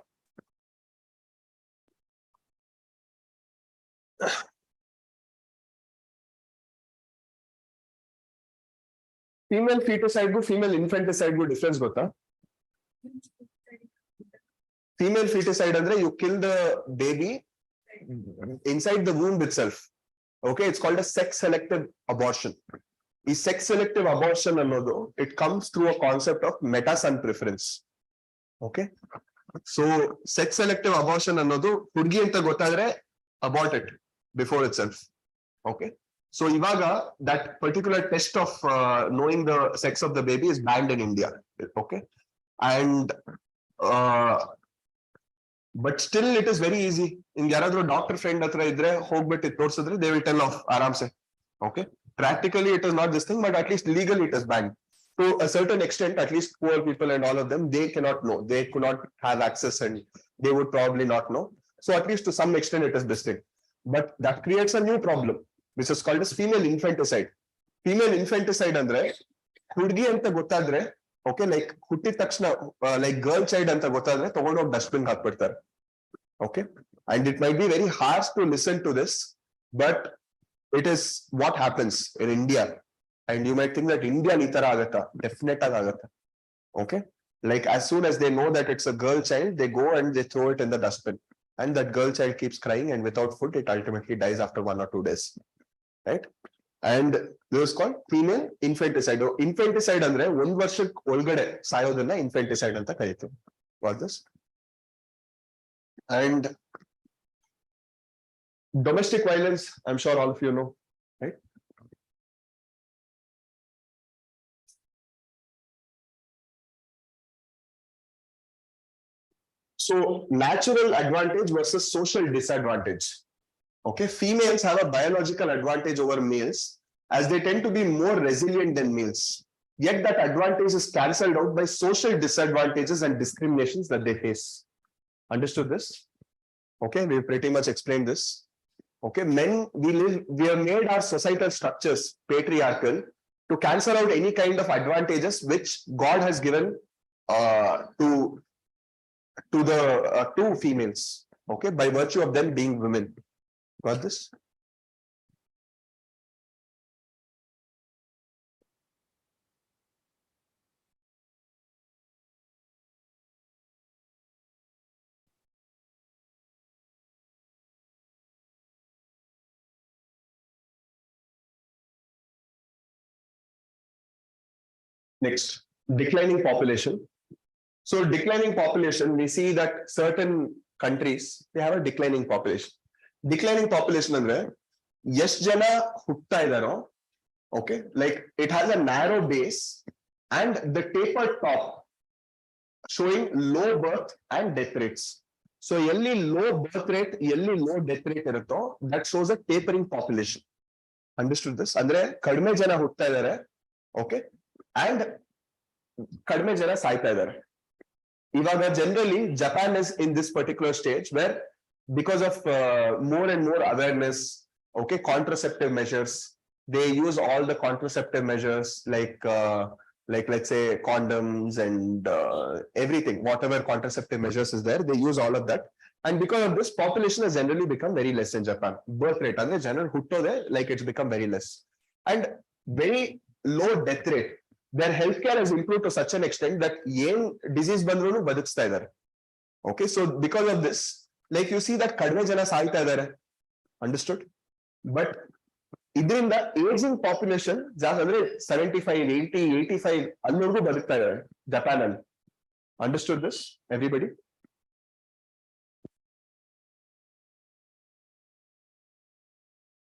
Female feticide gu female infanticide gu difference gotta? Female feticide andre you kill the baby inside the womb itself. Okay, it's called a sex selective abortion. Is sex selective abortion another? It comes through a concept of meta-son preference. Okay, so sex selective abortion another hudgi anta gottadre abort it before itself. Okay, so ivaga that particular test of knowing the sex of the baby is banned in India. Okay, and but still it is very easy. In yaradro doctor friend hatra idre hogbiಟ್ಟು ತೋರಿಸಿದ್ರೆ they will tell off ಆರಾಮ್ಸೆ. Okay, practically it is not this thing, but at least legally it is banned. To a certain extent, at least poor people and all of them, they cannot know, they could not have access and they would probably not know. So at least to some extent it is this thing, but that creates a new problem which is called as female infanticide. Female infanticide andre hudgi anta gottadre, okay, like ಹುಟ್ಟಿದ ತಕ್ಷಣ like girl child ಅಂತ ಗೊತ್ತಾದ್ರೆ ತಗೊಂಡು ಹೋಗಿ dustbin ಹಾಕ್ಬಿಡ್ತಾರೆ. Okay, and it might be very harsh to listen to this, but it is what happens in India. And you might think that India ಈ ತರ ಆಗತ್ತಾ? Definite ಆಗಿ ಆಗತ್ತೆ. Okay, like as soon as they know that it's a girl child, they go and they throw it in the dustbin, and that girl child keeps crying, and without food it ultimately dies after 1 or 2 days, right? And this is called female infanticide. Infanticide andre 1 ವರ್ಷಕ್ಕೆ ಒಳಗಡೆ ಸಾಯೋದನ್ನ infanticide ಅಂತ ಕರೀತೀವಿ. Got this? And domestic violence, I'm sure all of you know, right? So natural advantage versus social disadvantage. Okay, females have a biological advantage over males as they tend to be more resilient than males. Yet that advantage is cancelled out by social disadvantages and discriminations that they face. Understood this? Okay, we pretty much explained this. Okay, men, we have made our societal structures patriarchal to cancel out any kind of advantages which God has given to the two females. Okay, by virtue of them being women. Got this? Next, declining population. So declining population, we see that certain countries, they have a declining population. Declining population andre ಎಷ್ಟು ಜನ ಹುಟ್ತಾ ಇದಾರೋ, okay, like it has a narrow base and the tapered top showing low birth and death rates. So ಎಲ್ಲಿ low birth rate, ಎಲ್ಲಿ low death rate ಇರುತ್ತೋ that shows a tapering population. Understood this? ಅಂದ್ರೆ ಕಡಿಮೆ ಜನ ಹುಟ್ತಾ ಇದ್ದಾರೆ, okay, and ಕಡಿಮೆ ಜನ ಸಾಯ್ತಾ ಇದ್ದಾರೆ. ಇವಾಗ generally Japan is in this particular stage where because of more and more awareness, okay, contraceptive measures, they use all the contraceptive measures like let's say condoms and everything, whatever contraceptive measures is there, they use all of that. And because of this, population has generally become very less in Japan. Birth rate, and the general huttode, like it's become very less. And very low death rate. Their healthcare has improved to such an extent that yen disease bandrunu baduksta idare. Okay, so because of this, like you see that kadme jana saayta idare. Understood? But ಇದರಿಂದ ageing population ಜಾಸ್ತಿ ಅಂದ್ರೆ 75, 80, 85 ಅಲ್ಲಿವರೆಗೂ ಬದುಕ್ತಾ ಇದ್ದಾರೆ Japan ಅಲ್ಲಿ. Understood this everybody?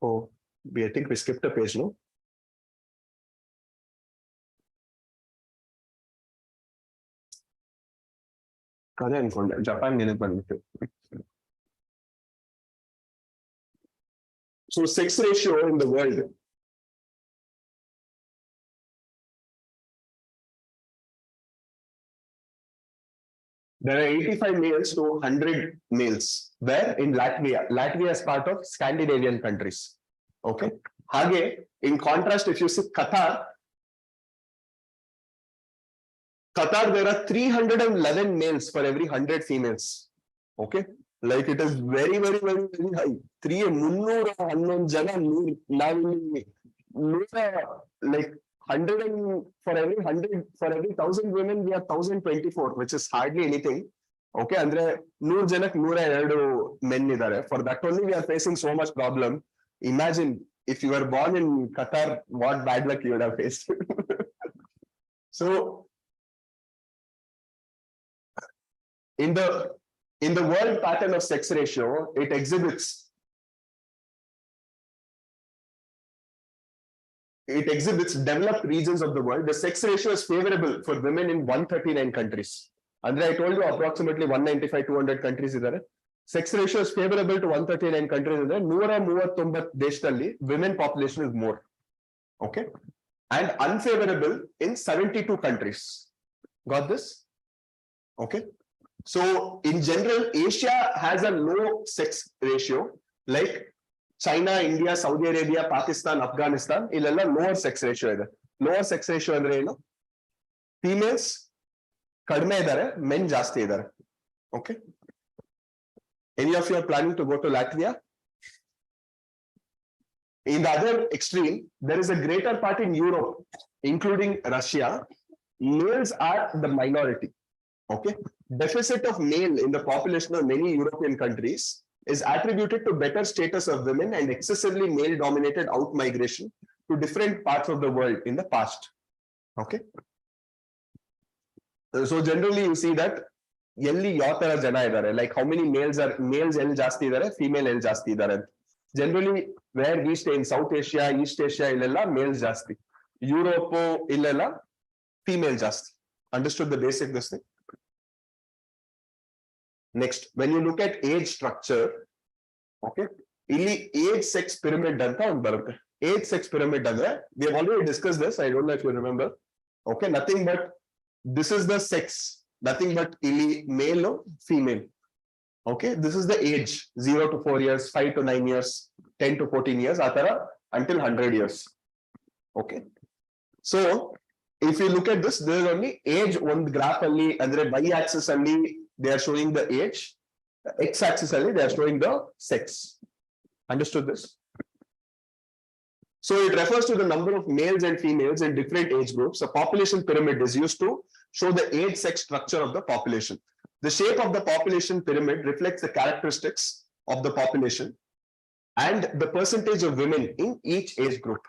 Oh, I think we skipped a page, no? ಅದೇ ಅನ್ಕೊಂಡೆ Japan ನೆನಪು ಬಂದ್ಬಿಟ್ಟು. So sex ratio in the world. There are 85 males to 100 males. Where? In Latvia. Latvia is part of Scandinavian countries. Okay. Hage, in contrast, if you see Qatar, there are 311 males for every 100 females. Okay. Like it is very, very, very, very high. 311 jana, like 100 and for every 100, for every 1,000 women, we have 1,024, which is hardly anything. Okay, andre 100 janak 102 men idare. For that only we are facing so much problem. Imagine if you were born in Qatar, what bad luck you would have faced. So in the world pattern of sex ratio, it exhibits developed regions of the world. The sex ratio is favorable for women in 139 countries. And I told you approximately 195, 200 countries idare. Sex ratio is favorable to 139 countries idare. 139 deshdalli women population is more. Okay. And unfavorable in 72 countries. Got this? Okay. So in general, Asia has a low sex ratio, like China, India, Saudi Arabia, Pakistan, Afghanistan, illella lower sex ratio ide. Lower sex ratio andre eno? Females kadme idare, men jaasti idare. Okay. Any of you are planning to go to Latvia? In the other extreme, there is a greater part in Europe, including Russia. Males are the minority. Okay. Deficit of male in the population of many European countries is attributed to better status of women and excessively male-dominated out-migration to different parts of the world in the past. Okay. So generally you see that yelli yatara jana idare, like how many males el jaasti idare, female el jaasti idare. Generally where we stay in South Asia, East Asia illella males jaasti. Europe illella female jaasti. Understood the basic this thing? Next, when you look at age structure, okay, illi age sex pyramid anta on barutte. Age sex pyramid andre, we have already discussed this. I don't know if you remember. Okay, nothing but this is the sex, nothing but illi male or female. Okay, this is the age 0 to 4 years, 5 to 9 years, 10 to 14 years, atara until 100 years. Okay, so if you look at this, there is only age on the graph only, andre y axis only. They are showing the age. X-axis only, they are showing the sex. Understood this? So it refers to the number of males and females in different age groups. A population pyramid is used to show the age-sex structure of the population. The shape of the population pyramid reflects the characteristics of the population and the percentage of women in each age group.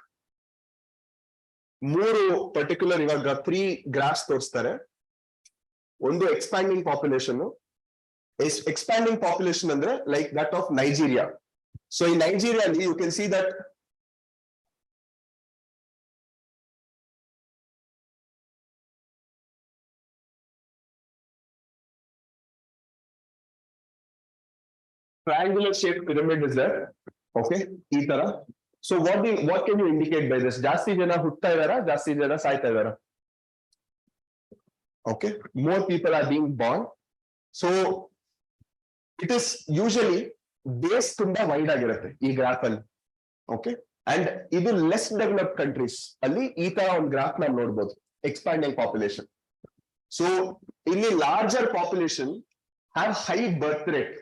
More particular, you have 3 graphs ತೋರಿಸ್ತಾರೆ. ಒಂದು expanding population is expanding population andre like that of Nigeria. So in Nigeria you can see that triangular shaped pyramid is there. Okay, ee tara. So what can you indicate by this? ಜಾಸ್ತಿ ಜನ ಹುಟ್ಟತಾ ಇದಾರಾ, ಜಾಸ್ತಿ ಜನ ಸಾಯ್ತಾ ಇದಾರಾ? Okay, more people are being born. So It is usually base ತುಂಬಾ wide ಆಗಿರುತ್ತೆ ಈ graph ಅಲ್ಲಿ. Okay, and ಇದು ಲೆಸ್ ಡೆವಲಪ್ಡ್ ಕಂಟ್ರೀಸ್ ಅಲ್ಲಿ ಈ ತರ ಒಂದು ಗ್ರಾಫ್ ನಾವು ನೋಡಬಹುದು, ಎಕ್ಸ್ಪಾಂಡಿಂಗ್ ಪಾಪ್ಯುಲೇಷನ್. ಸೊ ಇಲ್ಲಿ larger population have high birth rate.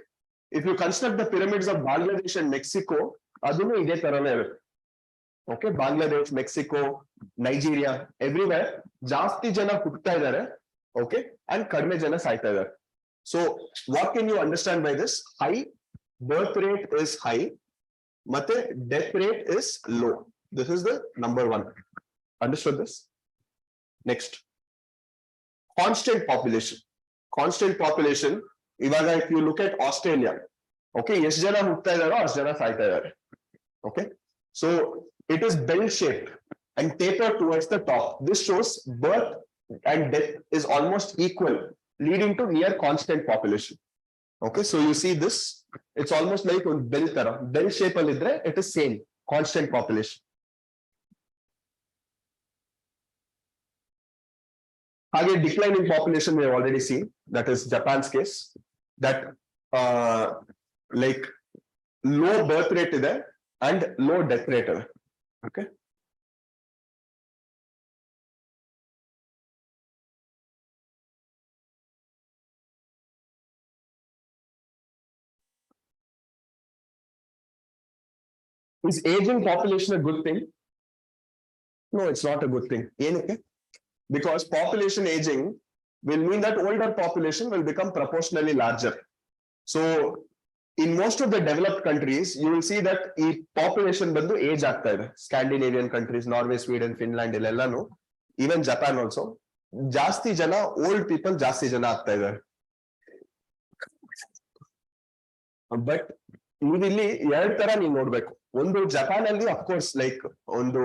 If you construct the pyramids of Bangladesh and Mexico, ಅದನ್ನು ಇದೇ ತರನೇ ಇರುತ್ತೆ. Okay, Bangladesh, Mexico, Nigeria, everywhere ಜಾಸ್ತಿ ಜನ ಹುಟ್ಟುತ್ತಾ ಇದ್ದಾರೆ. ಓಕೆ, ಅಂಡ್ ಕಡಿಮೆ ಜನ ಸಾಯ್ತಾ ಇದ್ದಾರೆ. So what can you understand by this? High birth rate is high, ಮತ್ತೆ death rate is low. This is the number one. Understood this? Next, constant population. Constant population. Ivaga, if you look at Australia, okay, ಎಷ್ಟು ಜನ ಹುಟ್ಟುತ್ತಾ ಇದ್ದಾರೋ ಅಷ್ಟು ಜನ ಸಾಯ್ತಾ ಇದ್ದಾರೆ. Okay, so it is bell shaped and tapered towards the top. This shows birth and death is almost equal, leading to near constant population. Okay, so you see this, it's almost like a bell tara, bell shape alli idre it is same, constant population. Again, declining population we have already seen, that is Japan's case, that like low birth rate ide and low death rate ide. Okay, is aging population a good thing? No, it's not a good thing. Okay? Because population aging will mean that older population will become proportionally larger. So in most of the developed countries, you will see that the population bandu age aagta ide. Scandinavian countries, Norway, Sweden, Finland, illellanu, even Japan also, ಜಾಸ್ತಿ ಜನ old people ಜಾಸ್ತಿ ಜನ ಆಗ್ತಾ ಇದ್ದಾರೆ. But ನೀವಿಲ್ಲಿ ಎರಡ್ ತರ ನೀವು ನೋಡ್ಬೇಕು. ಒಂದು ಜಪಾನ್ ಅಲ್ಲಿ ಅಫ್ಕೋರ್ಸ್ ಲೈಕ್ ಒಂದು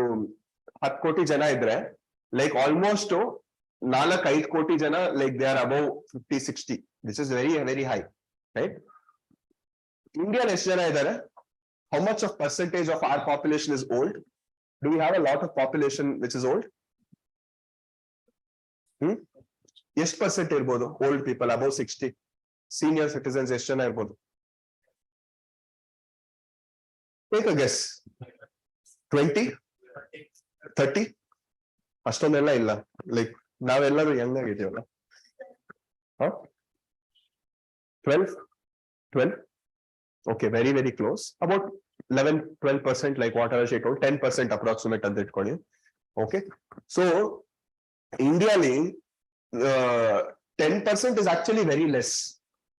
10 ಕೋಟಿ ಜನ ಇದ್ರೆ ಲೈಕ್ ಆಲ್ಮೋಸ್ಟ್ 4-5 ಕೋಟಿ ಜನ like they are above 50-60. This is very very high, right? India ಎಷ್ಟು ಜನ ಇದ್ದಾರೆ? How much of percentage of our population is old? Do we have a lot of population which is old? ಎಷ್ಟು percent ಇರ್ಬೋದು old people above 60? Senior citizens ಎಷ್ಟು ಜನ ಇರ್ಬೋದು? Take a guess. 20, 30? ಅಷ್ಟೊಂದೆಲ್ಲ ಇಲ್ಲ. Like ನಾವೆಲ್ಲರೂ Young ಆಗಿದ್ದೀವಲ್ಲ. 12? Okay, very very close. About 11-12%, like whatever she told, 10% approximate ಅಂತ ಇಟ್ಕೊಳ್ಳಿ. Okay, so India 10% is actually very less,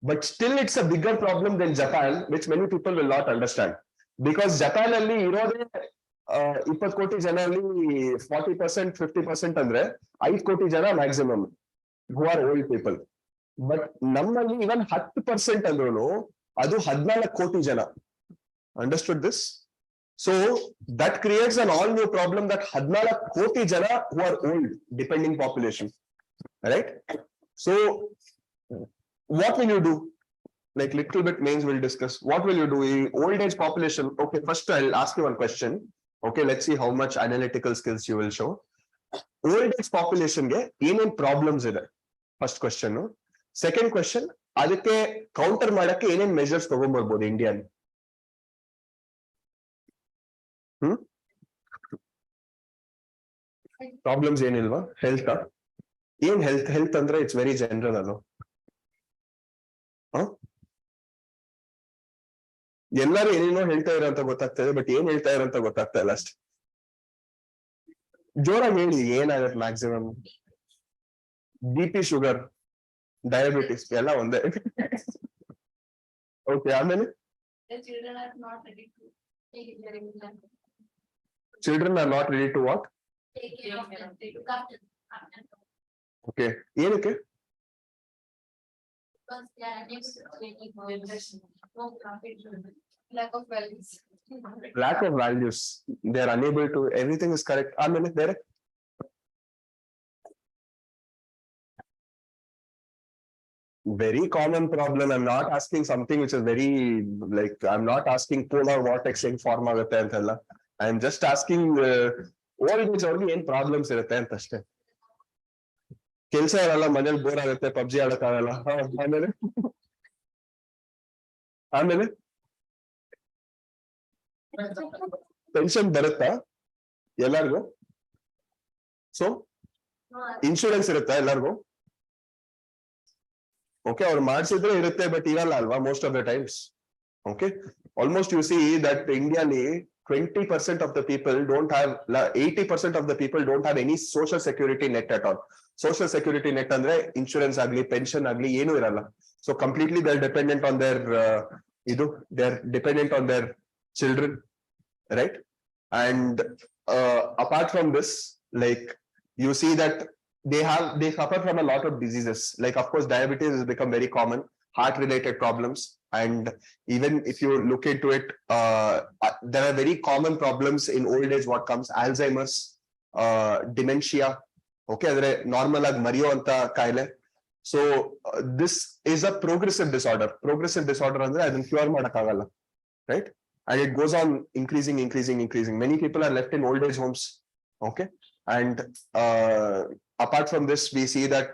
but still it's a bigger problem than Japan, which many people will not understand. Because Japan ಅಲ್ಲಿ ಇರೋದೇ 20 ಕೋಟಿ ಜನ ಅಲ್ಲಿ 40%, 50% ಅಂದ್ರೆ 5 ಕೋಟಿ ಜನ maximum who are old people. But ನಮ್ಮಲ್ಲಿ ಇವನ್ 10% ಅಂದ್ರೂ ಅದು 14 ಕೋಟಿ ಜನ. Understood this? So that creates an all new problem, that 14 ಕೋಟಿ ಜನ who are old depending population, right? So what will you do? Like little bit means we'll discuss. What will you do? Old age population. Okay, first I'll ask you one question. Okay, let's see how much analytical skills you will show. Old age population ge ಏನೇನ್ problems ಇದೆ? First question. Second question, ಅದಕ್ಕೆ counter ಮಾಡಕ್ಕೆ ಏನೇನ್ measures ತಗೊಂಡ್ಬರ್ಬೋದು Indian? Problems ಏನಿಲ್ವಾ? Health ಏನ್ health ಅಂದ್ರೆ it's very general ಅದು. ಎಲ್ಲರೂ ಏನೇನೋ ಹೇಳ್ತಾ ಇರೋ ಅಂತ ಗೊತ್ತಾಗ್ತಾ ಇದೆ, ಬಟ್ ಏನ್ ಹೇಳ್ತಾ ಇರೋ ಅಂತ ಗೊತ್ತಾಗ್ತಾ ಇಲ್ಲ ಅಷ್ಟೇ. ಜೋರಾಗಿ ಹೇಳಿ ಏನಾಗತ್ತೆ ಮ್ಯಾಕ್ಸಿಮಮ್? BP, ಶುಗರ್, ಡಯಾಬಿಟಿಸ್ ಎಲ್ಲ ಒಂದೇ. ಓಕೆ, ಆಮೇಲೆ children are not ready to what? Okay, ಏನಕ್ಕೆ? Lack of values. Lack of values. They are unable to. Everything is correct. ಆಮೇಲೆ ಬೇರೆ? Very common problem. I'm not asking something which is very like, I'm not asking polar vortex ಹೆಂಗ್ form ಆಗುತ್ತೆ ಅಂತೆಲ್ಲ. I am just asking old age ಅವ್ರಿಗೆ ಏನ್ problems ಇರುತ್ತೆ ಅಂತ ಅಷ್ಟೇ. ಕೆಲಸ ಇರಲ್ಲ, ಮನೇಲಿ ಬೋರ್ ಆಗುತ್ತೆ, ಪಬ್ಜಿ ಆಡಕ್ಕಾಗಲ್ಲ. ಆಮೇಲೆ ಆಮೇಲೆ ಪೆನ್ಷನ್ ಬರುತ್ತಾ ಎಲ್ಲಾರ್ಗು? ಸೊ ಇನ್ಶೂರೆನ್ಸ್ ಇರುತ್ತಾ ಎಲ್ಲಾರ್ಗು? ಓಕೆ, ಅವ್ರು ಮಾಡಿಸಿದ್ರೆ ಇರುತ್ತೆ, ಬಟ್ ಇರಲ್ಲ ಅಲ್ವಾ most of the times. Okay, almost you see that ಇಂಡಿಯಾಲಿ 20% of the people don't have 80% of the people don't have any social security net at all. Social security net ಅಂದ್ರೆ insurance ಆಗ್ಲಿ pension ಆಗ್ಲಿ ಏನು ಇರಲ್ಲ. So completely they're dependent on their they're dependent on their children, right? And apart from this, like you see that they suffer from a lot of diseases. Like of course diabetes has become very common, heart related problems, and even if you look into it, there are very common problems in old age. What comes? Alzheimer's, dementia. Okay, adre normal ag mariyo anta kaile. So this is a progressive disorder. Progressive disorder andre adನ್ನ cure ಮಾಡಕ್ಕಾಗಲ್ಲ, right? And it goes on increasing. Many people are left in old age homes. Okay, and apart from this, we see that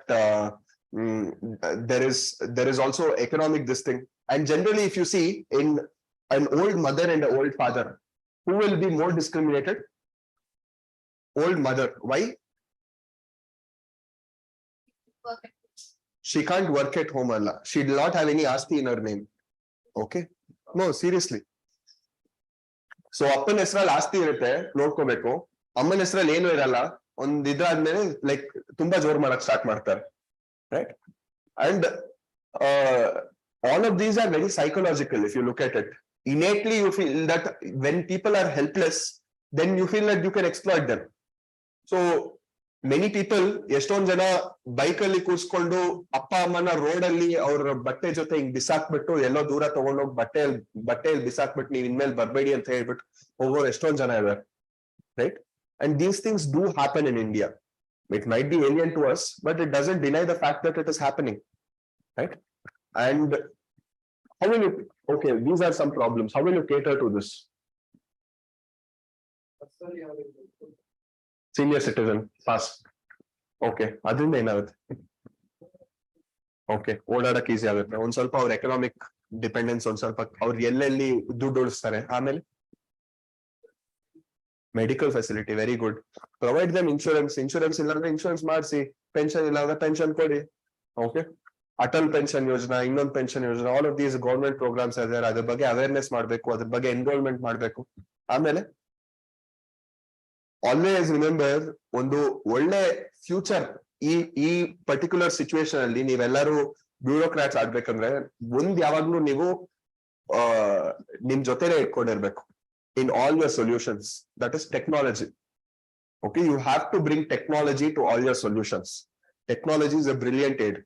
there is also economic this thing. And generally, if you see in an old mother and an old father, who will be more discriminated? Old mother. Why? She can't work at home. Allah. She will not have any asti in her name. Okay? No, seriously. So ಅಪ್ಪನ ಹೆಸರಲ್ಲಿ ಆಸ್ತಿ ಇರುತ್ತೆ, ನೋಡ್ಕೋಬೇಕು. ಅಮ್ಮನ ಹೆಸರಲ್ಲಿ ಏನು ಇರಲ್ಲ. ಒಂದ್ ಇದಾದ್ಮೇಲೆ ಲೈಕ್ ತುಂಬಾ ಜೋರ್ ಮಾಡಕ್ ಸ್ಟಾರ್ಟ್ ಮಾಡ್ತಾರೆ, right? And all of these are very psychological. If you look at it, innately you feel that when people are helpless, then you feel that you can exploit them. So many people, ಎಷ್ಟೊಂದ್ ಜನ bike ಅಲ್ಲಿ ಕೂರ್ಸ್ಕೊಂಡು ಅಪ್ಪ ಅಮ್ಮನ road ಅಲ್ಲಿ ಅವ್ರ ಬಟ್ಟೆ ಜೊತೆ ಹಿಂಗ್ ಬಿಸಾಕ್ಬಿಟ್ಟು ಎಲ್ಲೋ ದೂರ ತಗೊಂಡೋಗಿ ಬಟ್ಟೆಯಲ್ಲಿ ಬಿಸಾಕ್ಬಿಟ್ಟು ನೀವ್ ಇನ್ಮೇಲೆ ಬರ್ಬೇಡಿ ಅಂತ ಹೇಳ್ಬಿಟ್ಟು ಹೋಗೋರು ಎಷ್ಟೊಂದ್ ಜನ ಇದಾರೆ, right? And these things do happen in India. It might be alien to us, but it doesn't deny the fact that it is happening, right? And how will you, okay, these are some problems. How will you cater to this? Senior citizen, pass. Okay, ಅದರಿಂದ ಏನಾಗುತ್ತೆ? Okay, ಓಡಾಡಕ್ easy ಆಗುತ್ತೆ. ಒಂದ್ ಸ್ವಲ್ಪ ಅವ್ರ economic dependence ಒಂದ್ ಸ್ವಲ್ಪ ಅವ್ರು ಎಲ್ಲೆಲ್ಲಿ ದುಡ್ಡು ಉಳಿಸ್ತಾರೆ. ಆಮೇಲೆ medical facility, very good. Provide them insurance ಇಲ್ಲಾಂದ್ರೆ ಇನ್ಶೂರೆನ್ಸ್ ಮಾಡಿಸಿ, ಪೆನ್ಷನ್ ಇಲ್ಲಾಂದ್ರೆ ಪೆನ್ಷನ್ ಕೊಡಿ. ಓಕೆ, ಅಟಲ್ ಪೆನ್ಷನ್ ಯೋಜನಾ, ಇನ್ನೊಂದು pension Yojana, all of these government programmes ಇದಾರೆ. ಅದ್ರ ಬಗ್ಗೆ ಅವೇರ್ನೆಸ್ ಮಾಡ್ಬೇಕು, ಅದ್ರ ಬಗ್ಗೆ ಎನ್ರೋಲ್ಮೆಂಟ್ ಮಾಡ್ಬೇಕು. ಆಮೇಲೆ ಆಲ್ವೇಸ್ ರಿಮೆಂಬರ್, ಒಂದು ಒಳ್ಳೆ ಫ್ಯೂಚರ್ ಈ ಪರ್ಟಿಕ್ಯುಲರ್ ಸಿಚುವೇಶನ್ ಅಲ್ಲಿ ನೀವೆಲ್ಲರೂ ಬ್ಯೂರೋಕ್ರಾಟ್ಸ್ ಆಗ್ಬೇಕಂದ್ರೆ ಒಂದ್ ಯಾವಾಗ್ಲೂ ನೀವು ನಿಮ್ ಜೊತೆನೆ ಇಟ್ಕೊಂಡಿರ್ಬೇಕು in all your solutions. That is technology. Okay, you have to bring technology to all your solutions. Technology is a brilliant aid.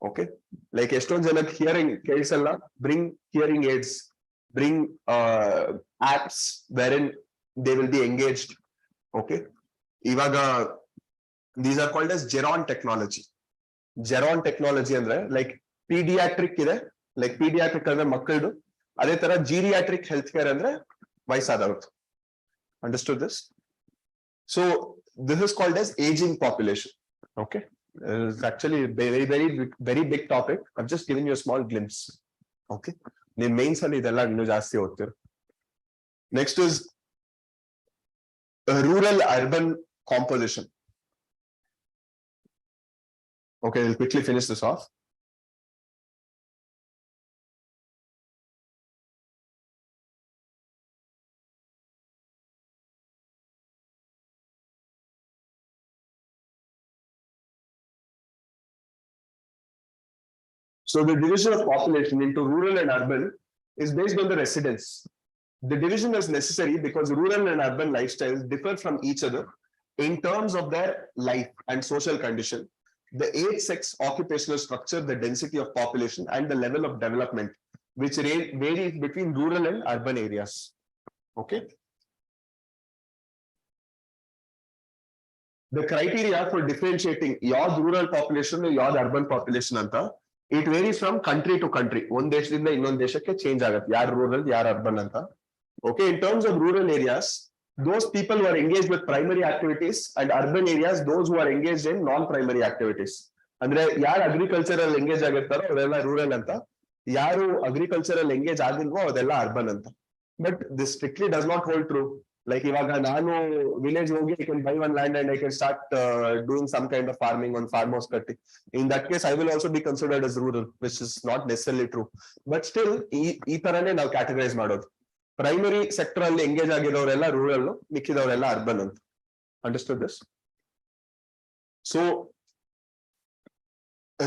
Okay, like eston janak hearing kesalla, bring hearing aids, bring apps wherein they will be engaged. Okay, ivaga these are called as geron technology. Geron technology andre like pediatric ide, like pediatric andre makkaldu, ಅದೇ ತರ geriatric healthcare ಅಂದ್ರೆ ವಯಸ್ಸಾದವರು. Understood this? So this is called as aging population. Okay, it's actually very big topic. I've just given you a small glimpse. Okay, the mains ಅಲ್ಲಿ ಇದೆಲ್ಲ ಇನ್ನೂ ಜಾಸ್ತಿ ಓದ್ತೀರ. Next is rural urban composition. Okay, I'll quickly finish this off. So the division of population into rural and urban is based on the residence. The division is necessary because rural and urban lifestyles differ from each other in terms of their life and social condition, the age, sex, occupational structure, the density of population, and the level of development, which varies between rural and urban areas. Okay. The criteria for differentiating your rural population and your urban population anta, it varies from country to country. One deshadinda innond deshake change agutte, yaar rural, yaar urban anta. Okay, in terms of rural areas, those people who are engaged with primary activities, and urban areas, those who are engaged in non-primary activities. Andre yaar agricultural engage agirtaro avrella rural anta, ಯಾರು agricultural engage ಆಗಿಲ್ವೋ ಅದೆಲ್ಲ urban ಅಂತ. But this strictly does not hold true. Like ಇವಾಗ ನಾನು village ಹೋಗಿ I can buy one land and I can start doing some kind of farming on farmhouse ಕಟ್ಟಿ. In that case I will also be considered as rural, which is not necessarily true. But still ಈ ತರನೇ ನಾವು categorise ಮಾಡೋದು. Primary sector ಅಲ್ಲಿ engage ಆಗಿರೋರೆಲ್ಲ rural, ಮಿಕ್ಕಿದವರೆಲ್ಲ urban ಅಂತ. Understood this? So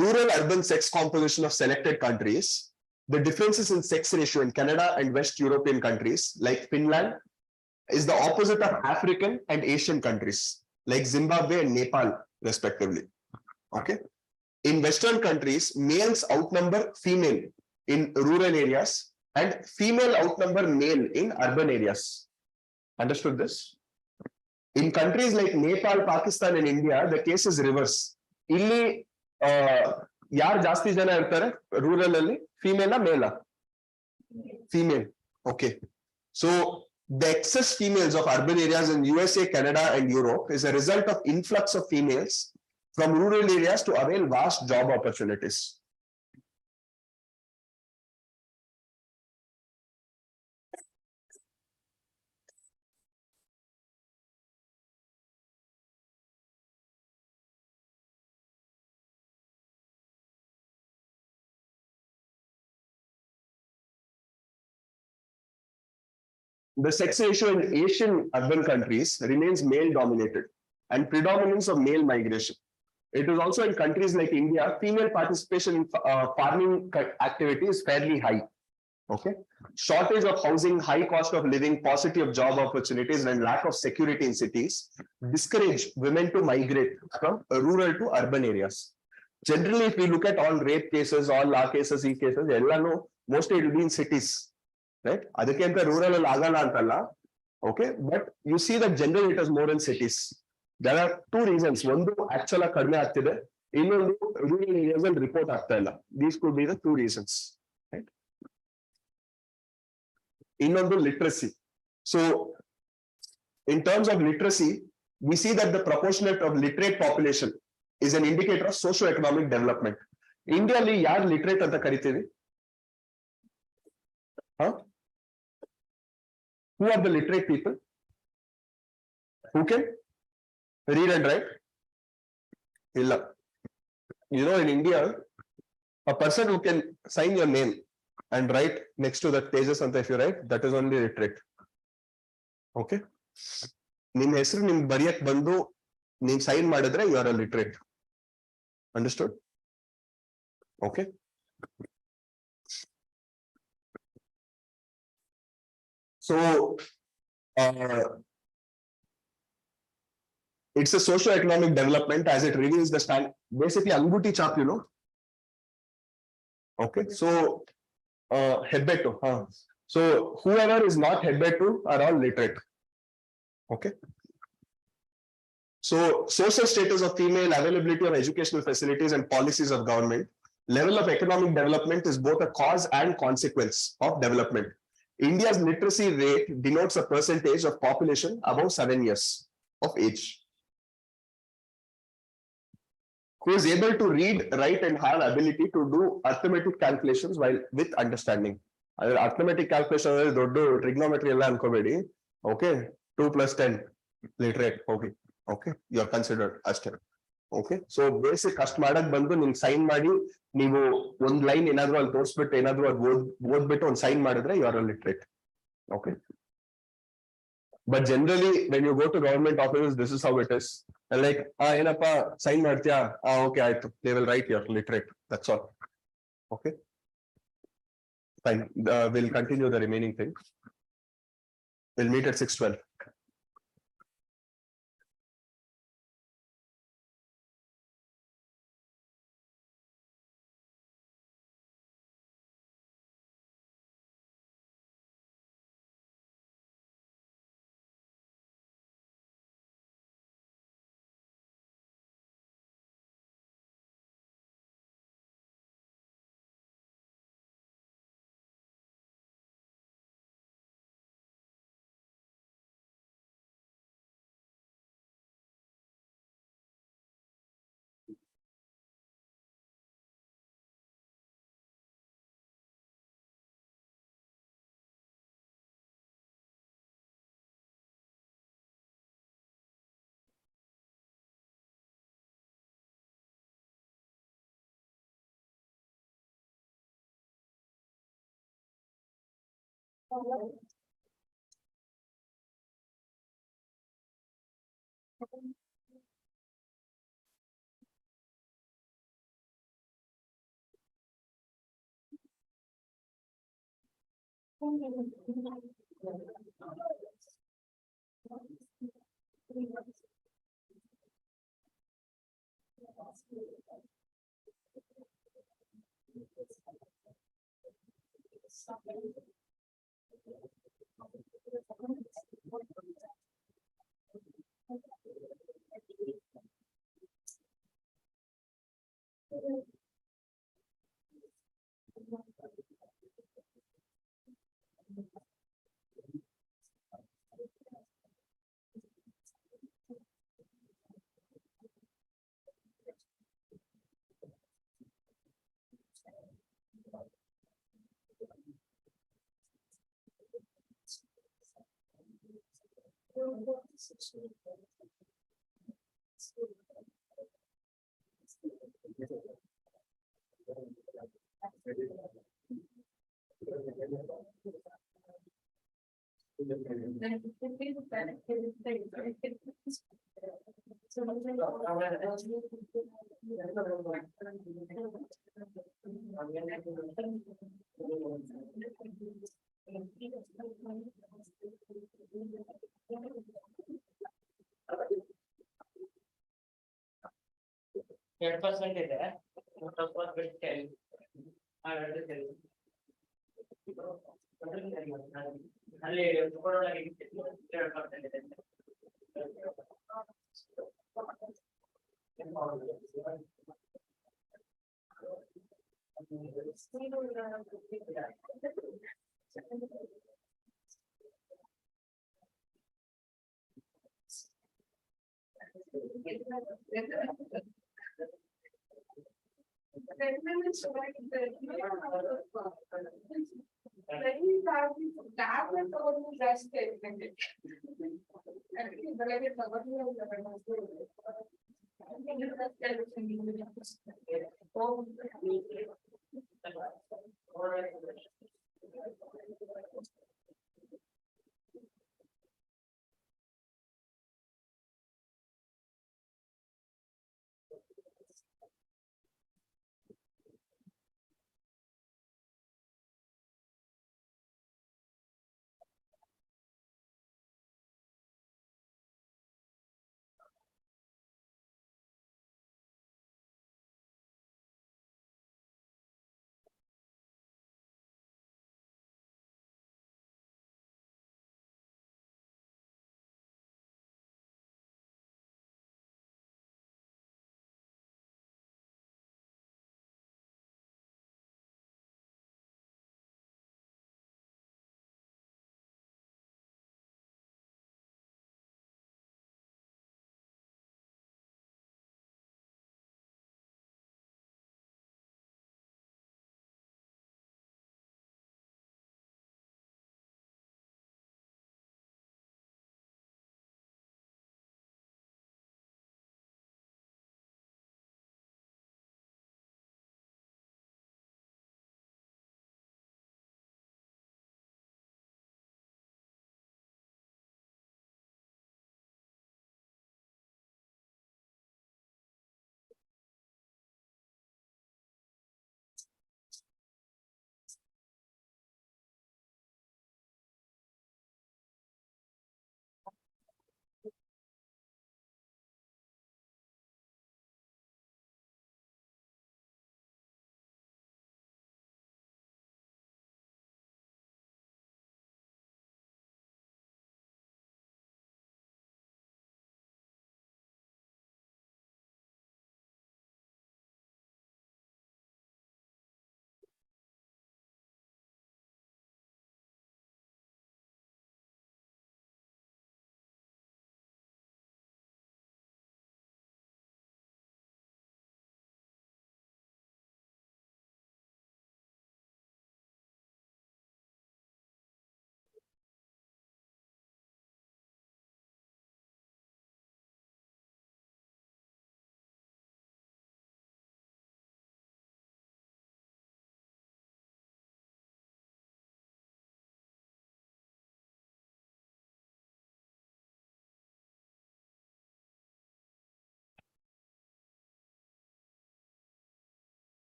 rural urban sex composition of selected countries, the differences in sex ratio in Canada and West European countries like Finland is the opposite of African and Asian countries like Zimbabwe and Nepal respectively. Okay, in Western countries males outnumber female in rural areas and female outnumber male in urban areas. Understood this? In countries like Nepal, Pakistan and India the case is reverse. Illi ಯಾರು ಜಾಸ್ತಿ ಜನ ಇರ್ತಾರೆ rural ಅಲ್ಲಿ, female ಮೇಲ? Female. Okay, so the excess females of urban areas in USA, Canada and Europe is a result of influx of females from rural areas to avail vast job opportunities. The sex ratio in Asian urban countries remains male dominated and predominance of male migration. It is also in countries like India, female participation in farming activity is fairly high. Okay, shortage of housing, high cost of living, paucity of job opportunities and lack of security in cities discourage women to migrate from rural to urban areas. Generally, if we look at all rape cases, all law cases, e-cases, mostly it will be in cities. Right? ಅದಕ್ಕೆ ಅಂತ rural ಅಲ್ಲಿ ಆಗಲ್ಲ ಅಂತಲ್ಲ. Okay, but you see that general it is more in cities. There are two reasons. ಒಂದು actual ಆಗಿ ಕಡಿಮೆ ಆಗ್ತಿದೆ, ಇನ್ನೊಂದು ರೂರಲ್ ಏರಿಯಾಸ್ ಅಲ್ಲಿ ರಿಪೋರ್ಟ್ ಆಗ್ತಾ ಇಲ್ಲ. These could be the two reasons. ಇನ್ನೊಂದು literacy. So in terms of literacy we see that the proportionate of literate population is an indicator of socio economic development. ಇಂಡಿಯಾಲಿ ಯಾರು ಲಿಟ್ರೇಟ್ ಅಂತ ಕರಿತೀವಿ? Who are the literate people? Who can read and write? Illa. You know, in India, a person who can sign your name and write next to that pages and if you write, that is only literate. Okay? Nim hesru nim bariyak bandu nim sign madidre you are a literate. Understood? Okay? So it's a socio-economic development as it reveals the stand. Basically, Anguti chap, you know. Okay, so Hebbeto. So whoever is not Hebbeto are all literate. Okay. So social status of female, availability of educational facilities and policies of government, level of economic development is both a cause and consequence of development. India's literacy rate denotes a percentage of population above 7 years of age who is able to read, write and have ability to do arithmetic calculations while with understanding. Arithmetic calculation is trigonometry ella ankobedi. Okay, 2 plus 10 literate. Okay, you are considered ಅಷ್ಟೇ. Okay, so basic ಅಷ್ಟು ಮಾಡಕ್ ಬಂದು ನಿಮ್ಗೆ sign ಮಾಡಿ ನೀವು ಒಂದ್ line ಏನಾದ್ರು ಅಲ್ಲಿ ತೋರಿಸ್ಬಿಟ್ಟು ಏನಾದ್ರು ಅದು ಓದ್ಬಿಟ್ಟು ಒಂದು ಸೈನ್ ಮಾಡಿದ್ರೆ you are a literate. Okay, but generally when you go to government offices this is how it is. Like ಏನಪ್ಪಾ ಸೈನ್ ಮಾಡ್ತೀಯಾ? ಓಕೆ ಆಯ್ತು, they will write you are literate, that's all. Okay, fine, will continue the remaining thing. Will meet at 6:12. 2% ಇದೆ ಅಲ್ಲಿ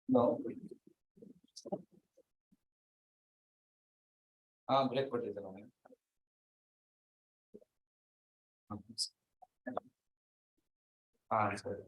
No. Break ಕೊಟ್ಟಿದ್ದೆ ನಾನು. ಸರಿ.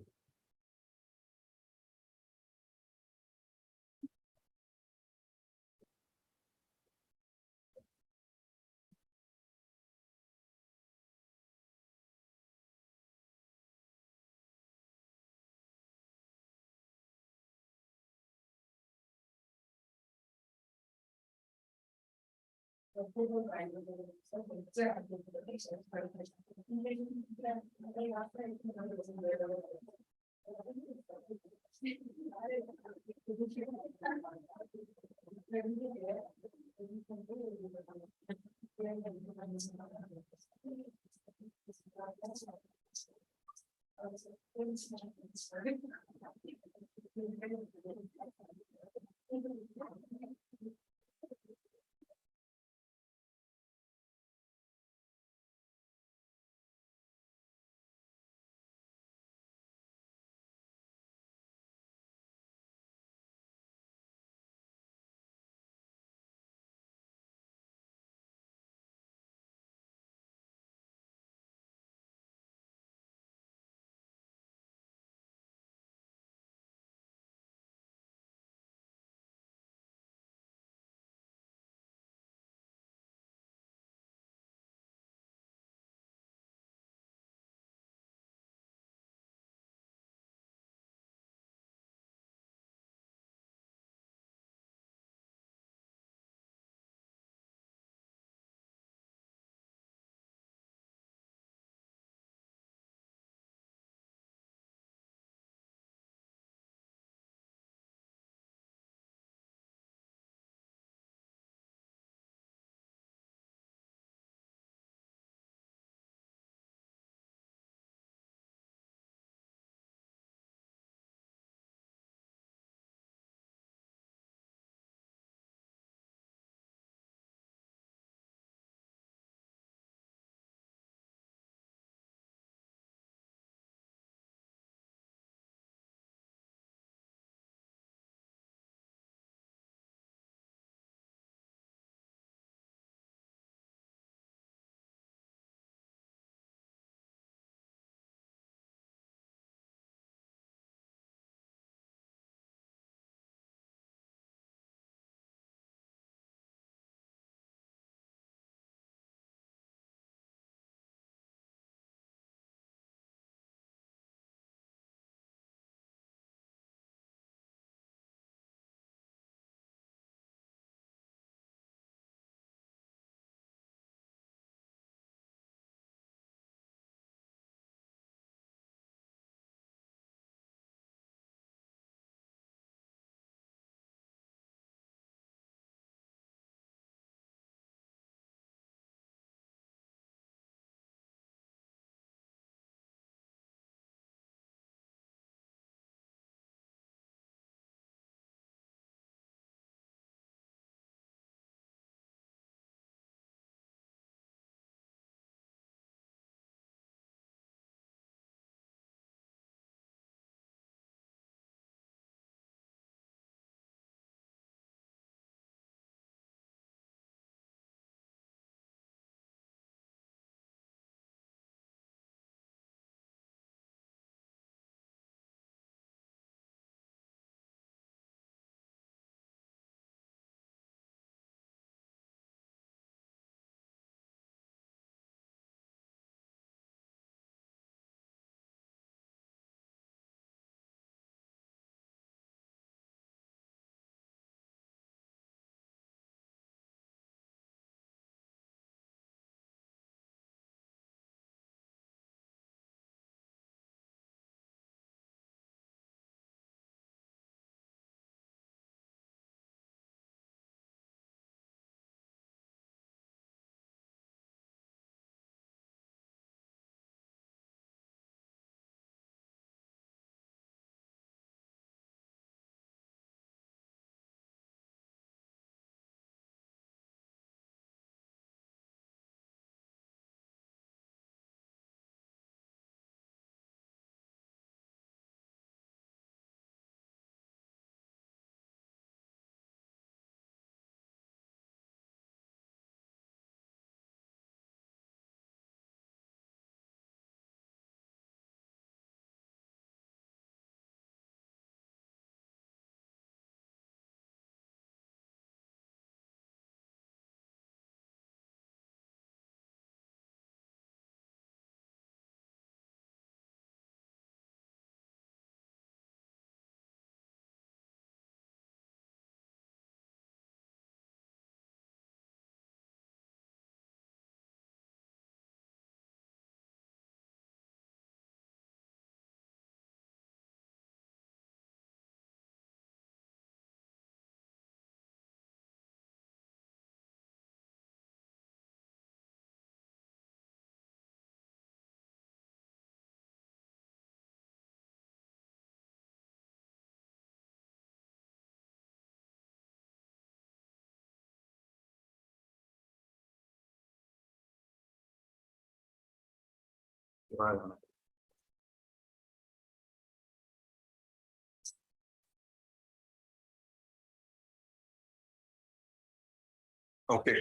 Okay.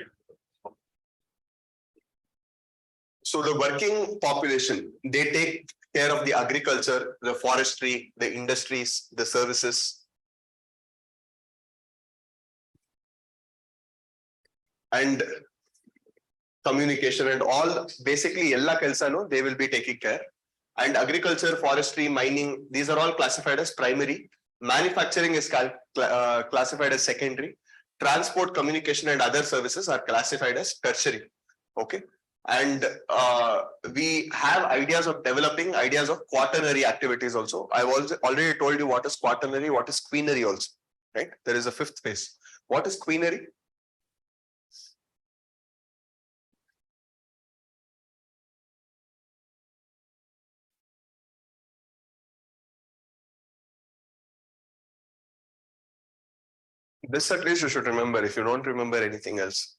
So the working population, they take care of the agriculture, the forestry, the industries, the services, and communication and all. Basically, ella kelsano they will be taking care. And agriculture, forestry, mining, these are all classified as primary. Manufacturing is classified as secondary. Transport, communication, and other services are classified as tertiary. Okay. And we have ideas of developing ideas of quaternary activities also. I've also already told you what is quaternary, what is quinary also, right? There is a fifth phase. What is quinary? This at least you should remember if you don't remember anything else.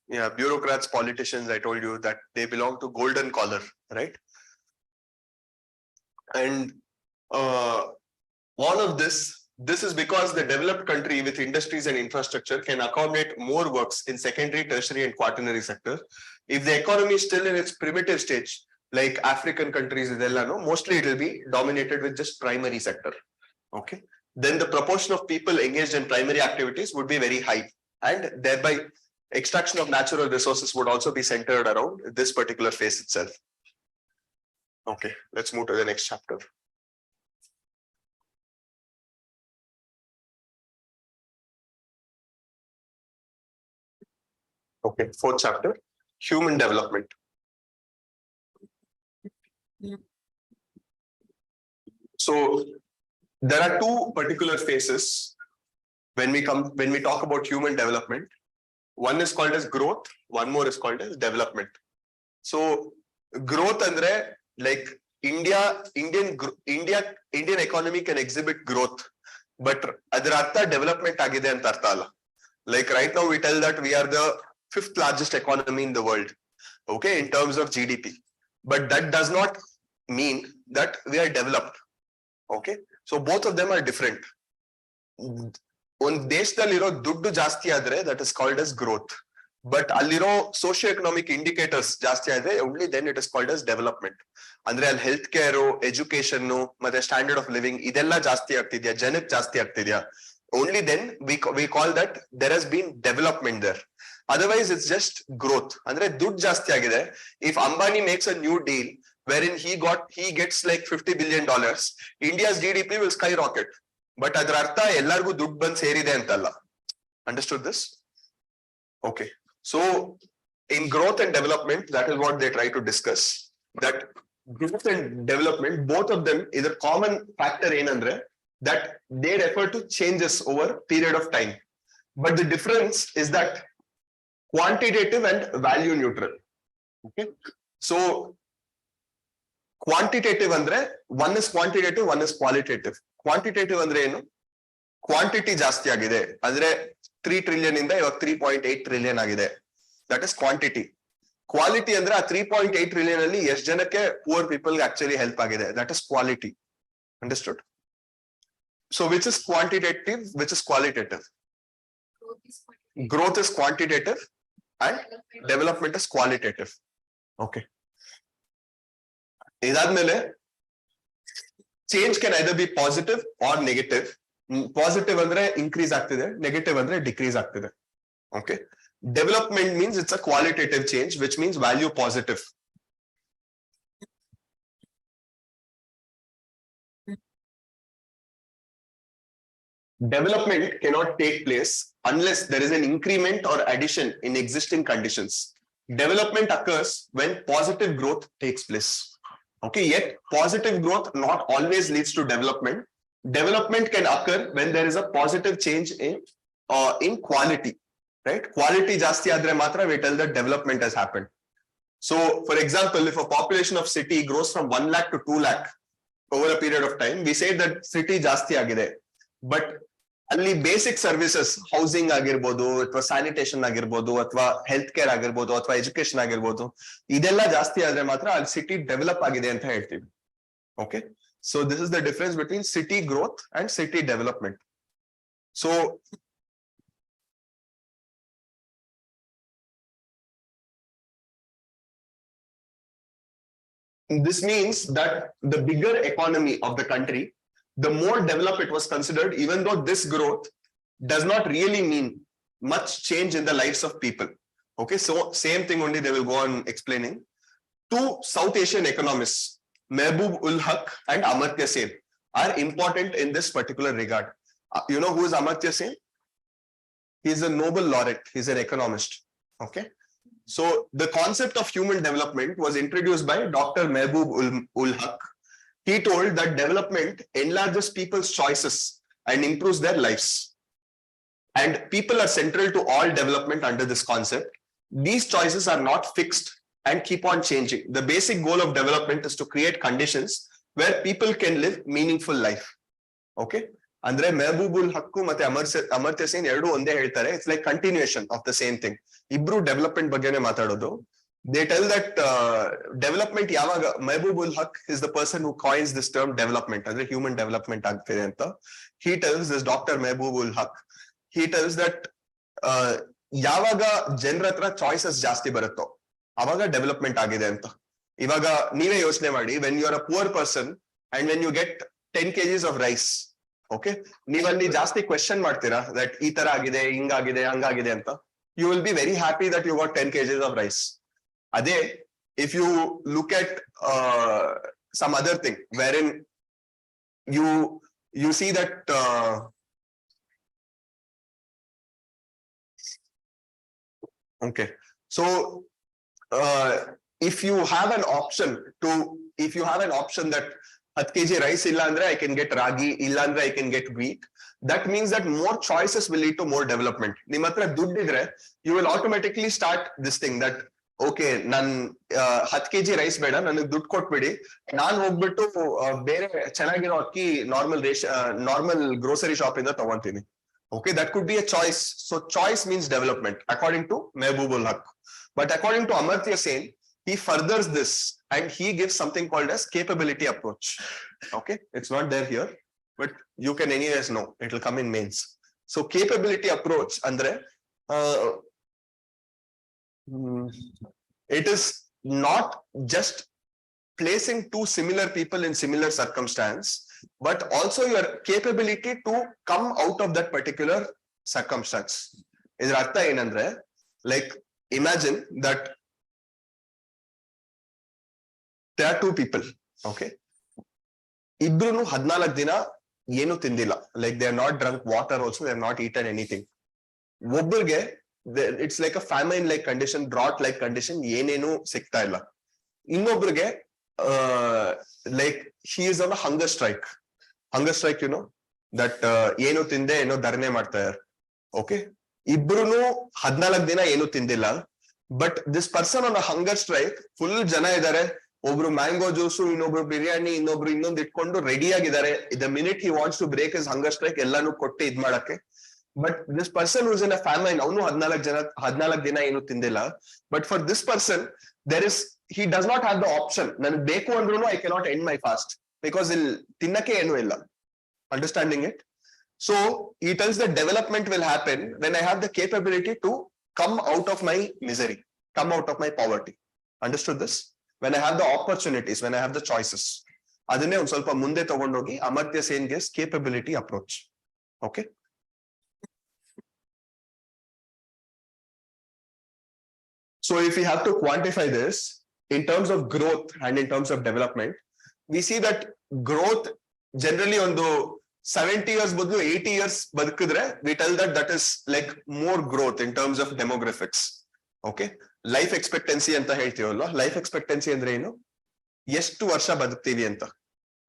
Yeah, bureaucrats, politicians, I told you that they belong to golden collar, right? And all of this is because the developed country with industries and infrastructure can accommodate more works in secondary, tertiary, and quaternary sector. If the economy is still in its primitive stage, like African countries, mostly it will be dominated with just primary sector. Okay. Then the proportion of people engaged in primary activities would be very high, and thereby extraction of natural resources would also be centered around this particular phase itself. Okay, let's move to the next chapter. Okay, fourth chapter, human development. So there are two particular phases when we talk about human development. One is called as growth, one more is called as development. So growth andre like Indian economy can exhibit growth, but adar artha development agide anta artha alla. Like right now we tell that we are the fifth largest economy in the world, okay, in terms of GDP, but that does not mean that we are developed. Okay, so both of them are different. On deshdaliro duddu jasti adre, that is called as growth, but alliro socio-economic indicators jasti adre, only then it is called as development. Andre al healthcare, education, matte standard of living idella jasti agtidya, janak jasti agtidya, only then we call that there has been development there. Otherwise it's just growth. Andre dud jasti agide. If Ambani makes a new deal wherein he gets like $50 billion, India's GDP will skyrocket. But adar artha ellargu ದುಡ್ಡು ಬಂದು ಸೇರಿದೆ ಅಂತಲ್ಲ. Understood this? Okay. So in growth and development, that is what they try to discuss. That growth and development, both of them is a common factor ಏನಂದ್ರೆ that they refer to changes over period of time. But the difference is that quantitative and value neutral. Okay. So quantitative andre one is quantitative, one is qualitative. Quantitative andre ಏನು, quantity ಜಾಸ್ತಿ ಆಗಿದೆ ಅಂದ್ರೆ 3 trillion ಇಂದ ಇವಾಗ 3.8 trillion ಆಗಿದೆ, that is quantity. Quality ಅಂದ್ರೆ ಆ 3.8 trillion ಅಲ್ಲಿ ಎಷ್ಟು ಜನಕ್ಕೆ poor people actually help ಆಗಿದೆ, that is quality. Understood? So which is quantitative, which is qualitative? Growth is quantitative and development is qualitative. Okay. ಇದಾದ್ಮೇಲೆ change can either be positive or negative. Positive andre increase ಆಗ್ತಿದೆ, negative andre decrease ಆಗ್ತಿದೆ. Okay. Development means it's a qualitative change, which means value positive. Development cannot take place unless there is an increment or addition in existing conditions. Development occurs when positive growth takes place. Okay, yet positive growth not always leads to development. Development can occur when there is a positive change in quality, right? Quality jasti adre matra we tell that development has happened. So for example, if a population of city grows from 1 lakh to 2 lakh over a period of time, we say that city jasti agide. But ಅಲ್ಲಿ basic services housing ಆಗಿರ್ಬೋದು ಅಥವಾ sanitation ಆಗಿರ್ಬೋದು ಅಥವಾ health care ಆಗಿರ್ಬೋದು ಅಥವಾ education ಆಗಿರ್ಬೋದು ಇದೆಲ್ಲ ಜಾಸ್ತಿ ಆದ್ರೆ ಮಾತ್ರ ಅಲ್ಲಿ ಸಿಟಿ ಡೆವಲಪ್ ಆಗಿದೆ ಅಂತ ಹೇಳ್ತೀವಿ. Okay, so this is the difference between city growth and city development. So this means that the bigger economy of the country, the more developed it was considered, even though this growth does not really mean much change in the lives of people. Okay, so same thing only they will go on explaining. Two South Asian economists, Mehboob ul Haq and Amartya Sen, are important in this particular regard. You know who is Amartya Sen? He is a Nobel laureate. He is an economist. Okay. So the concept of human development was introduced by Dr. Mehboob ul Haq. He told that development enlarges people's choices and improves their lives. And people are central to all development under this concept. These choices are not fixed and keep on changing. The basic goal of development is to create conditions where people can live meaningful life. Okay. ಅಂದ್ರೆ ಮೆಹಬೂಬುಲ್ ಹಕ್ಕು ಮತ್ತೆ ಅಮರ್ತ್ಯ ಸೇನ್ ಎರಡು ಒಂದೇ ಹೇಳ್ತಾರೆ. It's like continuation of the same thing. ಇಬ್ರು development ಬಗ್ಗೆನೇ ಮಾತಾಡೋದು. They tell that development ಯಾವಾಗ Mahbubul Haq is the person who coins this term development, ಅಂದ್ರೆ ಹ್ಯೂಮನ್ ಡೆವಲಪ್ಮೆಂಟ್ ಆಗ್ತಿದೆ ಅಂತ. He tells this doctor Mahbubul Haq, he tells that ಯಾವಾಗ ಜನರ ಹತ್ರ ಚಾಯ್ಸಸ್ ಜಾಸ್ತಿ ಬರುತ್ತೋ ಅವಾಗ ಡೆವಲಪ್ಮೆಂಟ್ ಆಗಿದೆ ಅಂತ. ಇವಾಗ ನೀವೇ ಯೋಚನೆ ಮಾಡಿ, when you are a poor person and when you get 10 kgs of rice, okay, ನೀವಲ್ಲಿ ಜಾಸ್ತಿ ಕ್ವೆಶನ್ ಮಾಡ್ತೀರಾ ದಟ್ ಈ ತರ ಆಗಿದೆ, ಹಿಂಗಾಗಿದೆ, ಹಂಗಾಗಿದೆ ಅಂತ. You will be very happy that you got 10 kgs of rice. ಅದೇ if you look at some other thing where in you see that okay, so if you have an option that 10 kg rice illa andre I can get ragi, illa andre I can get wheat, that means that more choices will lead to more development. ನಿಮ್ಮ ಹತ್ರ ದುಡ್ಡು ಇದ್ರೆ you will automatically start this thing that okay, ನನ್ 10 kg rice ಬೇಡ, ನನಗೆ ದುಡ್ಡು ಕೊಟ್ಬಿಡಿ, ನಾನು ಹೋಗ್ಬಿಟ್ಟು ಬೇರೆ ಚೆನ್ನಾಗಿರೋ ಅಕ್ಕಿ ನಾರ್ಮಲ್ ಗ್ರೋಸರಿ ಶಾಪ್ ಇಂದ ತಗೊಂತೀನಿ. Okay, that could be a choice. So choice means development according to Mehboob ul Haq. But according to Amartya Sen, he furthers this and he gives something called as capability approach. Okay, it's not there here, but you can anyways know, it will come in mains. So capability approach andre it is not just placing two similar people in similar circumstance, but also your capability to come out of that particular circumstance. Idra artha enandre, like imagine that there are two people, okay, ಇಬ್ರು 14 ದಿನ ಏನು ತಿಂದಿಲ್ಲ, like they are not drunk water also, they have not eaten anything. ಒಬ್ಬರಿಗೆ it's like a famine like condition, drought like condition, ಏನೇನು ಸಿಗ್ತಾ ಇಲ್ಲ. ಇನ್ನೊಬ್ರಿಗೆ like he is on a hunger strike, you know that ಏನು ತಿಂದೆ ಏನೋ ಧರಣೆ ಮಾಡ್ತಾ ಇದ್ದಾರೆ. ಓಕೆ, ಇಬ್ರುನು 14 ದಿನ ಏನು ತಿಂದಿಲ್ಲ, but this person on a hunger strike, full ಜನ ಇದ್ದಾರೆ, ಒಬ್ರು ಮ್ಯಾಂಗೋ ಜ್ಯೂಸು, ಇನ್ನೊಬ್ರು ಬಿರಿಯಾನಿ, ಇನ್ನೊಬ್ರು ಇನ್ನೊಂದು ಇಟ್ಕೊಂಡು ರೆಡಿ ಆಗಿದ್ದಾರೆ. The minute he wants to break his hunger strike ಎಲ್ಲಾನು ಕೊಟ್ಟು ಇದ್ ಮಾಡಕ್ಕೆ. But this person was in a famine, ಅವನು 14 ದಿನ ಏನು ತಿಂದಿಲ್ಲ. But for this person there is, he does not have the option, ನನಗೆ ಬೇಕು ಅಂದ್ರೂ I cannot end my fast because ಇಲ್ಲಿ ತಿನ್ನಕ್ಕೆ ಏನು ಇಲ್ಲ. Understanding it? So he tells that development will happen when I have the capability to come out of my misery, come out of my poverty. Understood this? When I have the opportunities, when I have the choices. ಅದನ್ನೇ ಒಂದು ಸ್ವಲ್ಪ ಮುಂದೆ ತಗೊಂಡೋಗಿ ಅಮರ್ತ್ಯ ಸೇನ್ ಗೆ capability approach. Okay? So if we have to quantify this in terms of growth and in terms of development, we see that growth generally on the 70 years ಬದಲು 80 years ಬದುಕಿದ್ರೆ we tell that that is like more growth in terms of demographics. Okay, life expectancy ಅಂತ ಹೇಳ್ತೀವಲ್ವಾ, life expectancy ಅಂದ್ರೆ ಏನು, ಎಷ್ಟು ವರ್ಷ ಬದುಕ್ತೀವಿ ಅಂತ.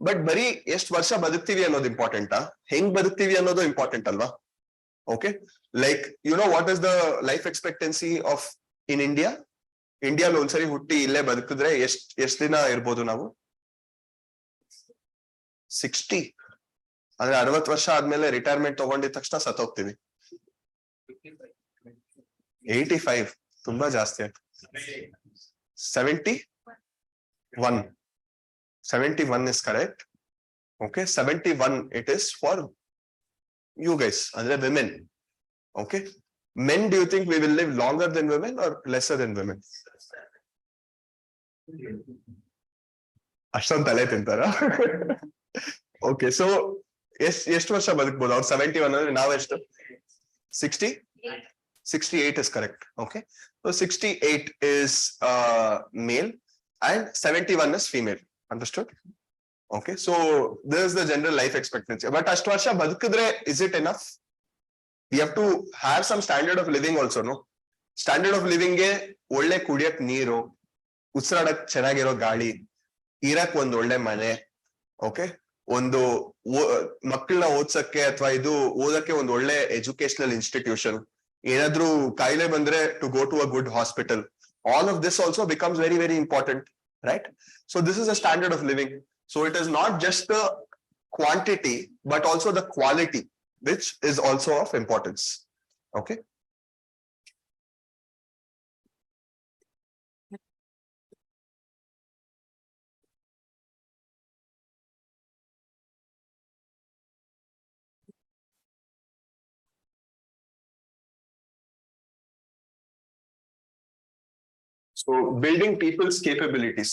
But ಬರೀ ಎಷ್ಟು ವರ್ಷ ಬದುಕ್ತೀವಿ ಅನ್ನೋದು ಇಂಪಾರ್ಟೆಂಟಾ, ಹೆಂಗ್ ಬದುಕ್ತೀವಿ ಅನ್ನೋದು ಇಂಪಾರ್ಟೆಂಟ್ ಅಲ್ವಾ? Okay, like you know what is the life expectancy of in India? ಇಂಡಿಯಾಲ್ ಒಂದ್ಸರಿ ಹುಟ್ಟಿ ಇಲ್ಲೇ ಬದುಕಿದ್ರೆ ಎಷ್ಟ್ ದಿನ ಇರ್ಬೋದು ನಾವು? 60. ಅಂದ್ರೆ 60 ವರ್ಷ ಆದ್ಮೇಲೆ ರಿಟೈರ್ಮೆಂಟ್ ತಗೊಂಡಿದ ತಕ್ಷಣ ಸತ್ತೋಗ್ತೀವಿ. 85 ತುಂಬಾ ಜಾಸ್ತಿ ಆಯ್ತು. 71 is correct. Okay, 71 it is for you guys, ಅಂದ್ರೆ women. Okay, men, do you think we will live longer than women or lesser than women? ಅಷ್ಟೊಂದು ತಲೆ ತಿಂತಾರ? ಓಕೆ, ಸೊ ಎಷ್ಟು ವರ್ಷ ಬದುಕ್ಬೋದು ಅವ್ರು? 71 ಅಂದ್ರೆ ನಾವೆಷ್ಟು? 60? 68 is correct. Okay, so 68 is male and 71 is female. Understood? Okay, so this is the general life expectancy. But ಅಷ್ಟು ವರ್ಷ ಬದುಕಿದ್ರೆ is it enough? We have to have some standard of living also, no? Standard of living ಗೆ ಒಳ್ಳೆ ಕುಡಿಯಕ್ ನೀರು, ಉಸಿರಾಡಕ್ ಚೆನ್ನಾಗಿರೋ ಗಾಳಿ, ಇರಕ್ ಒಂದ್ ಒಳ್ಳೆ ಮನೆ, ಓಕೆ, ಒಂದು ಮಕ್ಕಳನ್ನ ಓದ್ಸಕ್ಕೆ ಅಥವಾ ಇದು ಓದಕ್ಕೆ ಒಂದು ಒಳ್ಳೆ ಎಜುಕೇಶನಲ್ ಇನ್ಸ್ಟಿಟ್ಯೂಷನ್, ಏನಾದ್ರೂ ಕಾಯಿಲೆ ಬಂದ್ರೆ to go to a good hospital. All of this also becomes very, very important, right? So this is a standard of living. So it is not just the quantity, but also the quality, which is also of importance. Okay. So building people's capabilities.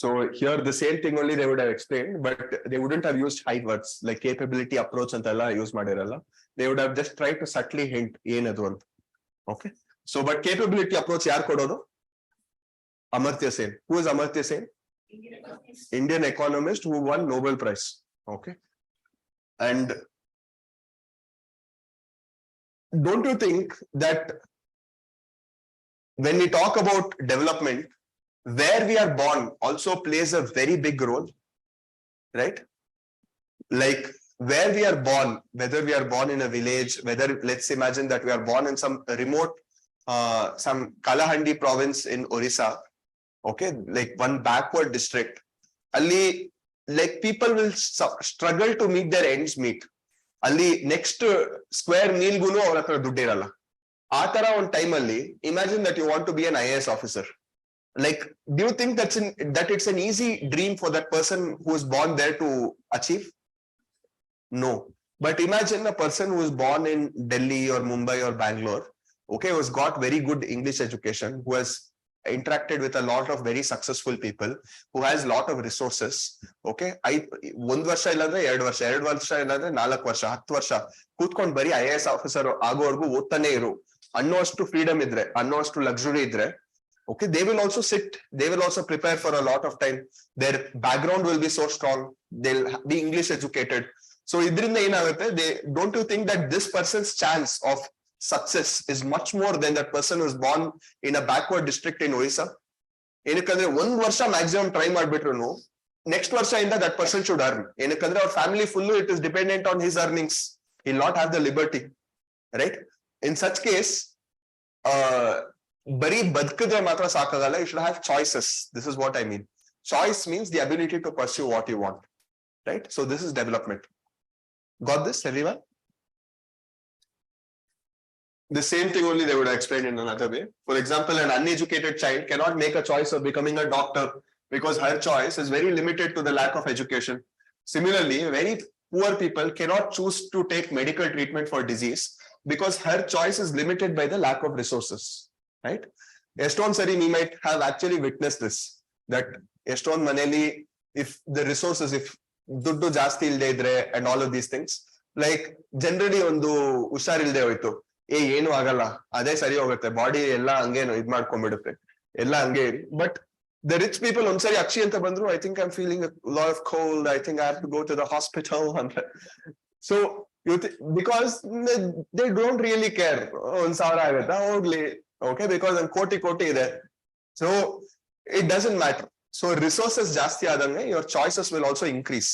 So here the same thing only they would have explained, but they wouldn't have used high words like capability approach antalla use madiralla. They would have just tried to subtly hint ಏನದು ಅಂತ. Okay. So but capability approach ಯಾರು ಕೊಡೋದು? Amartya Sen. Who is Amartya Sen? Indian economist who won Nobel Prize. Okay. And don't you think that when we talk about development, where we are born also plays a very big role, right? Like where we are born, whether we are born in a village, whether let's imagine that we are born in some remote, some Kalahandi province in Orissa, okay, like one backward district. Ali, like people will struggle to meet their ends meet. Ali next square meal gunu avರ ಹತ್ರ ದುಡ್ಡು ಇರಲ್ಲ. ಆ ತರ ಒಂದು time ಅಲ್ಲಿ imagine that you want to be an IAS officer. Like, do you think that it's an easy dream for that person who is born there to achieve? No. But imagine a person who is born in Delhi or Mumbai or Bangalore, okay, who has got very good English education, who has interacted with a lot of very successful people, who has lot of resources, okay. ಒಂದು ವರ್ಷ ಇಲ್ಲಾಂದ್ರೆ 2 ವರ್ಷ, 2 ವರ್ಷ ಇಲ್ಲಾಂದ್ರೆ 4 ವರ್ಷ, 10 ವರ್ಷ ಕೂತ್ಕೊಂಡು ಬರೀ IAS ಆಫೀಸರ್ ಆಗೋವರೆಗೂ ಓದ್ತಾನೆ ಇರು ಅನ್ನೋಷ್ಟು ಫ್ರೀಡಮ್ ಇದ್ರೆ, ಅನ್ನೋಷ್ಟು ಲಕ್ಸುರಿ ಇದ್ರೆ, okay, they will also sit, they will also prepare for a lot of time, their background will be so strong, they'll be English educated. So idrinda enagutte, they don't you think that this person's chance of success is much more than that person who is born in a backward district in Orissa? ಏನಕ್ಕಂದ್ರೆ ಒಂದು ವರ್ಷ maximum try ಮಾಡ್ಬಿಟ್ರು next ವರ್ಷ ಇಂದ that person should earn. ಏನಕ್ಕಂದ್ರೆ ಅವ್ರ family full it is dependent on his earnings, will not have the liberty, right? In such case ಬರೀ ಬದುಕಿದ್ರೆ ಮಾತ್ರ ಸಾಕಾಗಲ್ಲ, you should have choices. This is what I mean. Choice means the ability to pursue what you want, right? So this is development. Got this, everyone? The same thing only they would have explained in another way. For example, an uneducated child cannot make a choice of becoming a doctor because her choice is very limited to the lack of education. Similarly, very poor people cannot choose to take medical treatment for disease because her choice is limited by the lack of resources, right? Eston sari, we might have actually witnessed this, that Eston maneli, if the resources, if ದುಡ್ಡು ಜಾಸ್ತಿ ಇಲ್ದೇ ಇದ್ರೆ and all of these things, like generally ಒಂದು ಹುಷಾರಿಲ್ದೆ ಹೋಯ್ತು, ಏನು ಆಗಲ್ಲ, ಅದೇ ಸರಿ ಹೋಗುತ್ತೆ, ಬಾಡಿ ಎಲ್ಲ ಹಂಗೇನು ಇದ್ ಮಾಡ್ಕೊಂಡ್ಬಿಡುತ್ತೆ, ಎಲ್ಲ ಹಂಗೆ. ಬಟ್ ದ ರಿಚ್ ಪೀಪಲ್ ಒಂದ್ಸರಿ ಅಕ್ಷಿ ಅಂತ ಬಂದ್ರು, I think I am feeling lot of cold, I think I have to go to the hospital ಅಂತ. So because they don't really care, 1,000 ಆಗುತ್ತಾ ಹೋಗ್ಲಿ, ಓಕೆ, ಬಿಕಾಸ್ ಒಂದ್ ಕೋಟಿ ಇದೆ. So it doesn't matter. So resources ಜಾಸ್ತಿ ಆದಂಗೆ your choices will also increase,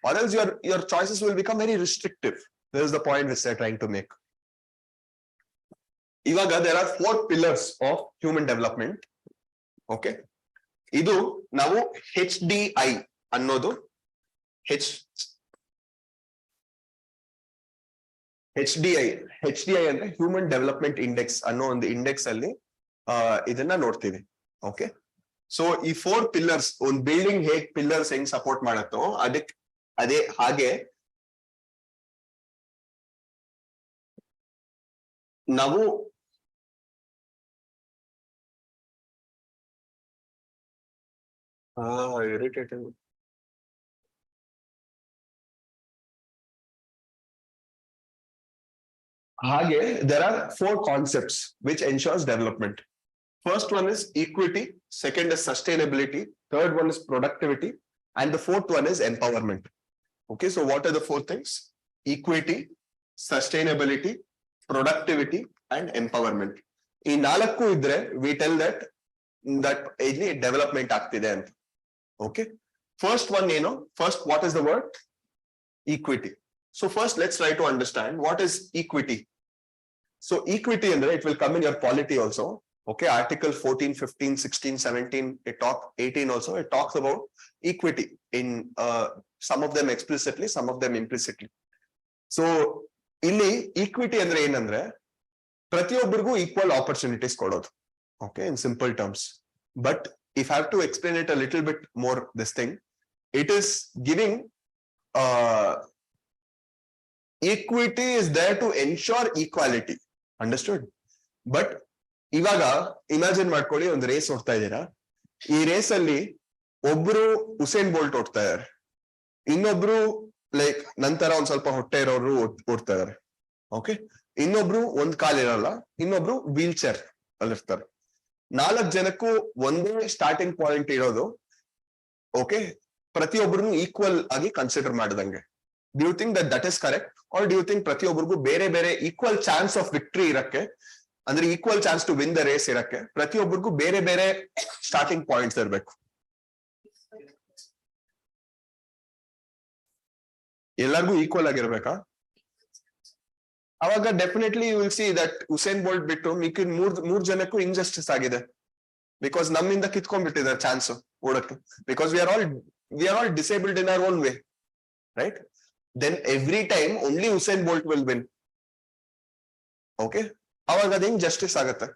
or else your choices will become very restrictive. This is the point which they're trying to make. Ivaga there are 4 pillars of human development. Okay, idu ನಾವು HDI ಅನ್ನೋದು HDI ಅಂದ್ರೆ human development index ಅನ್ನೋ ಒಂದು index ಅಲ್ಲಿ ಇದನ್ನ ನೋಡ್ತೀವಿ. Okay, so ಈ 4 pillars, ಒಂದು ಬಿಲ್ಡಿಂಗ್ ಹೇಗ್ ಪಿಲ್ಲರ್ಸ್ ಹೆಂಗ್ ಸಪೋರ್ಟ್ ಮಾಡತ್ತೋ ಅದೇ ಹಾಗೆ ನಾವು ಇರಿಟೇಟಿಂಗ್. ಹಾಗೆ there are 4 concepts which ensures development. First one is equity, second is sustainability, third one is productivity, and the fourth one is empowerment. Okay, so what are the 4 things? Equity, sustainability, productivity, and empowerment. ಈ 4 ಇದ್ರೆ we tell that ಇಲ್ಲಿ development ಆಗ್ತಿದೆ ಅಂತ. Okay, first one ಏನು? First, what is the word? Equity. So first let's try to understand what is equity. So equity andre it will come in your polity also. Okay, article 14, 15, 16, 17, 18 also, it talks about equity in some of them explicitly, some of them implicitly. So ಇಲ್ಲಿ equity ಅಂದ್ರೆ ಏನಂದ್ರೆ ಪ್ರತಿಯೊಬ್ಬರಿಗೂ equal opportunities ಕೊಡೋದು. Okay, in simple terms. But if I have to explain it a little bit more, this thing, it is giving equity is there to ensure equality. Understood? But ಇವಾಗ imagine ಮಾಡ್ಕೊಳ್ಳಿ, ಒಂದು race ಓಡ್ತಾ ಇದ್ದೀರಾ. ಈ race ಅಲ್ಲಿ ಒಬ್ರು Usain bolt ಓಡ್ತಾ ಇದಾರೆ, ಇನ್ನೊಬ್ರು ಲೈಕ್ ನಂತರ ಒಂದ್ ಸ್ವಲ್ಪ ಹೊಟ್ಟೆ ಇರೋರು ಓಡ್ತಾ ಇದಾರೆ. ಓಕೆ, ಇನ್ನೊಬ್ರು ಒಂದ್ ಕಾಲ್ ಇರಲ್ಲ, ಇನ್ನೊಬ್ರು ವೀಲ್ ಚೇರ್ ಅಲ್ಲಿ ಇರ್ತಾರೆ. 4 ಜನಕ್ಕೂ ಒಂದೇ ಸ್ಟಾರ್ಟಿಂಗ್ ಪಾಯಿಂಟ್ ಇರೋದು. ಓಕೆ, ಪ್ರತಿಯೊಬ್ಬರನ್ನು ಈಕ್ವಲ್ ಆಗಿ consider ಮಾಡಿದಂಗೆ. Do you think that is correct, or do you think ಪ್ರತಿಯೊಬ್ಬರಿಗೂ ಬೇರೆ ಬೇರೆ ಈಕ್ವಲ್ ಚಾನ್ಸ್ ಆಫ್ ವಿಕ್ಟರಿ ಇರಕ್ಕೆ, ಅಂದ್ರೆ equal chance to win the race ಇರಕ್ಕೆ ಪ್ರತಿಯೊಬ್ಬರಿಗೂ ಬೇರೆ ಬೇರೆ ಸ್ಟಾರ್ಟಿಂಗ್ ಪಾಯಿಂಟ್ಸ್ ಇರಬೇಕು? ಎಲ್ಲರಿಗೂ ಈಕ್ವಲ್ ಆಗಿರ್ಬೇಕಾ? ಅವಾಗ definitely you will see that Usain Bolt ಬಿಟ್ಟು ಮಿಕ್ಕಿದ ಮೂರ್ ಜನಕ್ಕೂ ಇನ್ಜಸ್ಟಿಸ್ ಆಗಿದೆ. ಬಿಕಾಸ್ ನಮ್ಮಿಂದ ಕಿತ್ಕೊಂಡ್ಬಿಟ್ಟಿದ್ದಾರೆ ಚಾನ್ಸ್ ಓಡಕ್ಕೆ. Because we are all disabled in our own way, right? Then every time only Usain Bolt will win. Okay, ಅವಾಗ ಅದು ಹೆಂಗ್ ಜಸ್ಟಿಸ್ ಆಗತ್ತೆ?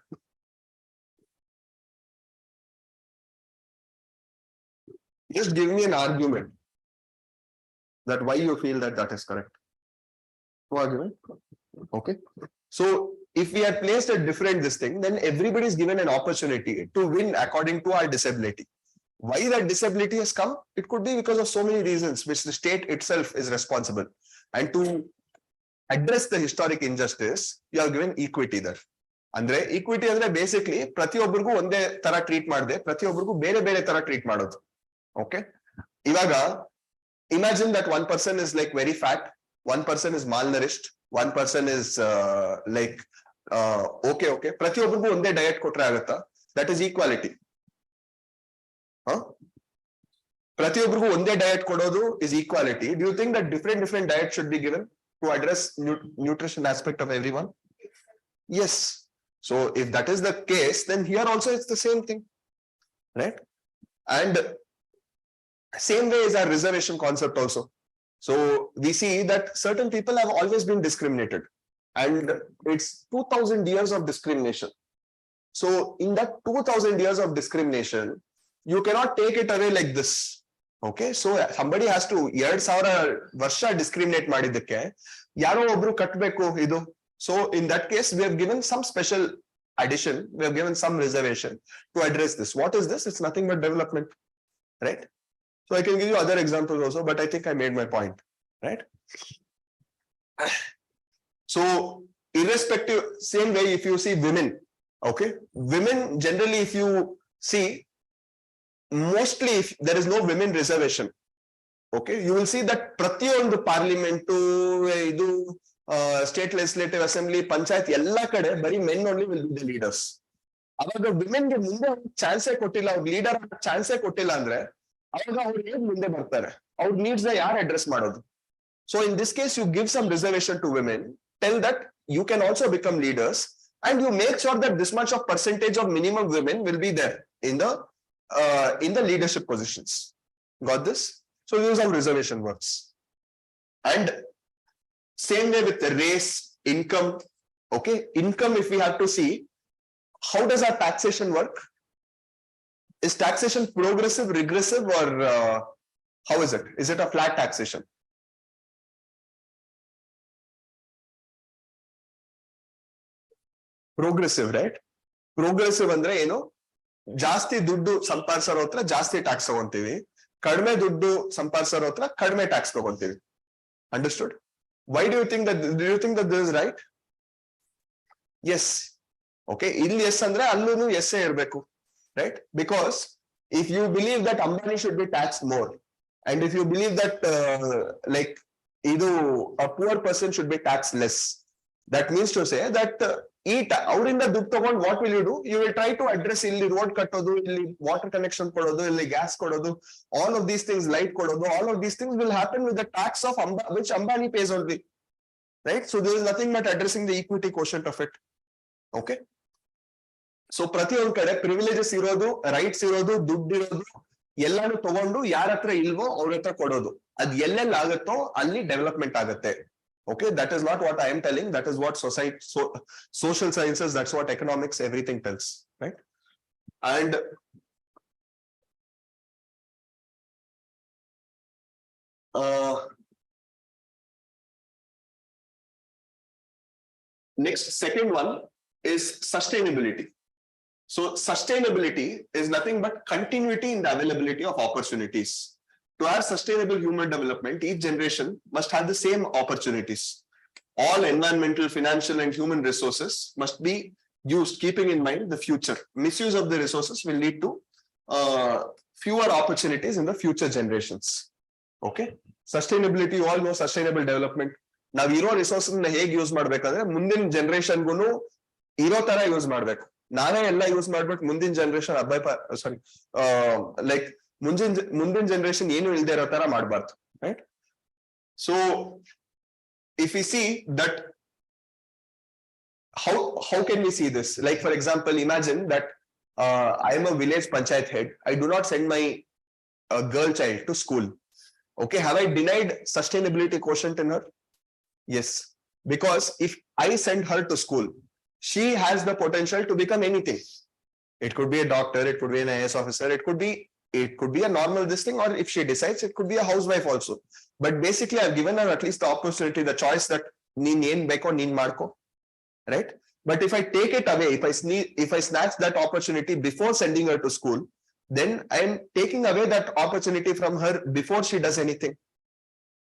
Just give me an argument that why you feel that is correct. No argument? Okay, so if we had placed a different this thing, then everybody is given an opportunity to win according to our disability. Why that disability has come? It could be because of so many reasons which the state itself is responsible. And to address the historic injustice, you are given equity there. ಅಂದ್ರೆ equity ಅಂದ್ರೆ basically ಪ್ರತಿಯೊಬ್ಬರಿಗೂ ಒಂದೇ ತರ treat ಮಾಡದೆ ಪ್ರತಿಯೊಬ್ಬರಿಗೂ ಬೇರೆ ಬೇರೆ ತರ ಟ್ರೀಟ್ ಮಾಡೋದು. ಓಕೆ, ಇವಾಗ imagine that one person is like very fat, one person is malnourished, one person is okay, ಪ್ರತಿಯೊಬ್ಬರಿಗೂ ಒಂದೇ ಡಯಟ್ ಕೊಟ್ರೆ ಆಗುತ್ತಾ? That is equality. ಪ್ರತಿಯೊಬ್ಬರಿಗೂ ಒಂದೇ ಡಯಟ್ ಕೊಡೋದು is equality. Do you think that different diets should be given to address nutrition aspect of everyone? Yes. So if that is the case, then here also it's the same thing, right? And same way is our reservation concept also. So we see that certain people have always been discriminated, and it's 2000 years of discrimination. So in that 2000 years of discrimination, you cannot take it away like this. Okay, so somebody has to 2000 ವರ್ಷ discriminate ಮಾಡಿದ್ದಕ್ಕೆ ಯಾರೋ ಒಬ್ರು ಕಟ್ಟಬೇಕು ಇದು. So in that case we have given some special addition, we have given some reservation to address this. What is this? It's nothing but development, right? So I can give you other examples also, but I think I made my point, right? So irrespective, same way if you see women, okay, women generally if you see, mostly if there is no women reservation, okay, you will see that ಪ್ರತಿಯೊಂದು parliament ಇದು state legislative assembly panchayat ಎಲ್ಲಾ ಕಡೆ ಬರೀ men only will be the leaders. ಅವಾಗ ವಿಮೆನ್ಗೆ ಮುಂದೆ ಚಾನ್ಸೇ ಕೊಟ್ಟಿಲ್ಲ, ಅವ್ರು ಲೀಡರ್ ಚಾನ್ಸೇ ಕೊಟ್ಟಿಲ್ಲ ಅಂದ್ರೆ ಅವಾಗ ಅವ್ರು ಹೇಗ್ ಮುಂದೆ ಬರ್ತಾರೆ? ಅವ್ರ ನೀಡ್ಸ್ ಯಾರು ಅಡ್ರೆಸ್ ಮಾಡೋದು? So in this case you give some reservation to women, tell that you can also become leaders, and you make sure that this much of percentage of minimum women will be there in the leadership positions. Got this? So use how reservation works. And same way with the race, income. Okay, income, if we have to see, how does our taxation work? Is taxation progressive, regressive, or how is it? Is it a flat taxation? Progressive, right? Progressive ಅಂದ್ರೆ ಏನು? ಜಾಸ್ತಿ ದುಡ್ಡು ಸಂಪಾದಿಸೋರ ಹತ್ರ ಜಾಸ್ತಿ tax ತಗೊಂತೀವಿ, ಕಡಿಮೆ ದುಡ್ಡು ಸಂಪಾದಿಸೋರ ಹತ್ರ ಕಡಿಮೆ ಟ್ಯಾಕ್ಸ್ ತಗೊಂತೀವಿ. Understood? Why do you think that this is right? Yes. Okay, ಇಲ್ಲಿ ಎಸ್ ಅಂದ್ರೆ ಅಲ್ಲೂ ಎಸ್ ಇರಬೇಕು, right? Because if you believe that Ambani should be taxed more, and if you believe that like ಇದು a poor person should be taxed less, that means to say that ಅವರಿಂದ ದುಡ್ಡು ತಗೊಂಡು what will you will try to address ಇಲ್ಲಿ road ಕಟ್ಟೋದು, ಇಲ್ಲಿ water connection ಕೊಡೋದು, ಇಲ್ಲಿ gas ಕೊಡೋದು, all of these things, light ಕೊಡೋದು, all of these things will happen with the tax of which Ambani pays only, right? So there is nothing but addressing the equity quotient of it. Okay, so ಪ್ರತಿಯೊಂದು ಕಡೆ privileges ಇರೋದು, rights ಇರೋದು, ದುಡ್ಡು ಇರೋದು ಎಲ್ಲಾನು ತಗೊಂಡು ಯಾರ ಹತ್ರ ಇಲ್ವೋ ಅವ್ರ ಹತ್ರ ಕೊಡೋದು. ಅದ್ ಎಲ್ಲೆಲ್ಲ ಆಗುತ್ತೋ ಅಲ್ಲಿ ಡೆವಲಪ್ಮೆಂಟ್ ಆಗುತ್ತೆ. Okay, that is not what I am telling, that is what social sciences, that's what economics, everything tells, right? And next, second one is sustainability. So sustainability is nothing but continuity in the availability of opportunities. To have sustainable human development, each generation must have the same opportunities. All environmental, financial, and human resources must be used, keeping in mind the future. Misuse of the resources will lead to fewer opportunities in the future generations. Okay, sustainability, you all know sustainable development. Now, ಇರೋ resource ಹೇಗೆ use ಮಾಡ್ಬೇಕಂದ್ರೆ ಮುಂದಿನ ಜನರೇಷನ್ಗೂ ಇರೋ ತರ use ಮಾಡ್ಬೇಕು. ನಾನೇ ಎಲ್ಲ use ಮಾಡ್ಬಿಟ್ಟು ಮುಂದಿನ ಜನರೇಷನ್ ಲೈಕ್ ಮುಂದಿನ ಜನರೇಷನ್ ಏನು ಇಲ್ದೇ ಇರೋ ತರ ಮಾಡಬಾರ್ದು, right? So if we see that, how can we see this? Like, for example, imagine that I am a village panchayat head. I do not send my girl child to school. Okay, have I denied sustainability quotient in her? Yes, because if I send her to school, she has the potential to become anything. It could be a doctor, it could be an IAS officer, it could be a normal this thing, or if she decides, it could be a housewife also. But basically, I've given her at least the opportunity, the choice that neen yen beko neen marko, right? But if I take it away, if I snatch that opportunity before sending her to school, then I am taking away that opportunity from her before she does anything,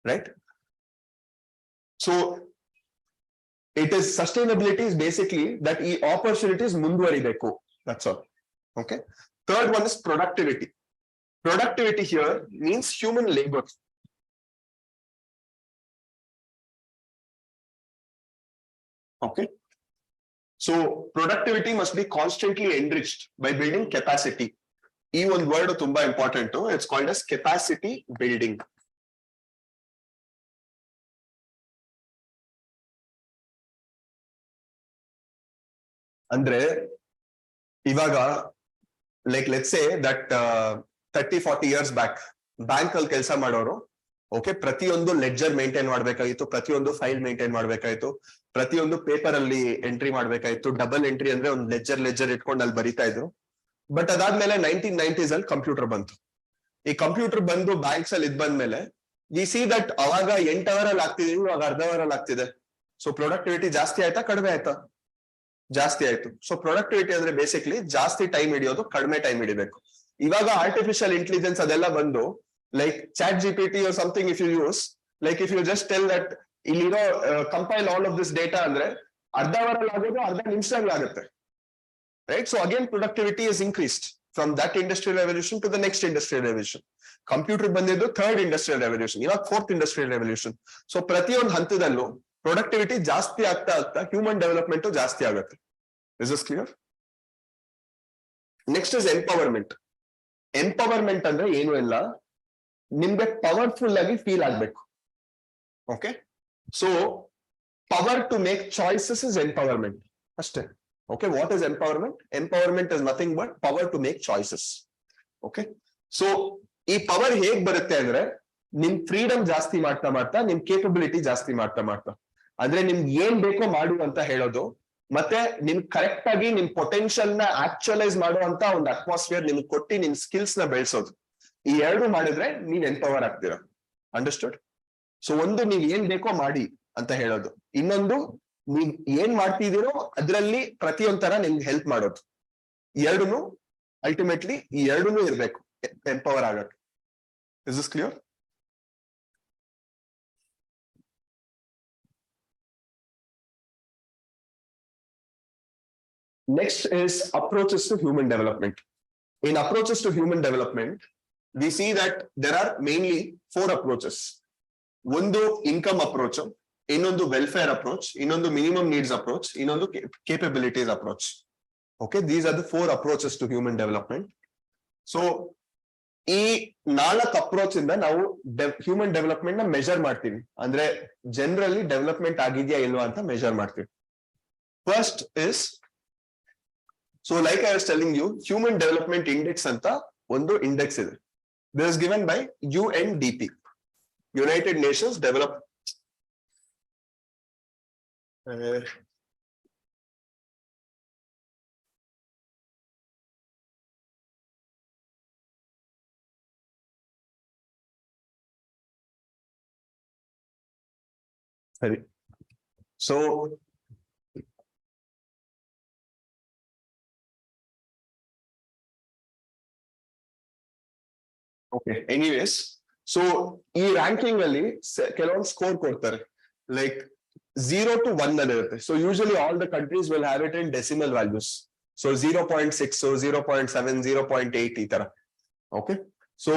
right? So it is sustainability is basically that e opportunities munduvaribeko. That's all. Okay. Third one is productivity. Productivity here means human labor. Okay. So productivity must be constantly enriched by building capacity. E one word tumba important. It's called as capacity building. ಅಂದ್ರೆ ಇವಾಗ like let's say that 30-40 years back bank ಅಲ್ಲಿ ಕೆಲಸ ಮಾಡೋರು, okay, ಪ್ರತಿಯೊಂದು ledger maintain ಮಾಡ್ಬೇಕಾಗಿತ್ತು, ಪ್ರತಿಯೊಂದು file maintain ಮಾಡ್ಬೇಕಾಯ್ತು, ಪ್ರತಿಯೊಂದು paper ಅಲ್ಲಿ ಎಂಟ್ರಿ ಮಾಡ್ಬೇಕಾಯ್ತು. ಡಬಲ್ ಎಂಟ್ರಿ ಅಂದ್ರೆ ಒಂದು ಲೆಡ್ಜರ್ ಇಟ್ಕೊಂಡು ಅಲ್ಲಿ ಬರಿತಾ ಇದ್ರು. ಬಟ್ ಅದಾದ್ಮೇಲೆ 1990s ಅಲ್ಲಿ ಕಂಪ್ಯೂಟರ್ ಬಂತು. ಈ ಕಂಪ್ಯೂಟರ್ ಬಂದು ಬ್ಯಾಂಕ್ಸ್ ಅಲ್ಲಿ ಇದ್ ಬಂದ್ಮೇಲೆ ವಿ ಸಿ ದಟ್ ಅವಾಗ 8 hour ಅಲ್ಲಿ ಆಗ್ತಿದೆ, ಇವಾಗ ಅರ್ಧ hour ಅಲ್ಲಿ ಆಗ್ತಿದೆ. ಸೊ ಪ್ರೊಡಕ್ಟಿವಿಟಿ ಜಾಸ್ತಿ ಆಯ್ತಾ ಕಡಿಮೆ ಆಯ್ತಾ? ಜಾಸ್ತಿ ಆಯ್ತು. ಸೊ ಪ್ರೊಡಕ್ಟಿವಿಟಿ ಅಂದ್ರೆ ಬೇಸಿಕ್ಲಿ ಜಾಸ್ತಿ ಟೈಮ್ ಹಿಡಿಯೋದು, ಕಡಿಮೆ ಟೈಮ್ ಹಿಡಿಬೇಕು. ಇವಾಗ ಆರ್ಟಿಫಿಷಿಯಲ್ ಇಂಟೆಲಿಜೆನ್ಸ್ ಅದೆಲ್ಲ ಬಂದು like chat GPT or something, if you use, like if you just tell that ಇಲ್ಲಿರೋ compile all of this data ಅಂದ್ರೆ ಅರ್ಧ hour ಅಲ್ಲಿ ಆಗೋದು ಅರ್ಧ ನಿಮಿಷದಲ್ಲಿ ಆಗುತ್ತೆ, right? So again productivity is increased from that industrial revolution to the next industrial revolution. Computer ಬಂದಿದ್ದು third industrial revolution, ಇವಾಗ ಫೋರ್ತ್ ಇಂಡಸ್ಟ್ರಿಯಲ್ ರೆವಲ್ಯೂಷನ್. ಸೊ ಪ್ರತಿಯೊಂದು ಹಂತದಲ್ಲೂ ಪ್ರೊಡಕ್ಟಿವಿಟಿ ಜಾಸ್ತಿ ಆಗ್ತಾ ಹ್ಯೂಮನ್ ಡೆವಲಪ್ಮೆಂಟ್ ಜಾಸ್ತಿ ಆಗುತ್ತೆ. Is this clear? Next is empowerment. Empowerment ಅಂದ್ರೆ ಏನು ಇಲ್ಲ, ನಿಮ್ಗೆ ಪವರ್ಫುಲ್ ಆಗಿ ಫೀಲ್ ಆಗ್ಬೇಕು. Okay, so power to make choices is empowerment ಅಷ್ಟೇ. Okay, what is empowerment? Empowerment is nothing but power to make choices. Okay, so ಈ power ಹೇಗ್ ಬರುತ್ತೆ ಅಂದ್ರೆ ನಿಮ್ ಫ್ರೀಡಮ್ ಜಾಸ್ತಿ ಮಾಡ್ತಾ ನಿಮ್ ಕೇಪಬಿಲಿಟಿ ಜಾಸ್ತಿ ಮಾಡ್ತಾ ಅಂದ್ರೆ ನಿಮ್ಗೆ ಏನ್ ಬೇಕೋ ಮಾಡು ಅಂತ ಹೇಳೋದು, ಮತ್ತೆ ನಿಮ್ ಕರೆಕ್ಟ್ ಆಗಿ ನಿಮ್ ಪೊಟೆನ್ಶಿಯಲ್ ನ ಆಕ್ಚುಲೈಸ್ ಮಾಡುವಂತ ಒಂದು ಅಟ್ಮಾಸ್ಫಿಯರ್ ನಿಮ್ಗೆ ಕೊಟ್ಟು ನಿಮ್ ಸ್ಕಿಲ್ಸ್ ನ ಬೆಳೆಸೋದು. ಈ ಎರಡು ಮಾಡಿದ್ರೆ ನೀವ್ ಎಂಪವರ್ ಆಗ್ತೀರಾ. ಅಂಡರ್ಸ್ಟುಡ್? ಸೊ ಒಂದು ನೀವ್ ಏನ್ ಬೇಕೋ ಮಾಡಿ ಅಂತ ಹೇಳೋದು, ಇನ್ನೊಂದು ನೀವ್ ಏನ್ ಮಾಡ್ತಿದ್ದೀರೋ ಅದ್ರಲ್ಲಿ ಪ್ರತಿಯೊಂದರ ನಿಮ್ಗೆ ಹೆಲ್ಪ್ ಮಾಡೋದು. ಎರಡೂನು ಅಲ್ಟಿಮೇಟ್ಲಿ ಈ ಎರಡೂನು ಇರ್ಬೇಕು ಎಂಪವರ್ ಆಗಕ್ಕೆ. Is this clear? Next is approaches to human development. In approaches to human development, we see that there are mainly 4 approaches. ಒಂದು income approach, ಇನ್ನೊಂದು welfare approach, ಇನ್ನೊಂದು minimum needs approach, ಇನ್ನೊಂದು capabilities approach. Okay, these are the 4 approaches to human development. So ಈ 4 approach ಇಂದ ನಾವು human development ನ measure ಮಾಡ್ತೀವಿ. ಅಂದ್ರೆ ಜನರಲಿ ಡೆವಲಪ್ಮೆಂಟ್ ಆಗಿದೆಯಾ ಇಲ್ವಾ ಅಂತ ಮೆಜರ್ ಮಾಡ್ತೀವಿ. First is, so like I was telling you, human development index ಅಂತ ಒಂದು ಇಂಡೆಕ್ಸ್ ಇದೆ. This is given by UNDP, United Nations Develop ಸರಿ. So okay, anyways, so ಈ ರ್ಯಾಂಕಿಂಗ್ ಅಲ್ಲಿ ಕೆಲವೊಂದು ಸ್ಕೋರ್ ಕೊಡ್ತಾರೆ, ಲೈಕ್ 0 to 1 ಅಲ್ಲಿ ಇರುತ್ತೆ. So usually all the countries will have it in decimal values. So 0.6, 0.7, 0.8 ಈ ತರ. Okay, so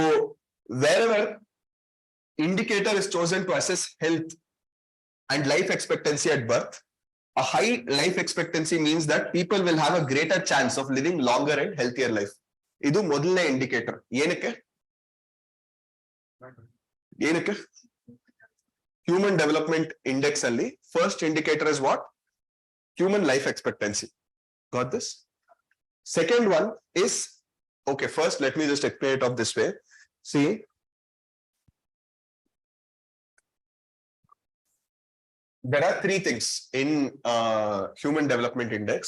wherever indicator is chosen to assess health and life expectancy at birth, a high life expectancy means that people will have a greater chance of living longer and healthier life. ಇದು ಮೊದಲನೇ indicator. ಏನಕ್ಕೆ human development index ಅಲ್ಲಿ first indicator is what? Human life expectancy. Got this? Second one is, okay, first let me just explain it of this way. See, there are 3 things in human development index.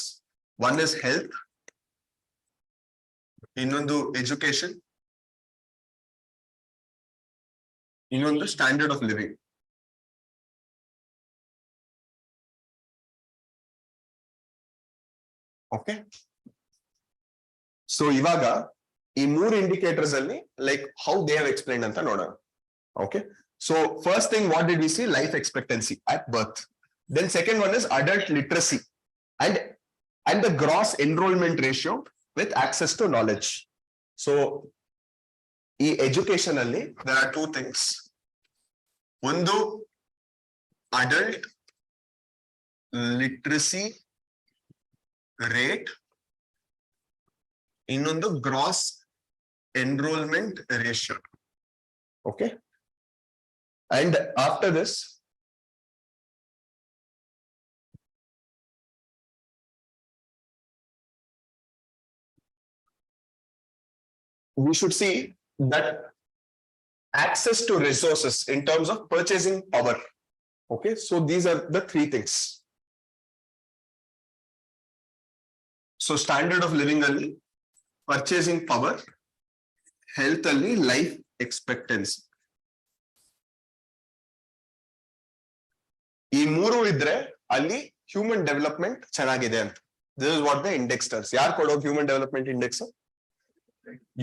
One is health, ಇನ್ನೊಂದು education, ಇನ್ನೊಂದು standard of living. Okay, so ಇವಾಗ ಈ 3 indicators ಅಲ್ಲಿ like how they have explain ಅಂತ ನೋಡೋಣ. Okay, so first thing, what did we see? Life expectancy at birth. Then second one is adult literacy and the gross enrollment ratio with access to knowledge. So ಈ education ಅಲ್ಲಿ there are 2 things. ಒಂದು adult literacy rate, ಇನ್ನೊಂದು gross enrollment ratio. Okay, and after this we should see that access to resources in terms of purchasing power. Okay, so these are the 3 things. So standard of living alli, purchasing power, health alli, life expectancy. ಈ 3 ಇದ್ರೆ ಅಲ್ಲಿ human development ಚೆನ್ನಾಗಿದೆ ಅಂತ. This is what the index tells. ಯಾರು ಕೊಡೋದು human development index?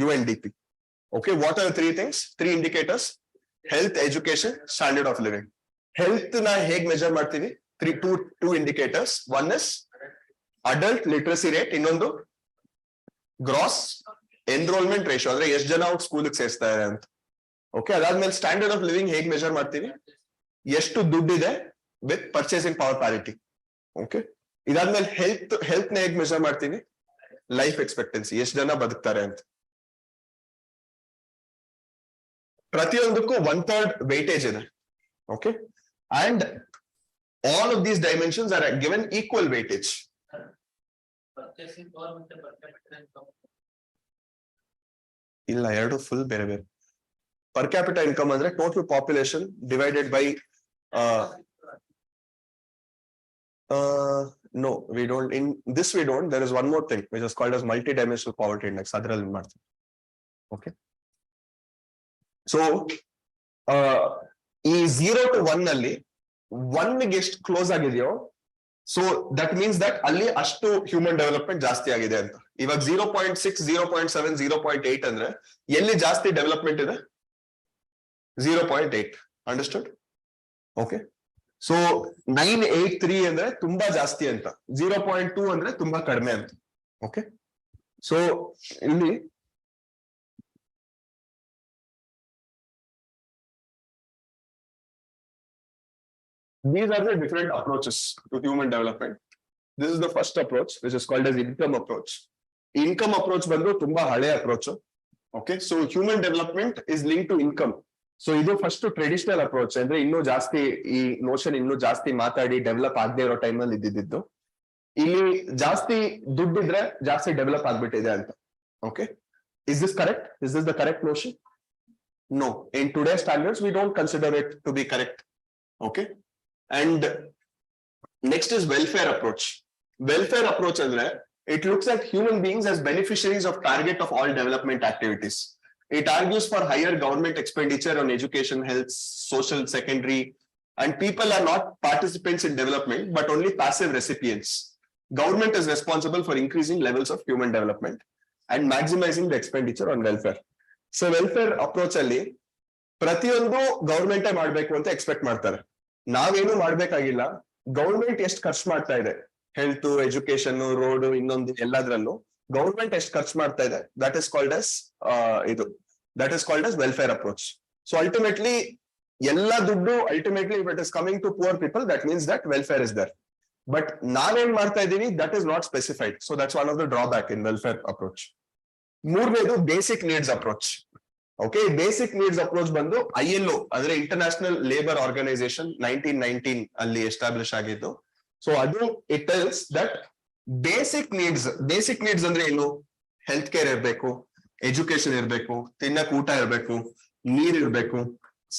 UNDP. Okay, what are the 3 things? 3 indicators: health, education, standard of living. Health na ಹೇಗ್ measure ಮಾಡ್ತೀವಿ? 2 indicators. One is adult literacy rate, ಇನ್ನೊಂದು gross enrollment ratio, ಅಂದ್ರೆ ಎಷ್ಟು ಜನ school ಸೇರಿಸ್ತಾ ಇದ್ದಾರೆ ಅಂತ. ಓಕೆ, ಅದಾದ್ಮೇಲೆ ಸ್ಟ್ಯಾಂಡರ್ಡ್ ಆಫ್ ಲಿವಿಂಗ್ ಹೇಗ್ ಮೆಜರ್ ಮಾಡ್ತೀವಿ? ಎಷ್ಟು ದುಡ್ಡಿದೆ with purchasing power parity. Okay, ಇದಾದ್ಮೇಲೆ ಹೆಲ್ತ್ ನ ಹೇಗ್ ಮೆಜರ್ ಮಾಡ್ತೀವಿ? ಲೈಫ್ ಎಕ್ಸ್ಪೆಕ್ಟೆನ್ಸಿ, ಎಷ್ಟು ಜನ ಬದುಕ್ತಾರೆ ಅಂತ. ಪ್ರತಿಯೊಂದಕ್ಕೂ 1/3 weightage ಇದೆ. Okay, and all of these dimensions are given equal weightage. ಇಲ್ಲ, ಎರಡು ಫುಲ್ ಬೇರೆ ಬೇರೆ. ಪರ್ ಕ್ಯಾಪಿಟಾ ಇನ್ಕಮ್ ಅಂದ್ರೆ total population divided by No, we don't. In this, we don't. There is one more thing which is called as multi-dimensional poverty index. Adral ಮಾಡ್ತೀವಿ. Okay. So, ಈ 0 to 1 ಅಲ್ಲಿ 1 ಗೆ ಎಷ್ಟು close ಆಗಿದೆಯೋ so that means that ಅಲ್ಲಿ ಅಷ್ಟು human development ಜಾಸ್ತಿ ಆಗಿದೆ ಅಂತ. ಇವಾಗ 0.6, 0.7, 0.8 ಅಂದ್ರೆ ಎಲ್ಲಿ ಜಾಸ್ತಿ ಡೆವಲಪ್ಮೆಂಟ್ ಇದೆ? 0.8. ಅಂಡರ್ಸ್ಟುಡ್? ಓಕೆ. ಸೊ 983 ಅಂದ್ರೆ ತುಂಬಾ ಜಾಸ್ತಿ ಅಂತ, 0.2 ಅಂದ್ರೆ ತುಂಬಾ ಕಡಿಮೆ ಅಂತ. ಓಕೆ. ಸೊ ಇಲ್ಲಿ these are the different approaches to human development. This is the first approach, which is called as income approach. Income approach ಬಂದು ತುಂಬಾ ಹಳೆ approach. Okay, so human development is linked to income. So ಇದು first traditional approach, ಅಂದ್ರೆ ಇನ್ನೂ ಜಾಸ್ತಿ ಈ notion ಇನ್ನೂ ಜಾಸ್ತಿ ಮಾತಾಡಿ ಡೆವಲಪ್ ಆಗದೆ ಇರೋ ಟೈಮ್ ಅಲ್ಲಿ ಇದ್ದಿದ್ದು. ಇಲ್ಲಿ ಜಾಸ್ತಿ ದುಡ್ಡಿದ್ರೆ ಜಾಸ್ತಿ ಡೆವಲಪ್ ಆಗ್ಬಿಟ್ಟಿದೆ ಅಂತ. Okay, is this correct? Is this the correct notion? No, in today standards we don't consider it to be correct. Okay. And next is welfare approach. Welfare approach andre it looks at human beings as beneficiaries of target of all development activities. It argues for higher government expenditure on education, health, social, secondary, and people are not participants in development but only passive recipients. Government is responsible for increasing levels of human development and maximizing the expenditure on welfare. So welfare approach alli ಪ್ರತಿಯೊಂದು government ಮಾಡಬೇಕು ಅಂತ expect ಮಾಡ್ತಾರೆ. ನಾವೇನು ಮಾಡ್ಬೇಕಾಗಿಲ್ಲ, government ಎಷ್ಟು ಖರ್ಚು ಮಾಡ್ತಾ ಇದೆ health, education, road, ಇನ್ನೊಂದು ಎಲ್ಲದ್ರಲ್ಲೂ ಗೌರ್ಮೆಂಟ್ ಎಷ್ಟು ಖರ್ಚು ಮಾಡ್ತಾ ಇದೆ, that is called as welfare approach. So ultimately ಎಲ್ಲ ದುಡ್ಡು ultimately if it is coming to poor people, that means that welfare is there. But ನಾವೇನ್ ಮಾಡ್ತಾ ಇದೀವಿ, that is not specified. So that's one of the drawback in welfare approach. ಮೂರನೇದು basic needs approach. Okay, basic needs approach ಬಂದು ILO ಅಂದ್ರೆ international labour organisation 1919 ಅಲ್ಲಿ establish ಆಗಿದ್ದು. So ಅದು it tells that basic needs ಅಂದ್ರೆ ಏನು? Health care ಇರ್ಬೇಕು, education ಇರ್ಬೇಕು, ತಿನ್ನಕ್ ಊಟ ಇರ್ಬೇಕು, ನೀರ್ ಇರ್ಬೇಕು,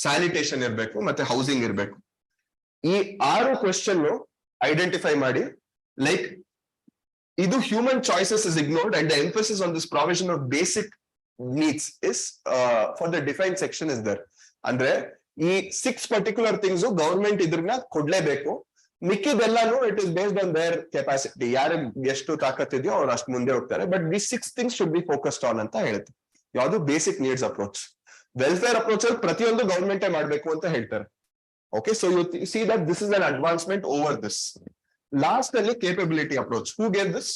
ಸ್ಯಾನಿಟೇಷನ್ ಇರ್ಬೇಕು, ಮತ್ತೆ ಹೌಸಿಂಗ್ ಇರ್ಬೇಕು. ಈ 6 ಕ್ವೆಶ್ಚನ್ ಐಡೆಂಟಿಫೈ ಮಾಡಿ, ಲೈಕ್ ಇದು human choices is ignored and the emphasis on this provision of basic needs is for the defined section is there. ಅಂದ್ರೆ ಈ 6 particular things ಗವರ್ಮೆಂಟ್ ಇದ್ರನ್ನ ಕೊಡ್ಲೇಬೇಕು. ಮಿಕ್ಕಿದೆಲ್ಲಾನು it is based on their capacity. ಯಾರಿಗೆ ಎಷ್ಟು ತಾಕತ್ ಇದೆಯೋ ಅವ್ರು ಅಷ್ಟು ಮುಂದೆ ಹೋಗ್ತಾರೆ. But the 6 things should be focused on ಅಂತ ಹೇಳುತ್ತೆ. ಯಾವುದು? Basic needs approach. Welfare approach ಅಲ್ಲಿ ಪ್ರತಿಯೊಂದು ಗವರ್ಮೆಂಟೇ ಮಾಡ್ಬೇಕು ಅಂತ ಹೇಳ್ತಾರೆ. Okay, so you see that this is an advancement over this. Last ಅಲ್ಲಿ capability approach. Who gave this?